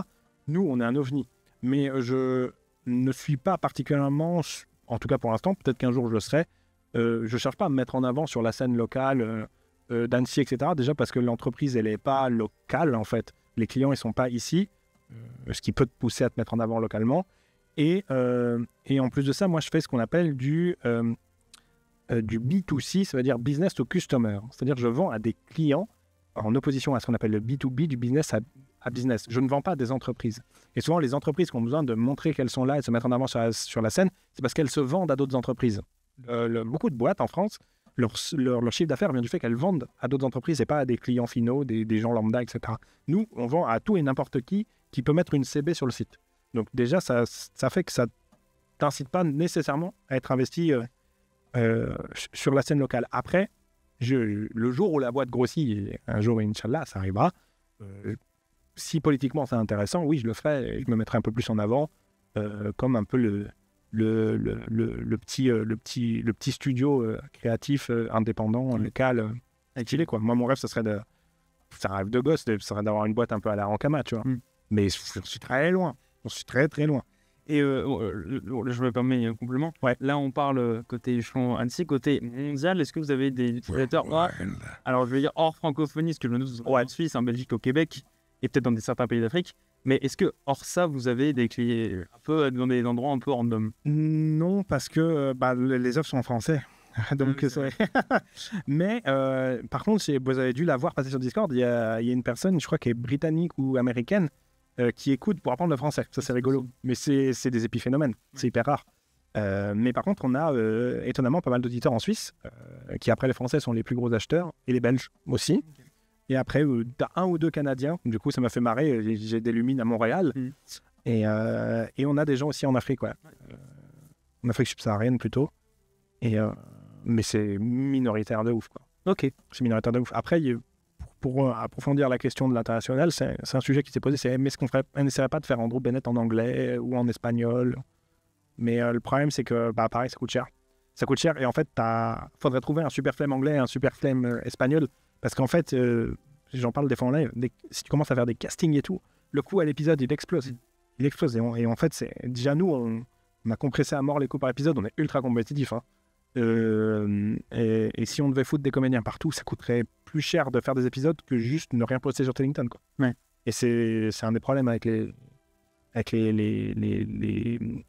C: nous, on est un ovni. Mais je ne suis pas particulièrement, en tout cas pour l'instant, peut-être qu'un jour je le serai, je ne cherche pas à me mettre en avant sur la scène locale d'Annecy, etc. Déjà parce que l'entreprise, elle n'est pas locale, en fait. Les clients, ils ne sont pas ici. Ce qui peut te pousser à te mettre en avant localement. Et en plus de ça, moi, je fais ce qu'on appelle du B2C, ça veut dire business to customer. C'est-à-dire que je vends à des clients en opposition à ce qu'on appelle le B2B, du business à business. Je ne vends pas à des entreprises. Et souvent, les entreprises qui ont besoin de montrer qu'elles sont là et de se mettre en avant sur la scène, c'est parce qu'elles se vendent à d'autres entreprises. Beaucoup de boîtes en France, leur chiffre d'affaires vient du fait qu'elles vendent à d'autres entreprises et pas à des clients finaux, des gens lambda, etc. Nous, on vend à tout et n'importe qui peut mettre une CB sur le site. Donc déjà, ça fait que ça ne t'incite pas nécessairement à être investi sur la scène locale. Après, le jour où la boîte grossit, et un jour, Inch'Allah, ça arrivera, si politiquement c'est intéressant, oui, je le ferai et je me mettrai un peu plus en avant, comme un peu le petit studio créatif indépendant, local, stylé, quoi. Moi, mon rêve, c'est un rêve de gosse, ce serait d'avoir une boîte un peu à la Ankama, tu vois. Mais je suis très loin. Je suis très, très loin.
B: Et je me permets un complément.
C: Ouais.
B: Là, on parle côté échelon Annecy, côté mondial. Est-ce que vous avez des utilisateurs alors, je vais dire hors francophonie, ce que je me doute en Suisse, en Belgique, au Québec, et peut-être dans certains pays d'Afrique. Mais est-ce que hors ça, vous avez des clients un peu dans des endroits un peu random?
C: Non, parce que les offres sont en français. Donc, mais par contre, vous avez dû la voir passer sur Discord. Il y a une personne, je crois, qui est britannique ou américaine, qui écoute pour apprendre le français. Ça, c'est rigolo. Mais c'est des épiphénomènes. C'est hyper rare. Mais par contre, on a étonnamment pas mal d'auditeurs en Suisse, qui après les Français sont les plus gros acheteurs, et les Belges aussi. Et après, t'as un ou deux Canadiens. Du coup, ça m'a fait marrer. J'ai des lumines à Montréal. Et on a des gens aussi en Afrique, ouais. En Afrique subsaharienne plutôt. Mais c'est minoritaire de ouf, quoi.
B: Ok.
C: C'est minoritaire de ouf. Après, pour approfondir la question de l'international, c'est un sujet qui s'est posé. C'est est-ce qu'on n'essaierait pas de faire Andrew Bennett en anglais ou en espagnol? Mais le problème, c'est que, pareil, ça coûte cher. Ça coûte cher. Et en fait, faudrait trouver un super flemme anglais et un super flemme espagnol. Parce qu'en fait, j'en parle des fois en live, si tu commences à faire des castings et tout, le coût à l'épisode, il explose. Il explose. Et en fait, déjà nous, on a compressé à mort les coûts par épisode. On est ultra compétitif. Hein. Et si on devait foutre des comédiens partout, ça coûterait plus cher de faire des épisodes que juste ne rien poster sur Tellington, quoi.
B: Ouais.
C: Et c'est un des problèmes avec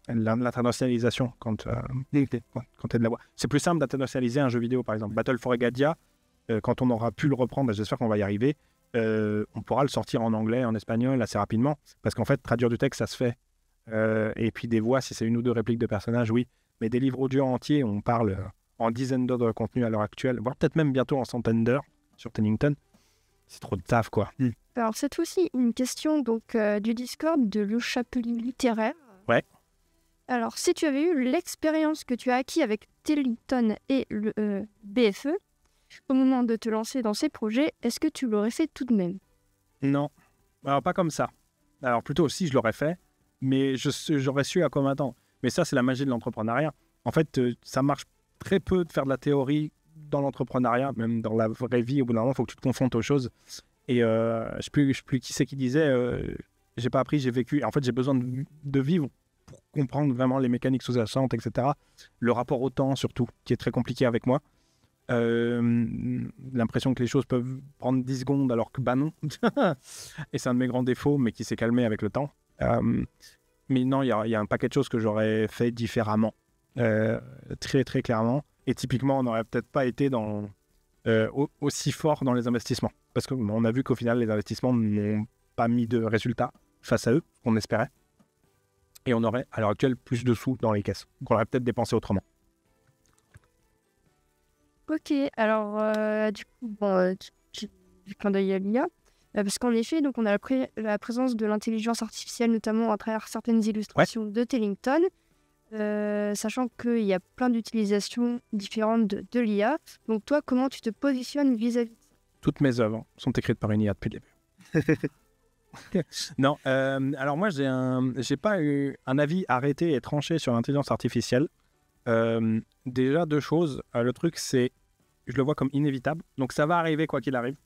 C: l'internationalisation quand tu es de la voix. C'est plus simple d'internationaliser un jeu vidéo, par exemple. Battle for Egadia, quand on aura pu le reprendre, j'espère qu'on va y arriver, on pourra le sortir en anglais, en espagnol assez rapidement. Parce qu'en fait, traduire du texte, ça se fait. Et puis des voix, si c'est une ou deux répliques de personnages, oui. Mais des livres audio entiers, on parle en dizaines d'heures de contenu à l'heure actuelle, voire peut-être même bientôt en centaines d'heures sur Tellington. C'est trop de taf, quoi.
A: Alors, cette fois-ci, une question donc, du Discord de Le Chapelet littéraire.
C: Ouais.
A: Alors, si tu avais eu l'expérience que tu as acquis avec Tellington et le BFE, au moment de te lancer dans ces projets, est-ce que tu l'aurais fait tout de même?
C: Non. Alors, pas comme ça. Alors, plutôt aussi, je l'aurais fait, mais j'aurais su à quoi m'attendre. Mais ça, c'est la magie de l'entrepreneuriat. En fait, ça marche très peu de faire de la théorie dans l'entrepreneuriat, même dans la vraie vie. Au bout d'un moment, il faut que tu te confrontes aux choses. Et je ne sais plus qui c'est qui disait j'ai pas appris, j'ai vécu. Et en fait, j'ai besoin de vivre pour comprendre vraiment les mécaniques sous-jacentes, etc. Le rapport au temps, surtout, qui est très compliqué avec moi. L'impression que les choses peuvent prendre 10 secondes alors que non. Et c'est un de mes grands défauts, mais qui s'est calmé avec le temps. Mais non, il y a un paquet de choses que j'aurais fait différemment, très très clairement. Et typiquement, on n'aurait peut-être pas été aussi fort dans les investissements. Parce qu'on a vu qu'au final, les investissements n'ont pas mis de résultats face à eux, qu'on espérait. Et on aurait, à l'heure actuelle, plus de sous dans les caisses, qu'on aurait peut-être dépensé autrement.
A: Ok, alors du coup, du clin d'œil à l'IA. Parce qu'en effet, donc on a la présence de l'intelligence artificielle, notamment à travers certaines illustrations de Tellington, sachant qu'il y a plein d'utilisations différentes de l'IA. Donc toi, comment tu te positionnes vis-à-vis de ça?
C: Toutes mes œuvres sont écrites par une IA depuis le début. Non, alors moi, j'ai pas eu un avis arrêté et tranché sur l'intelligence artificielle. Déjà, deux choses. Le truc, c'est, je le vois comme inévitable. Donc ça va arriver quoi qu'il arrive.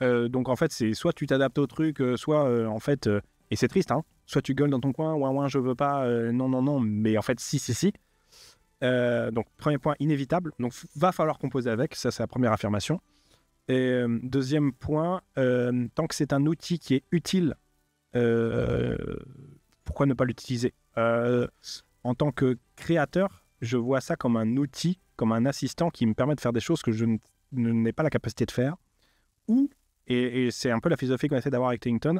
C: Donc en fait c'est soit tu t'adaptes au truc, soit en fait et c'est triste, hein, soit tu gueules dans ton coin, ouin je veux pas, non, mais en fait si. Donc premier point, inévitable, donc va falloir composer avec, ça c'est la première affirmation. Et deuxième point, tant que c'est un outil qui est utile, pourquoi ne pas l'utiliser? En tant que créateur, je vois ça comme un outil, comme un assistant qui me permet de faire des choses que je n'ai pas la capacité de faire, ou, et c'est un peu la philosophie qu'on essaie d'avoir avec Tellington,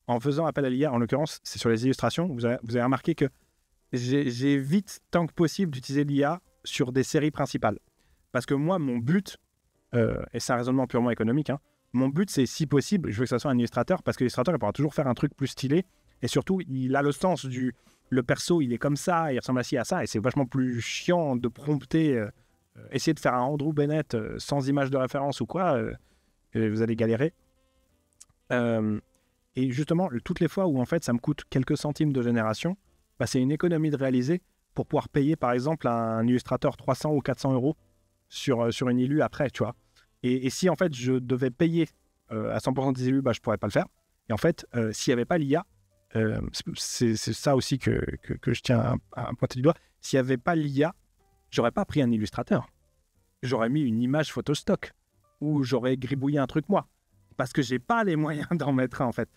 C: en faisant appel à l'IA, en l'occurrence, c'est sur les illustrations, vous avez remarqué que j'évite tant que possible d'utiliser l'IA sur des séries principales. Parce que moi, mon but, et c'est un raisonnement purement économique, hein, mon but, c'est si possible, je veux que ça soit un illustrateur, parce que l'illustrateur, il pourra toujours faire un truc plus stylé, et surtout, il a le sens le perso, il est comme ça, il ressemble à ça, et c'est vachement plus chiant de prompter... essayer de faire un Andrew Bennett sans image de référence ou quoi, vous allez galérer. Et justement, toutes les fois où en fait ça me coûte quelques centimes de génération, bah, c'est une économie de réaliser pour pouvoir payer, par exemple, un illustrateur 300 ou 400 euros sur une illu après, tu vois. Et si, en fait, je devais payer à 100% des illus, bah, je pourrais pas le faire. Et en fait, s'il n'y avait pas l'IA, c'est ça aussi que je tiens à pointer du doigt. S'il n'y avait pas l'IA, j'aurais pas pris un illustrateur. J'aurais mis une image photostock ou j'aurais gribouillé un truc moi. Parce que j'ai pas les moyens d'en mettre un, en fait.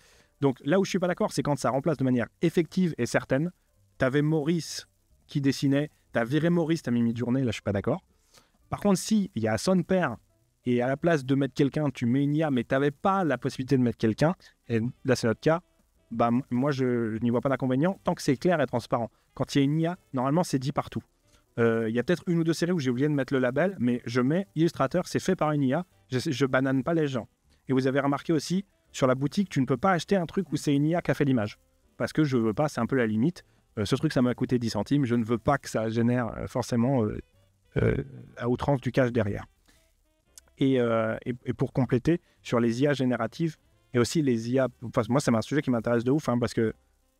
C: Donc là où je suis pas d'accord, c'est quand ça remplace de manière effective et certaine. T'avais Maurice qui dessinait, t'as viré Maurice, t'as mis Midjourney, là je suis pas d'accord. Par contre, si il y a son père et à la place de mettre quelqu'un, tu mets une IA, mais t'avais pas la possibilité de mettre quelqu'un, et là c'est notre cas, bah moi je n'y vois pas d'inconvénient tant que c'est clair et transparent. Quand il y a une IA, normalement c'est dit partout. Il y a peut-être une ou deux séries où j'ai oublié de mettre le label, mais je mets Illustrator, c'est fait par une IA, je banane pas les gens. Et vous avez remarqué aussi, sur la boutique, tu ne peux pas acheter un truc où c'est une IA qui a fait l'image. Parce que je veux pas, c'est un peu la limite. Ce truc, ça m'a coûté 10 centimes, je ne veux pas que ça génère forcément à outrance du cash derrière. Et pour compléter, sur les IA génératives, et aussi les IA... Enfin, moi, c'est un sujet qui m'intéresse de ouf, hein, parce que,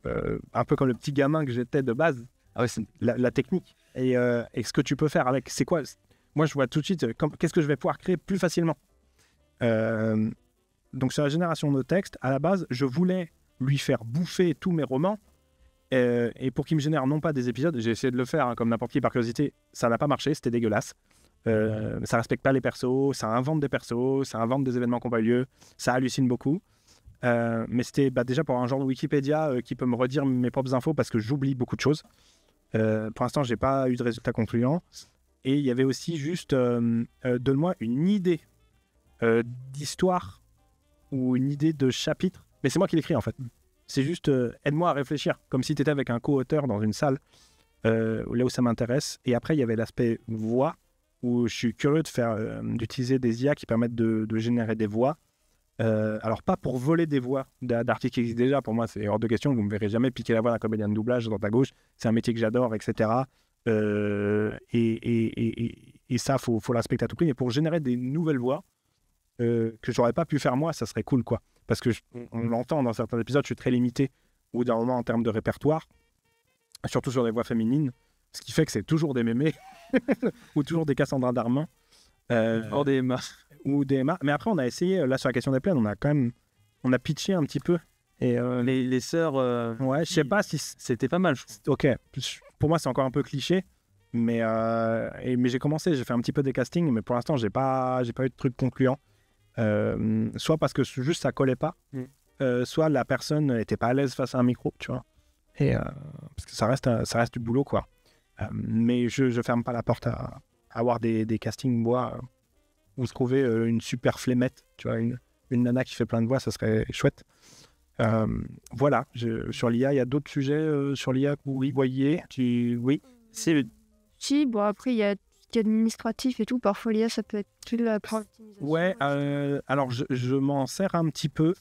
C: un peu comme le petit gamin que j'étais de base, c'est la technique. Et ce que tu peux faire avec, c'est quoi? Moi, je vois tout de suite, qu'est-ce que je vais pouvoir créer plus facilement? Donc, sur la génération de texte, à la base, je voulais lui faire bouffer tous mes romans, et pour qu'il me génère non pas des épisodes, j'ai essayé de le faire, hein, comme n'importe qui par curiosité, ça n'a pas marché, c'était dégueulasse. Ça respecte pas les persos, ça invente des persos, ça invente des événements qui n'ont pas eu lieu, ça hallucine beaucoup. Mais c'était déjà pour un genre de Wikipédia qui peut me redire mes propres infos parce que j'oublie beaucoup de choses. Pour l'instant, j'ai pas eu de résultat concluant. Et il y avait aussi juste donne-moi une idée d'histoire ou une idée de chapitre. Mais c'est moi qui l'écris en fait. C'est juste aide-moi à réfléchir, comme si tu étais avec un co-auteur dans une salle, là où ça m'intéresse. Et après, il y avait l'aspect voix, où je suis curieux d'utiliser des IA qui permettent de générer des voix. Alors, pas pour voler des voix d'artistes qui existent déjà. Pour moi, c'est hors de question. Vous ne me verrez jamais piquer la voix d'un comédien de doublage dans ta gauche. C'est un métier que j'adore, etc. Et ça, faut le respecter à tout prix. Mais pour générer des nouvelles voix que j'aurais pas pu faire moi, ça serait cool, quoi. Parce que on l'entend dans certains épisodes, je suis très limité au bout d'un moment en termes de répertoire, surtout sur les voix féminines, ce qui fait que c'est toujours des mémés ou toujours des Cassandra Darmin.
B: Hors des Emma.
C: Ou des Emma. Mais après, on a essayé, là, sur la question des plaines, on a pitché un petit peu. Et
B: les sœurs...
C: ouais, je sais pas si...
B: C'était pas mal, je trouve.
C: Ok, pour moi, c'est encore un peu cliché. Mais j'ai commencé, j'ai fait un petit peu des castings, mais pour l'instant, j'ai pas eu de truc concluant. Soit parce que juste ça collait pas, soit la personne n'était pas à l'aise face à un micro, tu vois. Et parce que ça reste du boulot, quoi. Mais je ferme pas la porte à avoir des castings voix où se trouver une super flémette, tu vois, une nana qui fait plein de voix, ça serait chouette. Voilà, sur l'IA, il y a d'autres sujets sur l'IA que vous voyez. Oui, c'est...
A: Si, bon, après, il y a administratif et tout, parfois l'IA ça peut être plus de la optimisation.
C: Ouais, alors je m'en sers un petit peu,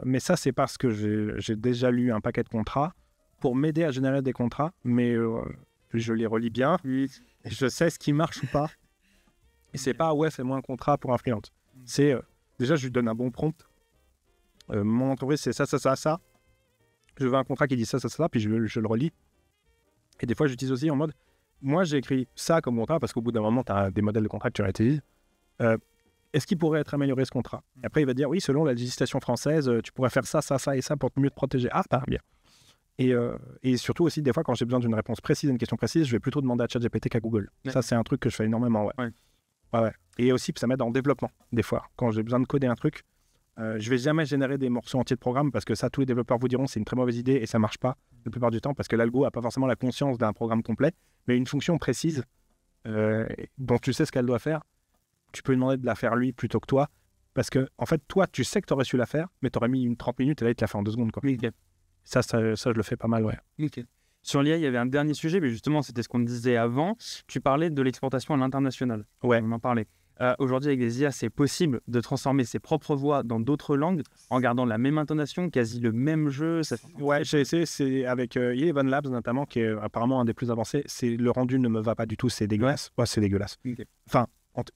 C: mais ça c'est parce que j'ai déjà lu un paquet de contrats pour m'aider à générer des contrats, mais je les relis bien, et je sais ce qui marche ou pas. Et c'est pas ouais, fais-moi un contrat pour un freelance. C'est déjà je lui donne un bon prompt. Mon entreprise c'est ça. Je veux un contrat qui dit ça, puis je le relis. Et des fois j'utilise aussi en mode moi, j'ai écrit ça comme contrat parce qu'au bout d'un moment, tu as des modèles de contrat que tu réutilises. Est-ce qu'il pourrait être amélioré ce contrat? Et après, il va dire oui, selon la législation française, tu pourrais faire ça et ça pour mieux te protéger. Ah, bah, bien. Et surtout aussi, des fois, quand j'ai besoin d'une réponse précise à une question précise, je vais plutôt demander à ChatGPT qu'à Google. Ouais. Ça, c'est un truc que je fais énormément. Ouais. Et aussi, ça m'aide en développement, des fois. Quand j'ai besoin de coder un truc, je vais jamais générer des morceaux entiers de programme parce que ça, tous les développeurs vous diront c'est une très mauvaise idée et ça marche pas la plupart du temps parce que l'algo a pas forcément la conscience d'un programme complet, mais une fonction précise dont tu sais ce qu'elle doit faire, tu peux lui demander de la faire lui plutôt que toi parce que en fait toi tu sais que tu aurais su la faire mais tu aurais mis 30 minutes et là il te l'a fait en 2 secondes, quoi. Okay. Ça je le fais pas mal, ouais.
B: Okay. Sur l'IA, il y avait un dernier sujet, mais justement c'était ce qu'on disait avant, tu parlais de l'exportation à l'international.
C: Ouais.
B: On en parlait. Aujourd'hui, avec des IA, c'est possible de transformer ses propres voix dans d'autres langues en gardant la même intonation, quasi le même jeu.
C: Ouais, j'ai essayé, c'est avec Eleven Labs notamment, qui est apparemment un des plus avancés. Le rendu ne me va pas du tout, c'est dégueulasse. Ouais, c'est dégueulasse. Okay. Enfin,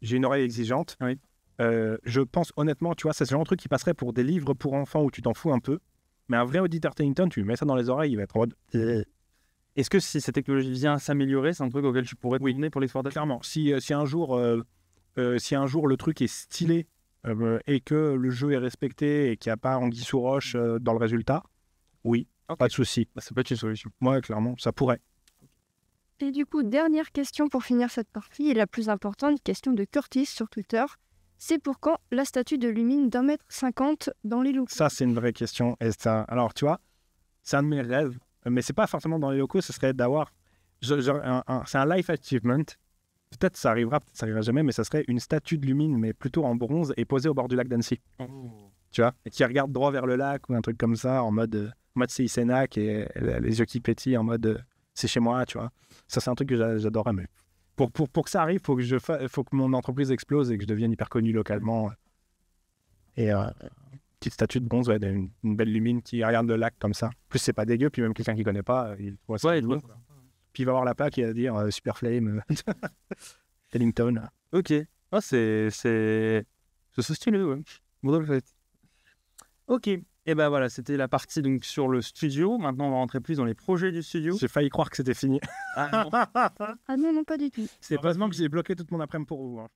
C: j'ai une oreille exigeante.
B: Oui.
C: Je pense honnêtement, tu vois, c'est ce genre de truc qui passerait pour des livres pour enfants où tu t'en fous un peu. Mais un vrai auditeur Tennington, tu lui mets ça dans les oreilles, il va être en mode...
B: Est-ce que si cette technologie vient s'améliorer, c'est un truc auquel tu pourrais te tourner pour l'exploitation?
C: Clairement, si un jour le truc est stylé et que le jeu est respecté et qu'il n'y a pas anguille sous roche dans le résultat, oui, pas de souci.
B: Bah, ça peut être une solution.
C: Moi, clairement, ça pourrait.
A: Et du coup, dernière question pour finir cette partie, et la plus importante, question de Curtis sur Twitter. C'est pour quand la statue de Lumine d'1,50 m dans les locaux?
C: Ça, c'est une vraie question. Et ça, alors, tu vois, c'est un de mes rêves, mais c'est pas forcément dans les locaux, ce serait d'avoir... c'est un life achievement. Peut-être ça arrivera, peut-être ça arrivera jamais, mais ça serait une statue de Lumine, mais plutôt en bronze et posée au bord du lac d'Annecy. Tu vois, et qui regarde droit vers le lac ou un truc comme ça, en mode c'est Isenak et les yeux qui pétillent en mode c'est chez moi, tu vois. Ça, c'est un truc que j'adorerais. Mais pour que ça arrive, faut que mon entreprise explose et que je devienne hyper connu localement. Et petite statue de bronze, ouais, une belle Lumine qui regarde le lac comme ça. En plus, c'est pas dégueu, puis même quelqu'un qui connaît pas, il voit ça.
B: Ouais,
C: Puis il va voir la plaque et il va dire Super Flame, Tellington.
B: Ok. Ah, c'est stylé, ouais. Bon, le fait. Ok. Et ben voilà, c'était la partie donc sur le studio. Maintenant, on va rentrer plus dans les projets du studio.
C: J'ai failli croire que c'était fini.
B: Ah non.
A: Ah non, non, pas du tout.
C: C'est heureusement que j'ai bloqué toute mon après-midi pour vous. Hein.